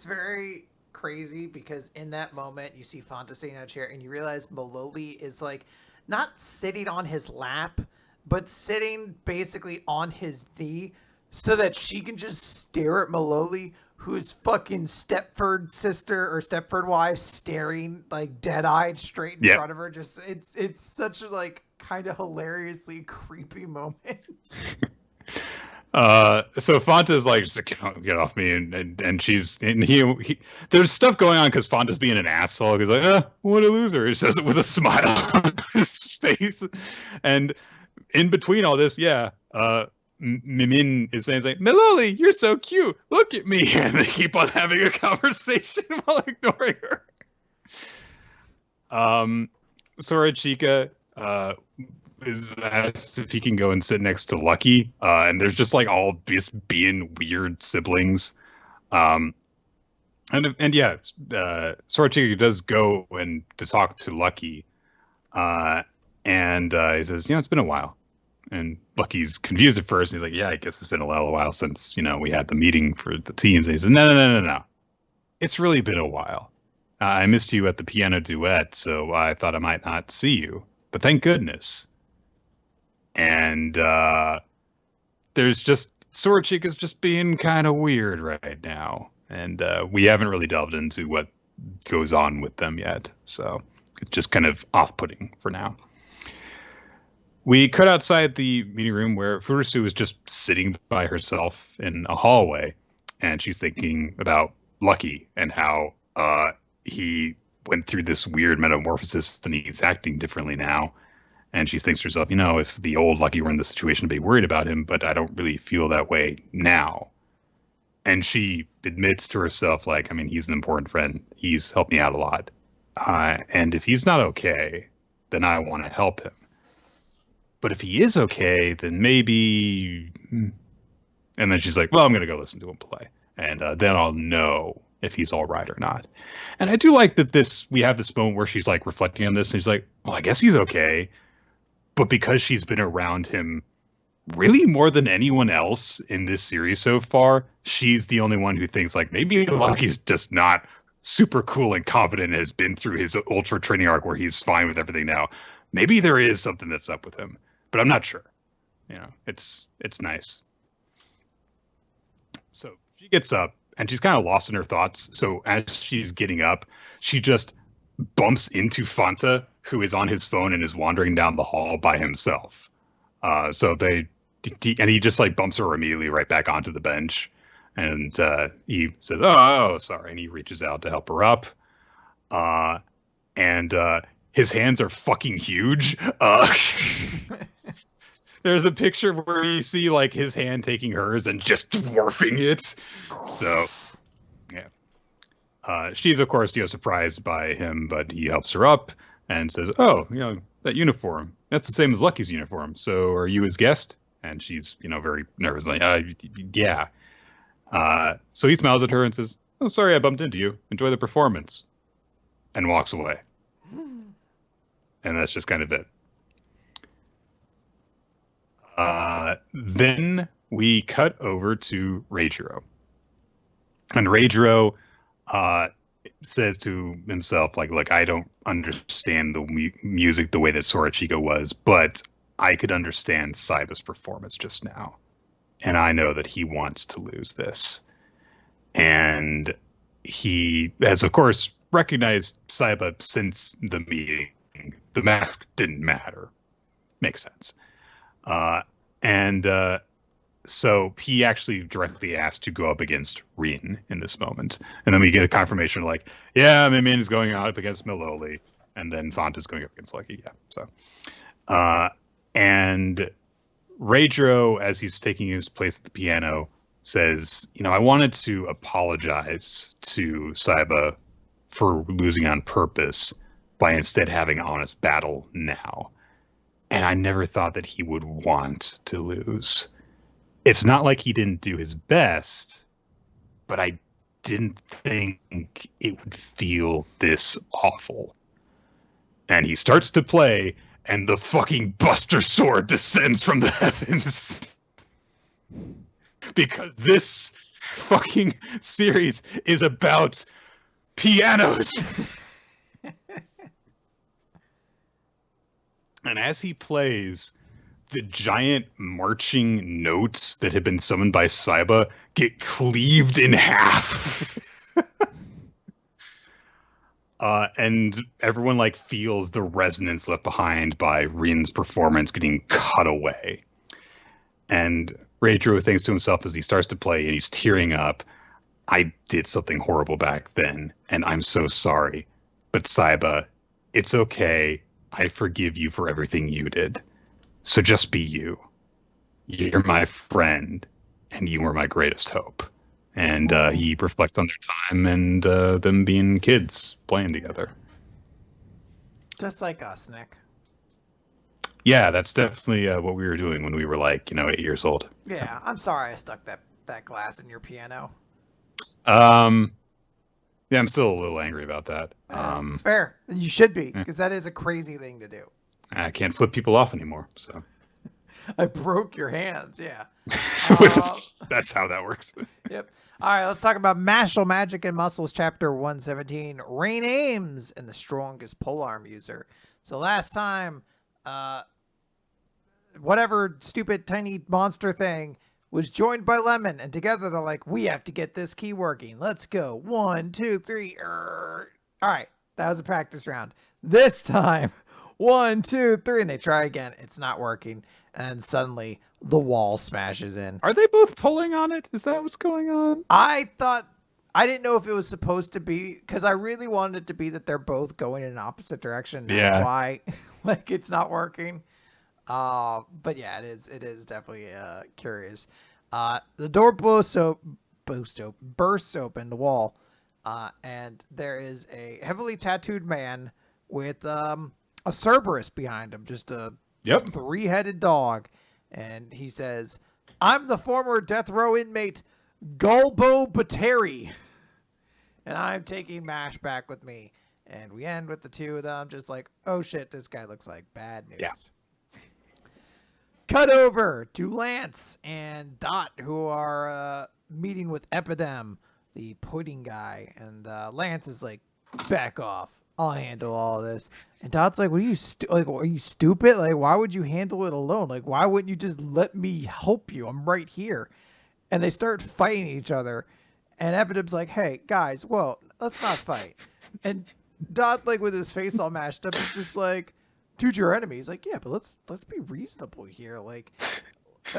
very crazy because in that moment you see Fanta sitting in a chair and you realize Maloli is like not sitting on his lap, but sitting basically on his knee so that she can just stare at Maloli, whose fucking Stepford sister or Stepford wife staring like dead-eyed straight in front of her. Just it's such a like kind of hilariously creepy moment.
So Fanta's like, just get off me, and she's he there's stuff going on because Fanta's being an asshole. He's like, what a loser. He says it with a smile on his face, and in between all this, Mimin is saying, like, Maloli, you're so cute. Look at me. And they keep on having a conversation while ignoring her. Sorachika is asked if he can go and sit next to Lucky. And there's just like all just being weird siblings. Sorachika does go and to talk to Lucky. And he says, it's been a while. And Lucky's confused at first. And he's like, I guess it's been a while since, we had the meeting for the teams. And he says, no. It's really been a while. I missed you at the piano duet, so I thought I might not see you. But thank goodness. And there's just, Sorachika's just being kind of weird right now. and we haven't really delved into what goes on with them yet. So it's just kind of off-putting for now. We cut outside the meeting room where Furusu is just sitting by herself in a hallway, and she's thinking about Lucky and how he went through this weird metamorphosis and he's acting differently now. And she thinks to herself, if the old Lucky were in this situation, I'd be worried about him, but I don't really feel that way now. And she admits to herself, like, he's an important friend. He's helped me out a lot. And if he's not okay, then I want to help him. But if he is okay, then maybe... And then she's like, well, I'm going to go listen to him play. And then I'll know if he's all right or not. And I do like that we have this moment where she's like reflecting on this. And she's like, well, I guess he's okay. But because she's been around him really more than anyone else in this series so far, she's the only one who thinks like maybe Lucky's just not super cool and confident and has been through his ultra training arc where he's fine with everything now. Maybe there is something that's up with him, but I'm not sure. It's nice. So she gets up and she's kind of lost in her thoughts. So as she's getting up, she just bumps into Fanta, who is on his phone and is wandering down the hall by himself. He just like bumps her immediately right back onto the bench. And he says, oh, sorry. And he reaches out to help her up. And his hands are fucking huge. There's a picture where you see like his hand taking hers and just dwarfing it. So, yeah. She's, of course, surprised by him, but he helps her up and says, oh, that uniform, that's the same as Lucky's uniform. So are you his guest? And she's, very nervous, like, yeah. So he smiles at her and says, oh, sorry, I bumped into you. Enjoy the performance. And walks away. And that's just kind of it. Then we cut over to Reijiro. And Reijiro says to himself, like, look, I don't understand the music the way that Sorachiko was, but I could understand Saiba's performance just now. And I know that he wants to lose this. And he has, of course, recognized Saiba since the meeting. The mask didn't matter. Makes sense. So he actually directly asked to go up against Rin in this moment. And then we get a confirmation like, yeah, Mimin is going up against Maloli. And then Font is going up against Lucky. Yeah. So, and Reijiro, as he's taking his place at the piano, says, I wanted to apologize to Saiba for losing on purpose by instead having an honest battle now. And I never thought that he would want to lose. It's not like he didn't do his best, but I didn't think it would feel this awful. And he starts to play, and the fucking Buster Sword descends from the heavens. Because this fucking series is about pianos. And as he plays, the giant marching notes that had been summoned by Saiba get cleaved in half. And everyone like feels the resonance left behind by Rin's performance getting cut away. And Reijiro thinks to himself as he starts to play and he's tearing up, I did something horrible back then, and I'm so sorry. But Saiba, it's okay. I forgive you for everything you did. So just be you. You're my friend, and you were my greatest hope. And he reflects on their time and them being kids playing together.
Just like us, Nick.
Yeah, that's definitely what we were doing when we were 8 years old.
Yeah, I'm sorry I stuck that glass in your piano.
Yeah, I'm still a little angry about that.
It's fair. You should be, because that is a crazy thing to do.
I can't flip people off anymore, so.
I broke your hands, yeah.
That's how that works.
Yep. All right, let's talk about Mashle Magic and Muscles, Chapter 117. Rain Ames and the strongest polearm user. So last time, whatever stupid tiny monster thing was joined by Lemon, and together they're like, we have to get this key working. Let's go. 1, 2, 3. All right, that was a practice round. This time, 1, 2, 3, and they try again. It's not working, and suddenly the wall smashes in.
Are they both pulling on it? Is that what's going on?
I didn't know if it was supposed to be, because I really wanted it to be that they're both going in an opposite direction. That's why, like, it's not working. But yeah, it is definitely curious. The door bursts open the wall, and there is a heavily tattooed man with a Cerberus behind him, just a 3-headed dog, and he says, "I'm the former death row inmate Gulbo Bateri, and I'm taking Mash back with me." And we end with the two of them just like, oh shit, this guy looks like bad news.
Yeah.
Cut over to Lance and Dot, who are meeting with Epidem, the pudding guy. And Lance is like, back off. I'll handle all this. And Dot's like, what are you are you stupid? Like, why would you handle it alone? Like, why wouldn't you just let me help you? I'm right here. And they start fighting each other. And Epidem's like, hey, guys, well, let's not fight. And Dot, like, with his face all mashed up, is just like, dude, your enemy. He's like, yeah, but let's be reasonable here. Like,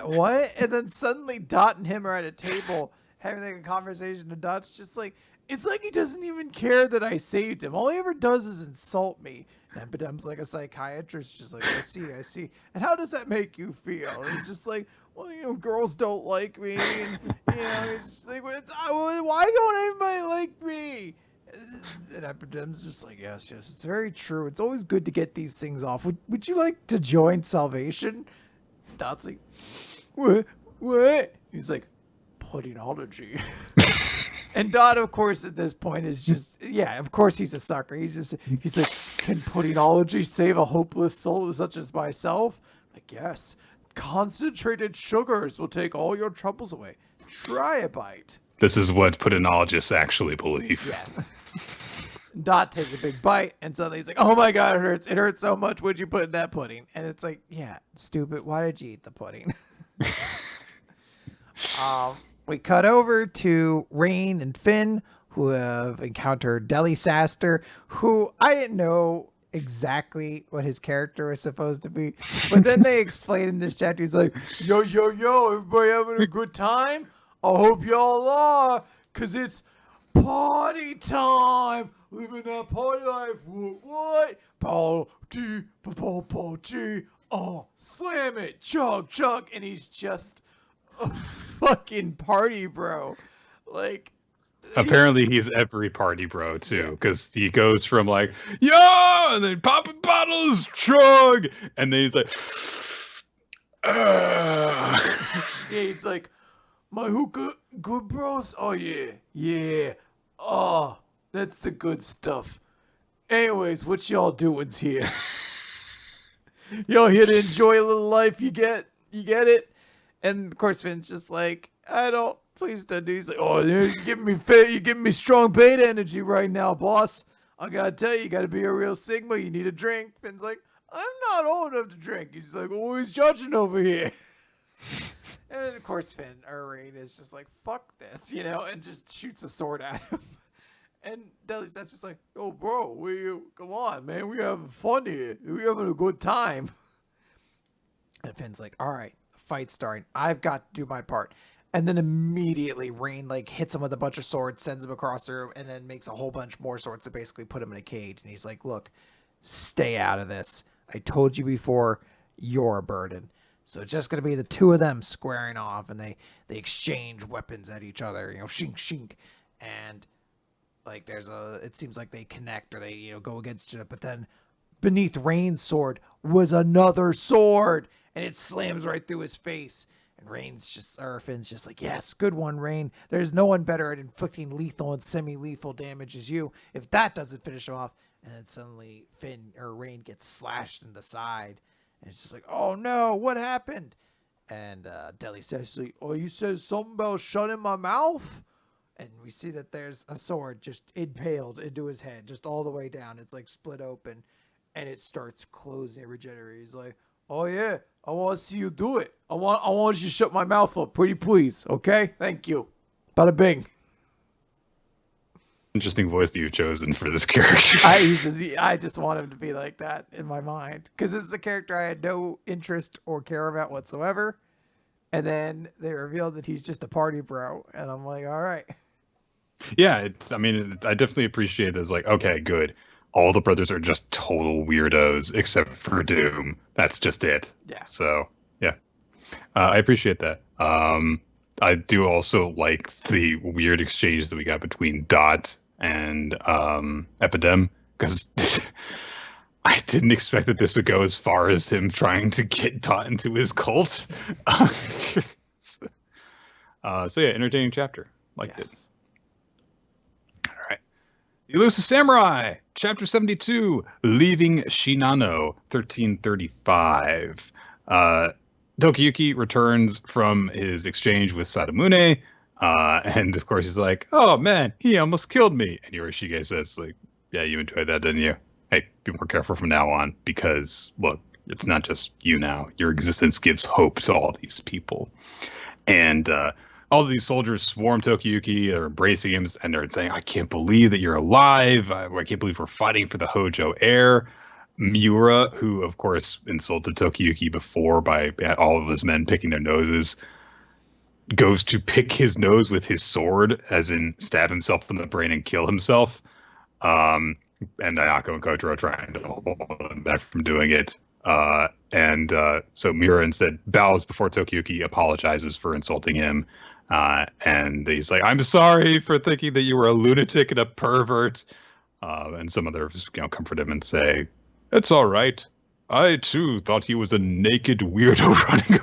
what? And then suddenly Dot and him are at a table having like a conversation, and Dot's just like, it's like he doesn't even care that I saved him. All he ever does is insult me. And Epidem's like a psychiatrist, just like, I see. And how does that make you feel? And he's just like, well, you know, girls don't like me. And, you know, he's just like, why don't anybody like me? And Epidem's just like, yes, it's very true. It's always good to get these things off. Would you like to join Salvation? Dot's like, what? He's like, puddingology. And Dot, of course, at this point is just, yeah, of course he's a sucker. He's like, can puddingology save a hopeless soul such as myself? Like, yes. Concentrated sugars will take all your troubles away. Try a bite.
This is what pudinologists actually believe.
Yeah. Dot takes a big bite, and suddenly he's like, oh my god, it hurts. It hurts so much. What'd you put in that pudding? And it's like, yeah, stupid. Why did you eat the pudding? We cut over to Rain and Finn, who have encountered Delisaster, who I didn't know exactly what his character was supposed to be. But then they explain in this chapter, he's like, yo, everybody having a good time? I hope y'all are, because it's party time. Living that party life. What? Party. Slam it. Chug. And he's just a fucking party bro. Like,
apparently he's every party bro too, because he goes from like, yo, and then popping bottles, chug, and then he's like,
yeah, he's like, my hookah good, bros? Oh, yeah. Oh, that's the good stuff. Anyways, what y'all doings here? Y'all here to enjoy a little life? You get it? And of course, Finn's just like, please don't do. He's like, oh, you're giving me strong beta energy right now, boss. I gotta tell you, you gotta be a real Sigma. You need a drink. Finn's like, I'm not old enough to drink. He's like, oh, he's judging over here. And then, of course, Finn, or Rain, is just like, fuck this, you know, and just shoots a sword at him. And Deli's that's just like, oh, bro, come on, man. We having fun here. We having a good time. And Finn's like, all right, fight's starting. I've got to do my part. And then immediately Rain, like, hits him with a bunch of swords, sends him across the room, and then makes a whole bunch more swords to basically put him in a cage. And he's like, look, stay out of this. I told you before, you're a burden. So it's just going to be the two of them squaring off, and they exchange weapons at each other, you know, shink. And, like, it seems like they connect, or they, you know, go against each other. But then beneath Rain's sword was another sword, and it slams right through his face. And Finn's just like, yes, good one, Rain. There's no one better at inflicting lethal and semi-lethal damage as you. If that doesn't finish him off. And then suddenly Rain gets slashed in the side. And it's just like, oh no, what happened? And Deli says, oh, you said something about shutting my mouth? And we see that there's a sword just impaled into his head, just all the way down. It's like split open, and it starts closing, regenerating. He's like, Oh yeah, I want to see you do it. I want you to shut my mouth up, pretty please. Okay, thank you. Bada bing.
Interesting voice that you've chosen for this character.
I just want him to be like that in my mind because this is a character I had no interest or care about whatsoever. And then they revealed that he's just a party bro, and I'm like, all right.
Yeah, I definitely appreciate this. Like, okay, good. All the brothers are just total weirdos except for Doom. That's just it.
Yeah.
So, yeah, I appreciate that. I do also like the weird exchange that we got between Dot and Epidem because I didn't expect that this would go as far as him trying to get Dot into his cult. So yeah, entertaining chapter. Liked it. All right. Elusive Samurai, Chapter 72, Leaving Shinano, 1335. Tokiyuki returns from his exchange with Sadamune, and of course he's like, oh man, he almost killed me. And Yorishige says, like, yeah, you enjoyed that, didn't you? Hey, be more careful from now on, because, look, it's not just you now. Your existence gives hope to all these people. And all of these soldiers swarm Tokiyuki, they're embracing him, and they're saying, I can't believe that you're alive. I can't believe we're fighting for the Hojo heir. Miura, who of course insulted Tokiyuki before by all of his men picking their noses, goes to pick his nose with his sword, as in stab himself in the brain and kill himself. And Ayako and Kotaro trying to hold him back from doing it. So Miura instead bows before Tokiyuki, apologizes for insulting him. And he's like, I'm sorry for thinking that you were a lunatic and a pervert. And some others, comfort him and say, it's all right. I, too, thought he was a naked weirdo running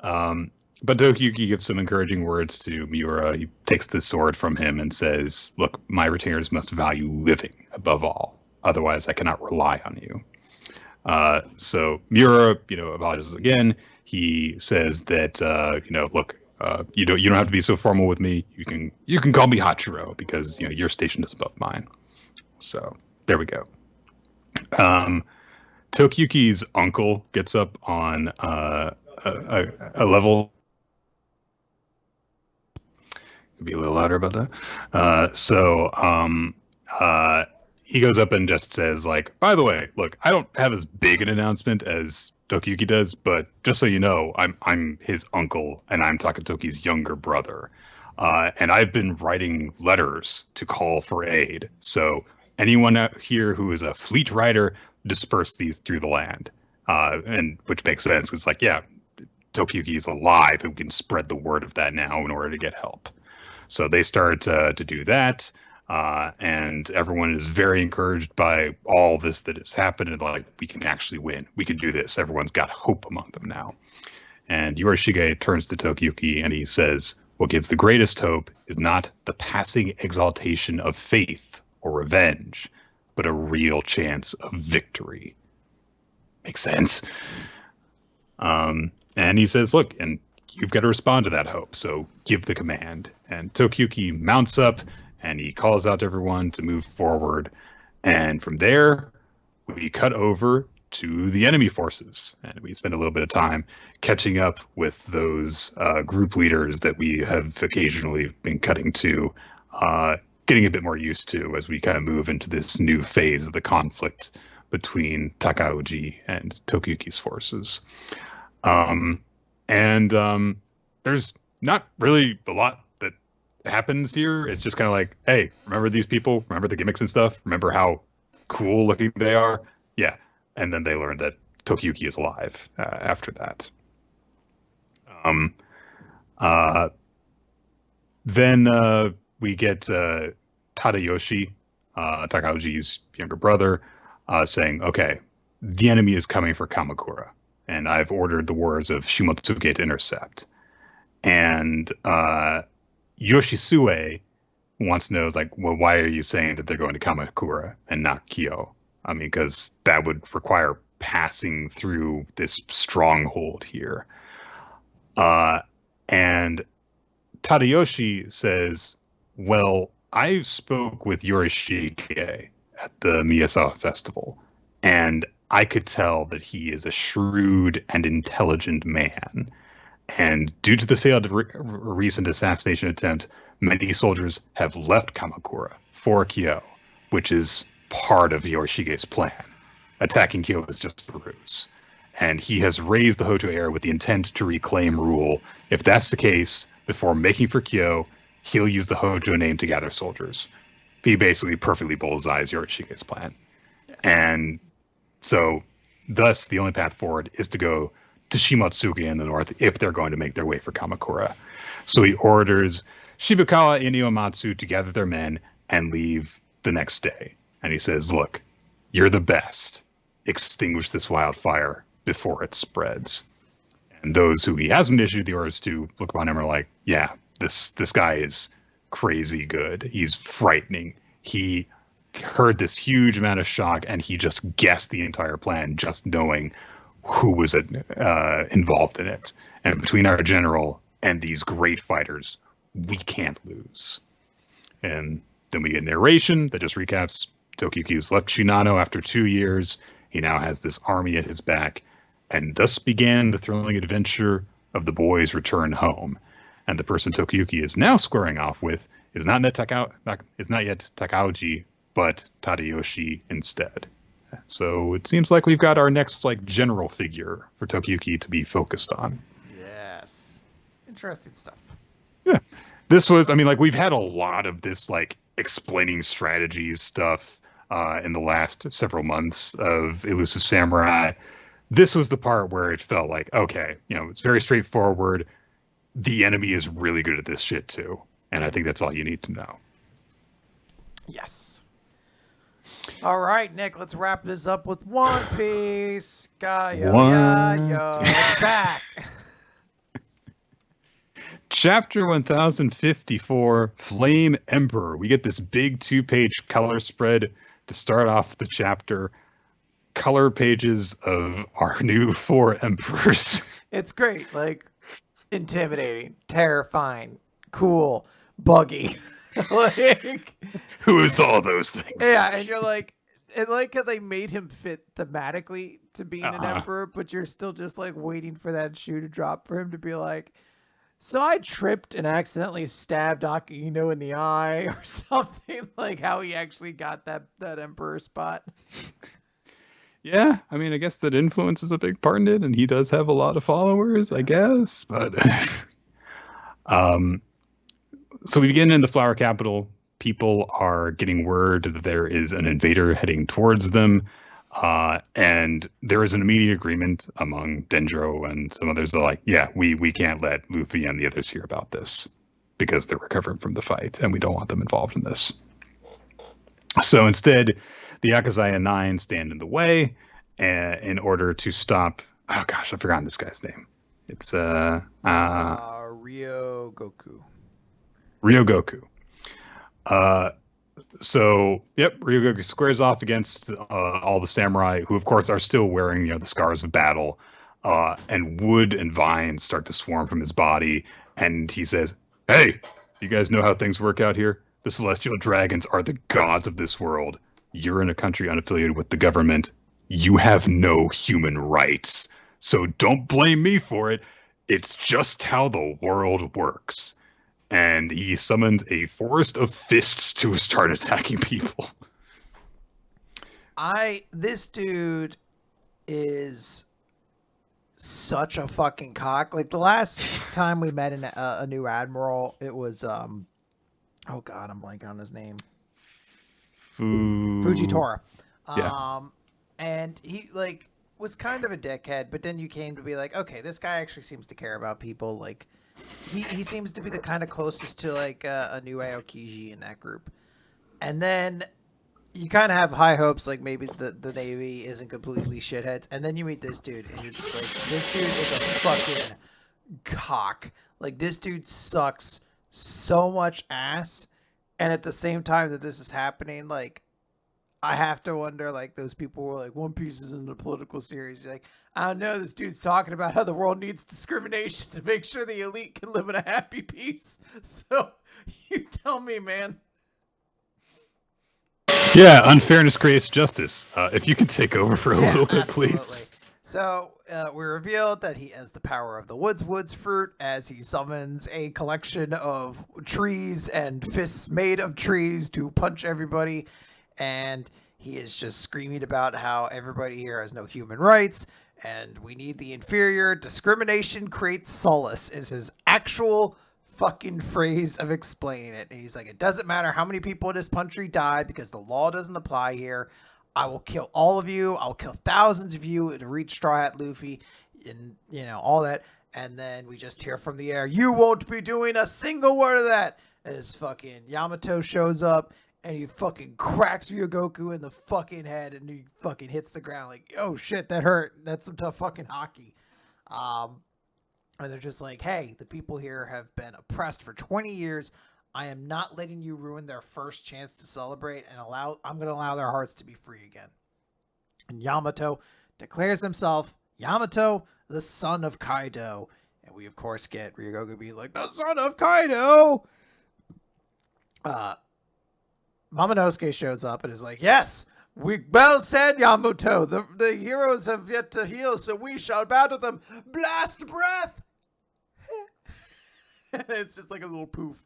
around. But Tokiyuki gives some encouraging words to Miura. He takes the sword from him and says, look, my retainers must value living above all. Otherwise, I cannot rely on you. So Miura, apologizes again. He says that, look, you don't have to be so formal with me. You can call me Hachiro because, your station is above mine. So there we go. Tokiyuki's uncle gets up on a level. Could be a little louder about that. He goes up and just says, like, by the way, look, I don't have as big an announcement as Tokiyuki does, but just so you know, I'm his uncle, and I'm Takatoki's younger brother. And I've been writing letters to call for aid. So anyone out here who is a fleet rider, disperse these through the land. And which makes sense. It's like, yeah, Tokiyuki is alive, and we can spread the word of that now in order to get help. So they start to do that. And everyone is very encouraged by all this that has happened. And like, we can actually win. We can do this. Everyone's got hope among them now. And Yorishige turns to Tokiyuki and he says, what gives the greatest hope is not the passing exaltation of faith or revenge, but a real chance of victory. Makes sense. And he says, look, and you've got to respond to that hope. So give the command. And Tokiyuki mounts up and he calls out to everyone to move forward. And from there, we cut over to the enemy forces. And we spend a little bit of time catching up with those group leaders that we have occasionally been cutting to, getting a bit more used to as we kind of move into this new phase of the conflict between Takauji and Tokiyuki's forces. There's not really a lot that happens here. It's just kind of like, hey, remember these people? Remember the gimmicks and stuff? Remember how cool looking they are? Yeah. And then they learn that Tokiyuki is alive after that. Then we get Tadayoshi, Takauji's younger brother, saying, okay, the enemy is coming for Kamakura, and I've ordered the warriors of Shimotsuke to intercept. And Yoshisue wants to know, like, well, why are you saying that they're going to Kamakura and not Kyo? I mean, because that would require passing through this stronghold here. And Tadayoshi says, well, I spoke with Yorishige at the Miyazawa Festival, and I could tell that he is a shrewd and intelligent man. And due to the failed recent assassination attempt, many soldiers have left Kamakura for Kyo, which is part of Yoroshige's plan. Attacking Kyo is just a ruse. And he has raised the Hojo heir with the intent to reclaim rule. If that's the case, before making for Kyo, he'll use the Hojo name to gather soldiers. He basically perfectly bullseyes Yoroshige's plan. And so, thus, the only path forward is to go to Shimotsuki in the north if they're going to make their way for Kamakura. So he orders Shibukawa and Iomatsu to gather their men and leave the next day. And he says, look, you're the best. Extinguish this wildfire before it spreads. And those who he hasn't issued the orders to look upon him are like, yeah, this guy is crazy good. He's frightening. He heard this huge amount of shock and he just guessed the entire plan, just knowing who was involved in it. And between our general and these great fighters, we can't lose. And then we get narration that just recaps Tokiyuki's left Shinano after 2 years. He now has this army at his back. And thus began the thrilling adventure of the boy's return home. And the person Tokiyuki is now squaring off with is not yet Takauji, but Tadayoshi instead. So it seems like we've got our next general figure for Tokiyuki to be focused on.
Yes. Interesting stuff.
Yeah. This was, we've had a lot of this explaining strategies stuff in the last several months of Elusive Samurai. This was the part where it felt like, okay, it's very straightforward. The enemy is really good at this shit too. And I think that's all you need to know.
Yes. All right, Nick, let's wrap this up with One Piece. It's back.
Chapter 1054, Flame Emperor. We get this big 2-page color spread to start off the chapter. Color pages of our new 4 emperors.
It's great. Intimidating, terrifying, cool, buggy.
Who is all those things?
Yeah, and you're like, and how they made him fit thematically to being an emperor, but you're still just waiting for that shoe to drop for him to be like, so I tripped and accidentally stabbed Akane-no in the eye or something, how he actually got that emperor spot.
Yeah, I guess that influence is a big part in it, and he does have a lot of followers, I guess, but so we begin in the Flower Capital. People are getting word that there is an invader heading towards them. And there is an immediate agreement among Dendro and some others. They're like, yeah, we can't let Luffy and the others hear about this because they're recovering from the fight and we don't want them involved in this. So instead, the Akazaya 9 stand in the way in order to stop. Oh gosh, I've forgotten this guy's name. It's
Ryogoku.
Ryogoku. So, Ryogoku squares off against all the samurai, who, of course, are still wearing, the scars of battle. And wood and vines start to swarm from his body. And he says, hey, you guys know how things work out here? The celestial dragons are the gods of this world. You're in a country unaffiliated with the government. You have no human rights. So don't blame me for it. It's just how the world works. And he summons a forest of fists to start attacking people.
This dude is such a fucking cock. The last time we met a new admiral, it was oh god, I'm blanking on his name. Fujitora.
Yeah.
And he was kind of a dickhead, but then you came to be like, okay, this guy actually seems to care about people. He seems to be the kind of closest to a new Aokiji in that group. And then you kind of have high hopes, maybe the Navy isn't completely shitheads. And then you meet this dude and you're just this dude is a fucking cock. This dude sucks so much ass. And at the same time that this is happening, I have to wonder, those people were One Piece is in a political series. You're I don't know, this dude's talking about how the world needs discrimination to make sure the elite can live in a happy peace. So, you tell me, man.
Yeah, unfairness creates justice. If you can take over for a little bit,
absolutely.
please.
So we revealed that he has the power of the woods fruit as he summons a collection of trees and fists made of trees to punch everybody. And he is just screaming about how everybody here has no human rights and we need the inferior. Discrimination creates solace is his actual fucking phrase of explaining it. And he's like, it doesn't matter how many people in this country die because the law doesn't apply here. I will kill all of you. I'll kill thousands of you to reach Straw Hat Luffy and, all that. And then we just hear from the air, you won't be doing a single word of that. As fucking Yamato shows up and he fucking cracks Ryogoku in the fucking head and he fucking hits the ground like, oh shit, that hurt. That's some tough fucking hockey. And they're just like, hey, the people here have been oppressed for 20 years. I am not letting you ruin their first chance to celebrate and I'm going to allow their hearts to be free again. And Yamato declares himself Yamato, the son of Kaido. And we, of course, get Ryogoku being like, the son of Kaido. Momonosuke shows up and is like, yes, we well said, Yamato. The heroes have yet to heal, so we shall battle them. Blast breath. And it's just like a little poof.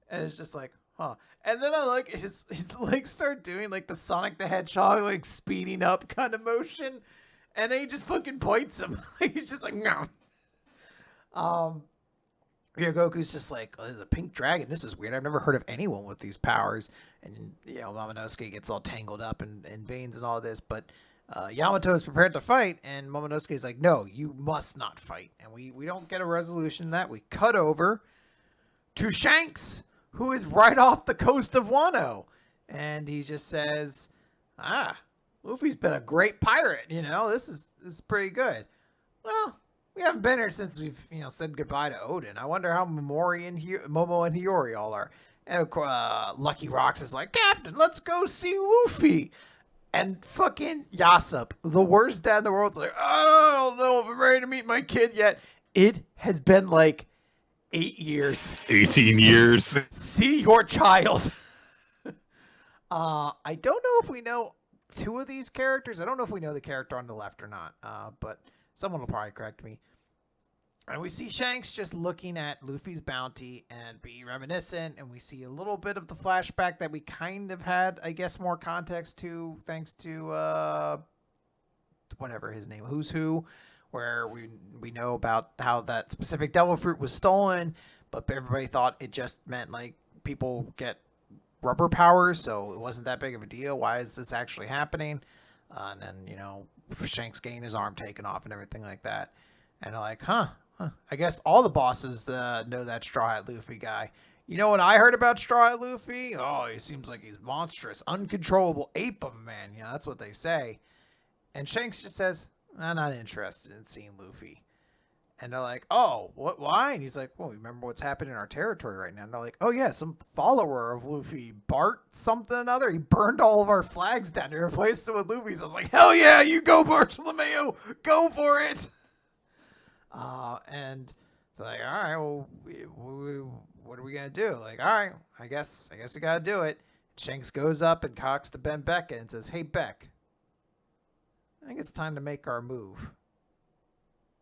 And it's just like, huh. And then I like his legs start doing like the Sonic the Hedgehog, like speeding up kind of motion. And then he just fucking points him. He's just like, no. Ryogoku's just like, oh, there's a pink dragon. This is weird. I've never heard of anyone with these powers. And, Momonosuke gets all tangled up in veins and all this. But Yamato is prepared to fight. And Momonosuke's like, no, you must not fight. And we don't get a resolution to that. We cut over to Shanks, who is right off the coast of Wano. And he just says, Luffy's been a great pirate, this is pretty good. Well, we haven't been here since we've, said goodbye to Odin. I wonder how Momo and Hiyori all are. And Lucky Rocks is like, Captain, let's go see Luffy. And fucking Yasop, the worst dad in the world, is like, I don't know if I'm ready to meet my kid yet. It has been like 8 years.
18 years.
See your child. I don't know if we know two of these characters. I don't know if we know the character on the left or not. But someone will probably correct me. And we see Shanks just looking at Luffy's bounty and be reminiscent. And we see a little bit of the flashback that we kind of had, I guess, more context to, thanks to whatever his name, Who's Who, where we know about how that specific devil fruit was stolen, but everybody thought it just meant like people get rubber powers, so it wasn't that big of a deal. Why is this actually happening? And then, Shanks getting his arm taken off and everything like that. And they're like, I guess all the bosses know that Straw Hat Luffy guy. You know what I heard about Straw Hat Luffy? Oh, he seems like he's monstrous, uncontrollable ape of a man. That's what they say. And Shanks just says, I'm not interested in seeing Luffy. And they're like, oh, what? Why? And he's like, well, remember what's happening in our territory right now. And they're like, oh, yeah, some follower of Luffy, Bart something or another. He burned all of our flags down and replaced it with Luffy's. I was like, hell yeah, you go, Bartolomeo. Go for it. And they're like, all right, well, what are we going to do? Like, all right, I guess we got to do it. Shanks goes up and talks to Ben Beckett and says, hey, Beck, I think it's time to make our move.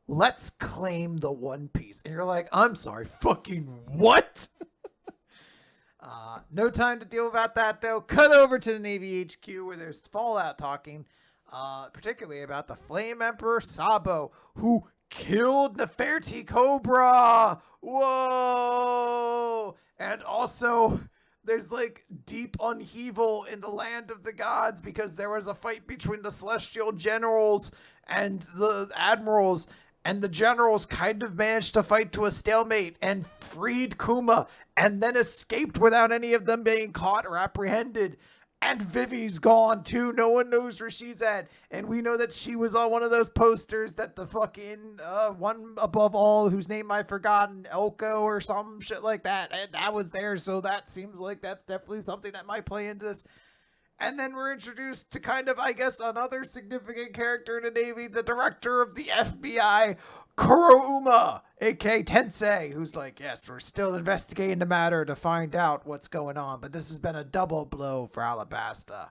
Let's claim the One Piece. And you're like, I'm sorry, fucking what? No time to deal about that, though. Cut over to the Navy HQ where there's Fallout talking, particularly about the Flame Emperor Sabo, who killed Neferti Cobra. Whoa! And also, there's like deep upheaval in the land of the gods because there was a fight between the celestial generals and the admirals, and the generals kind of managed to fight to a stalemate and freed Kuma and then escaped without any of them being caught or apprehended. And Vivi's gone too. No one knows where she's at. And we know that she was on one of those posters that the fucking one above all, whose name I've forgotten, Elko or some shit like that. And that was there. So that seems like that's definitely something that might play into this. And then we're introduced to kind of, I guess, another significant character in the Navy, the director of the FBI, Kurouma, a.k.a. Tensei, who's like, yes, we're still investigating the matter to find out what's going on, but this has been a double blow for Alabasta.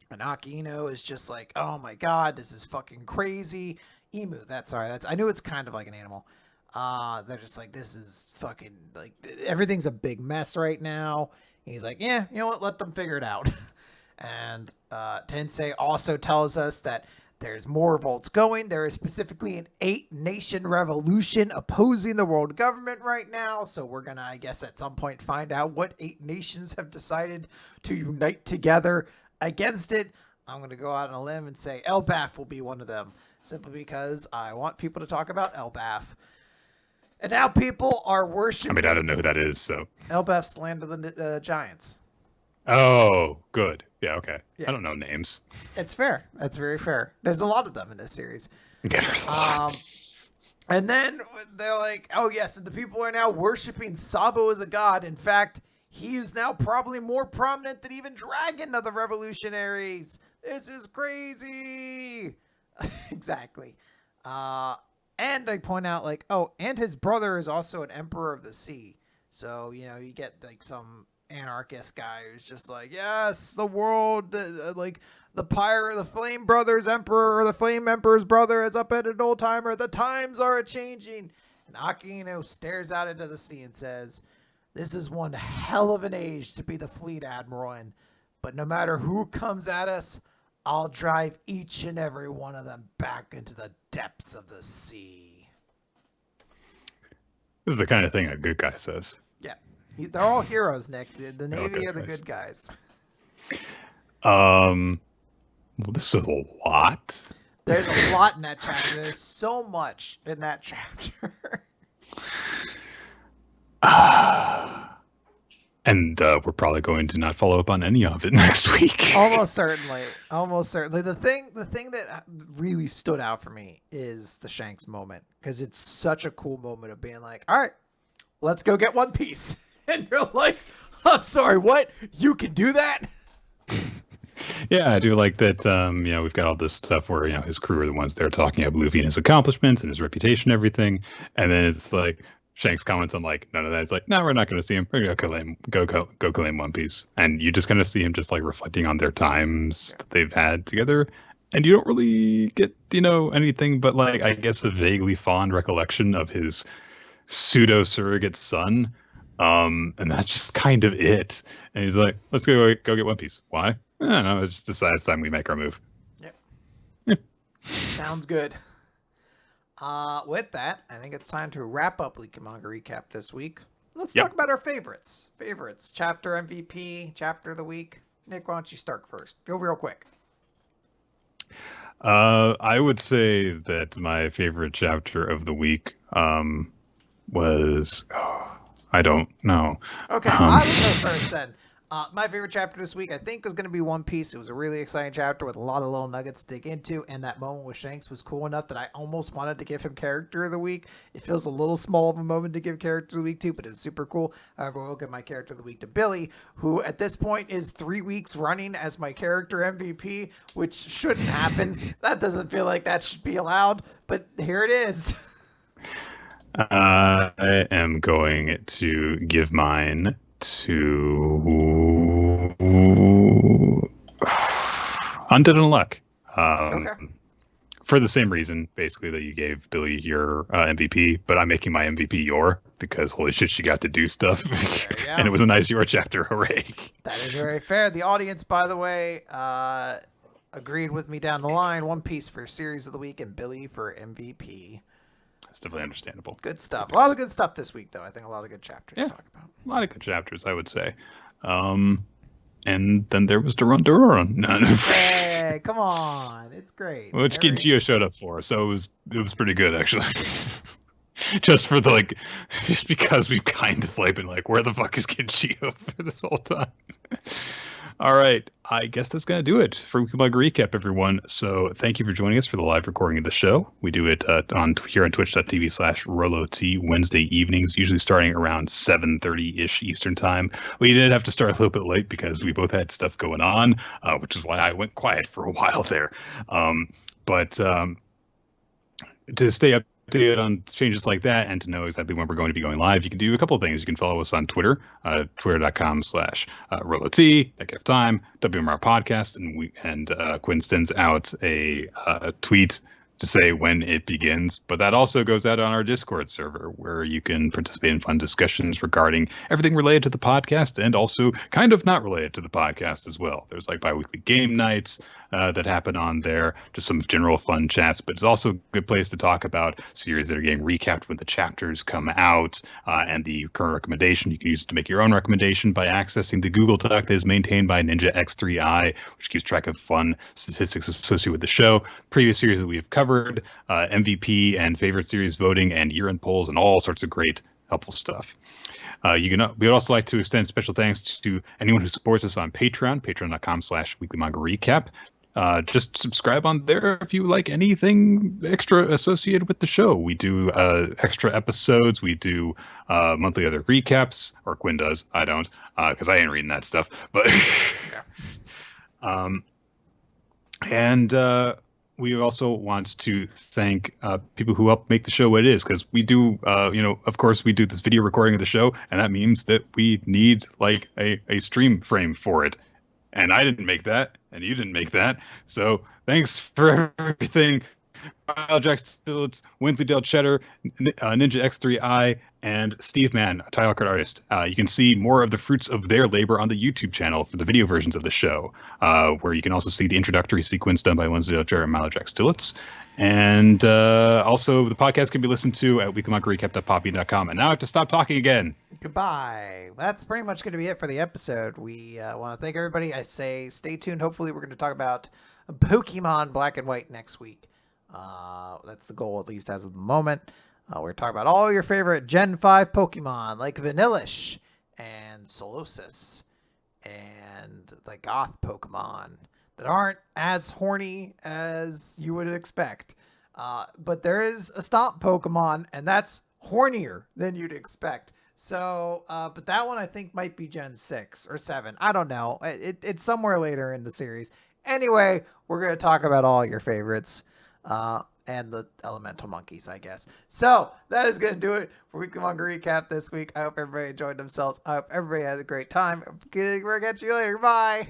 And Akino is just like, oh my god, this is fucking crazy. Emu, I knew it's kind of like an animal. They're just like, this is fucking, like, everything's a big mess right now. And he's like, yeah, you know what, let them figure it out. And Tensei also tells us that there's more revolts going. There is specifically an 8-nation revolution opposing the world government right now. So we're going to, I guess, at some point find out what 8 nations have decided to unite together against it. I'm going to go out on a limb and say Elbaf will be one of them, simply because I want people to talk about Elbaf. And now people are worshiping.
I mean, I don't know who that is, so.
Elbaf's Land of the Giants.
Oh, good. Yeah, okay.
Yeah.
I don't know names.
It's fair. That's very fair. There's a lot of them in this series.
Yeah, there's a lot.
And then they're like, oh, yes, and the people are now worshiping Sabo as a god. In fact, he is now probably more prominent than even Dragon of the Revolutionaries. This is crazy. Exactly. And they point out, like, oh, and his brother is also an Emperor of the Sea. So, you know, you get, like, some anarchist guy who's just like, yes, the world, like, the Flame Brothers Emperor, or the Flame Emperor's brother is up at an old timer. The times are a-changing. And Akino stares out into the sea and says, this is one hell of an age to be the fleet admiral in. But no matter who comes at us, I'll drive each and every one of them back into the depths of the sea.
This is the kind of thing a good guy says.
Yeah. They're all heroes, Nick. The Navy are the good guys.
Well, this is a lot.
There's a lot in that chapter. There's so much in that chapter.
And we're probably going to not follow up on any of it next week.
Almost certainly. Almost certainly. The thing that really stood out for me is the Shanks moment, because it's such a cool moment of being like, all right, let's go get One Piece. And you're like, I'm sorry, what? You can do that?
Yeah, I do like that. You know, we've got all this stuff where, you know, his crew are the ones there talking about Luffy and his accomplishments and his reputation and everything. And then it's like, Shanks comments on like none of that. It's like, no, we're not going to see him. We're going to go claim One Piece, and you just kind of see him just like reflecting on their times that they've had together, and you don't really get, you know, anything but like, I guess, a vaguely fond recollection of his pseudo surrogate son, and that's just kind of it. And he's like, let's go get One Piece. Why? I don't know. I just decided it's time we make our move.
Yep.
Yeah.
Sounds good. With that, I think it's time to wrap up Leaky Manga Recap this week. Let's talk about our favorites. Chapter MVP, chapter of the week. Nick, why don't you start first? Go real quick.
I would say that my favorite chapter of the week was... I don't know.
Okay, I will go first then. My favorite chapter this week, I think, was going to be One Piece. It was a really exciting chapter with a lot of little nuggets to dig into, and that moment with Shanks was cool enough that I almost wanted to give him Character of the Week. It feels a little small of a moment to give Character of the Week to, but it's super cool. However, we'll give my Character of the Week to Billy, who at this point is 3 weeks running as my character MVP, which shouldn't happen. That doesn't feel like that should be allowed, but here it is.
I am going to give mine to Undead Unluck. Okay. For the same reason, basically, that you gave Billy your MVP, but I'm making my MVP your, because holy shit, she got to do stuff. And it was a nice your chapter. Hooray.
That is very fair. The audience, by the way, agreed with me down the line. One Piece for Series of the Week and Billy for MVP.
That's definitely understandable.
Good stuff. A lot of good stuff this week, though. I think a lot of good chapters to talk about.
A lot of good chapters, I would say. And then there was Doron Dororon. No.
Hey, come on. It's great.
Which Ginchiyo showed up for, so it was pretty good, actually. Just because we've kind of like been like, where the fuck is Ginchiyo for this whole time? All right, I guess that's going to do it for Weekly Manga Recap, everyone. So thank you for joining us for the live recording of the show. We do it here on twitch.tv/RoloT Wednesday evenings, usually starting around 7:30-ish Eastern time. We did have to start a little bit late because we both had stuff going on, which is why I went quiet for a while there. But to stay up updated on changes like that and to know exactly when we're going to be going live, you can do a couple of things. You can follow us on Twitter, twitter.com/RoloT, Time, WMR Podcast, and Quinn sends out a tweet to say when it begins, but that also goes out on our Discord server where you can participate in fun discussions regarding everything related to the podcast and also kind of not related to the podcast as well. There's like bi-weekly game nights that happen on there, just some general fun chats, but it's also a good place to talk about series that are getting recapped when the chapters come out and the current recommendation. You can use it to make your own recommendation by accessing the Google Doc that is maintained by Ninja X3i, which keeps track of fun statistics associated with the show, previous series that we have covered, MVP and favorite series voting, and year-end polls, and all sorts of great, helpful stuff. We would also like to extend special thanks to anyone who supports us on Patreon, patreon.com/weekly manga recap. Just subscribe on there if you like anything extra associated with the show. We do extra episodes. We do monthly other recaps, or Quinn does. I don't, because I ain't reading that stuff. But we also want to thank people who help make the show what it is, because we do, of course, we do this video recording of the show, and that means that we need like a stream frame for it. And I didn't make that, and you didn't make that. So thanks for everything. Jack Stillitz, Wensleydale Cheddar, Ninja X3i, and Steve Mann, a tile art artist. You can see more of the fruits of their labor on the YouTube channel for the video versions of the show, where you can also see the introductory sequence done by Wensleydale Cheddar and Jack Stillitz. And also, the podcast can be listened to at weeklymangarecap.poppy.com. And now I have to stop talking again.
Goodbye. That's pretty much going to be it for the episode. We want to thank everybody. I say stay tuned. Hopefully, we're going to talk about Pokemon Black and White next week. That's the goal, at least as of the moment. We're talking about all your favorite Gen 5 Pokemon, like Vanillish and Solosis, and the Goth Pokemon that aren't as horny as you would expect. But there is a Stomp Pokemon, and that's hornier than you'd expect. So, but that one I think might be Gen 6 or 7. I don't know. It's somewhere later in the series. Anyway, we're going to talk about all your favorites. And the elemental monkeys, I guess. So that is going to do it for Weekly Manga Recap this week. I hope everybody enjoyed themselves. I hope everybody had a great time. We'll catch you later. Bye.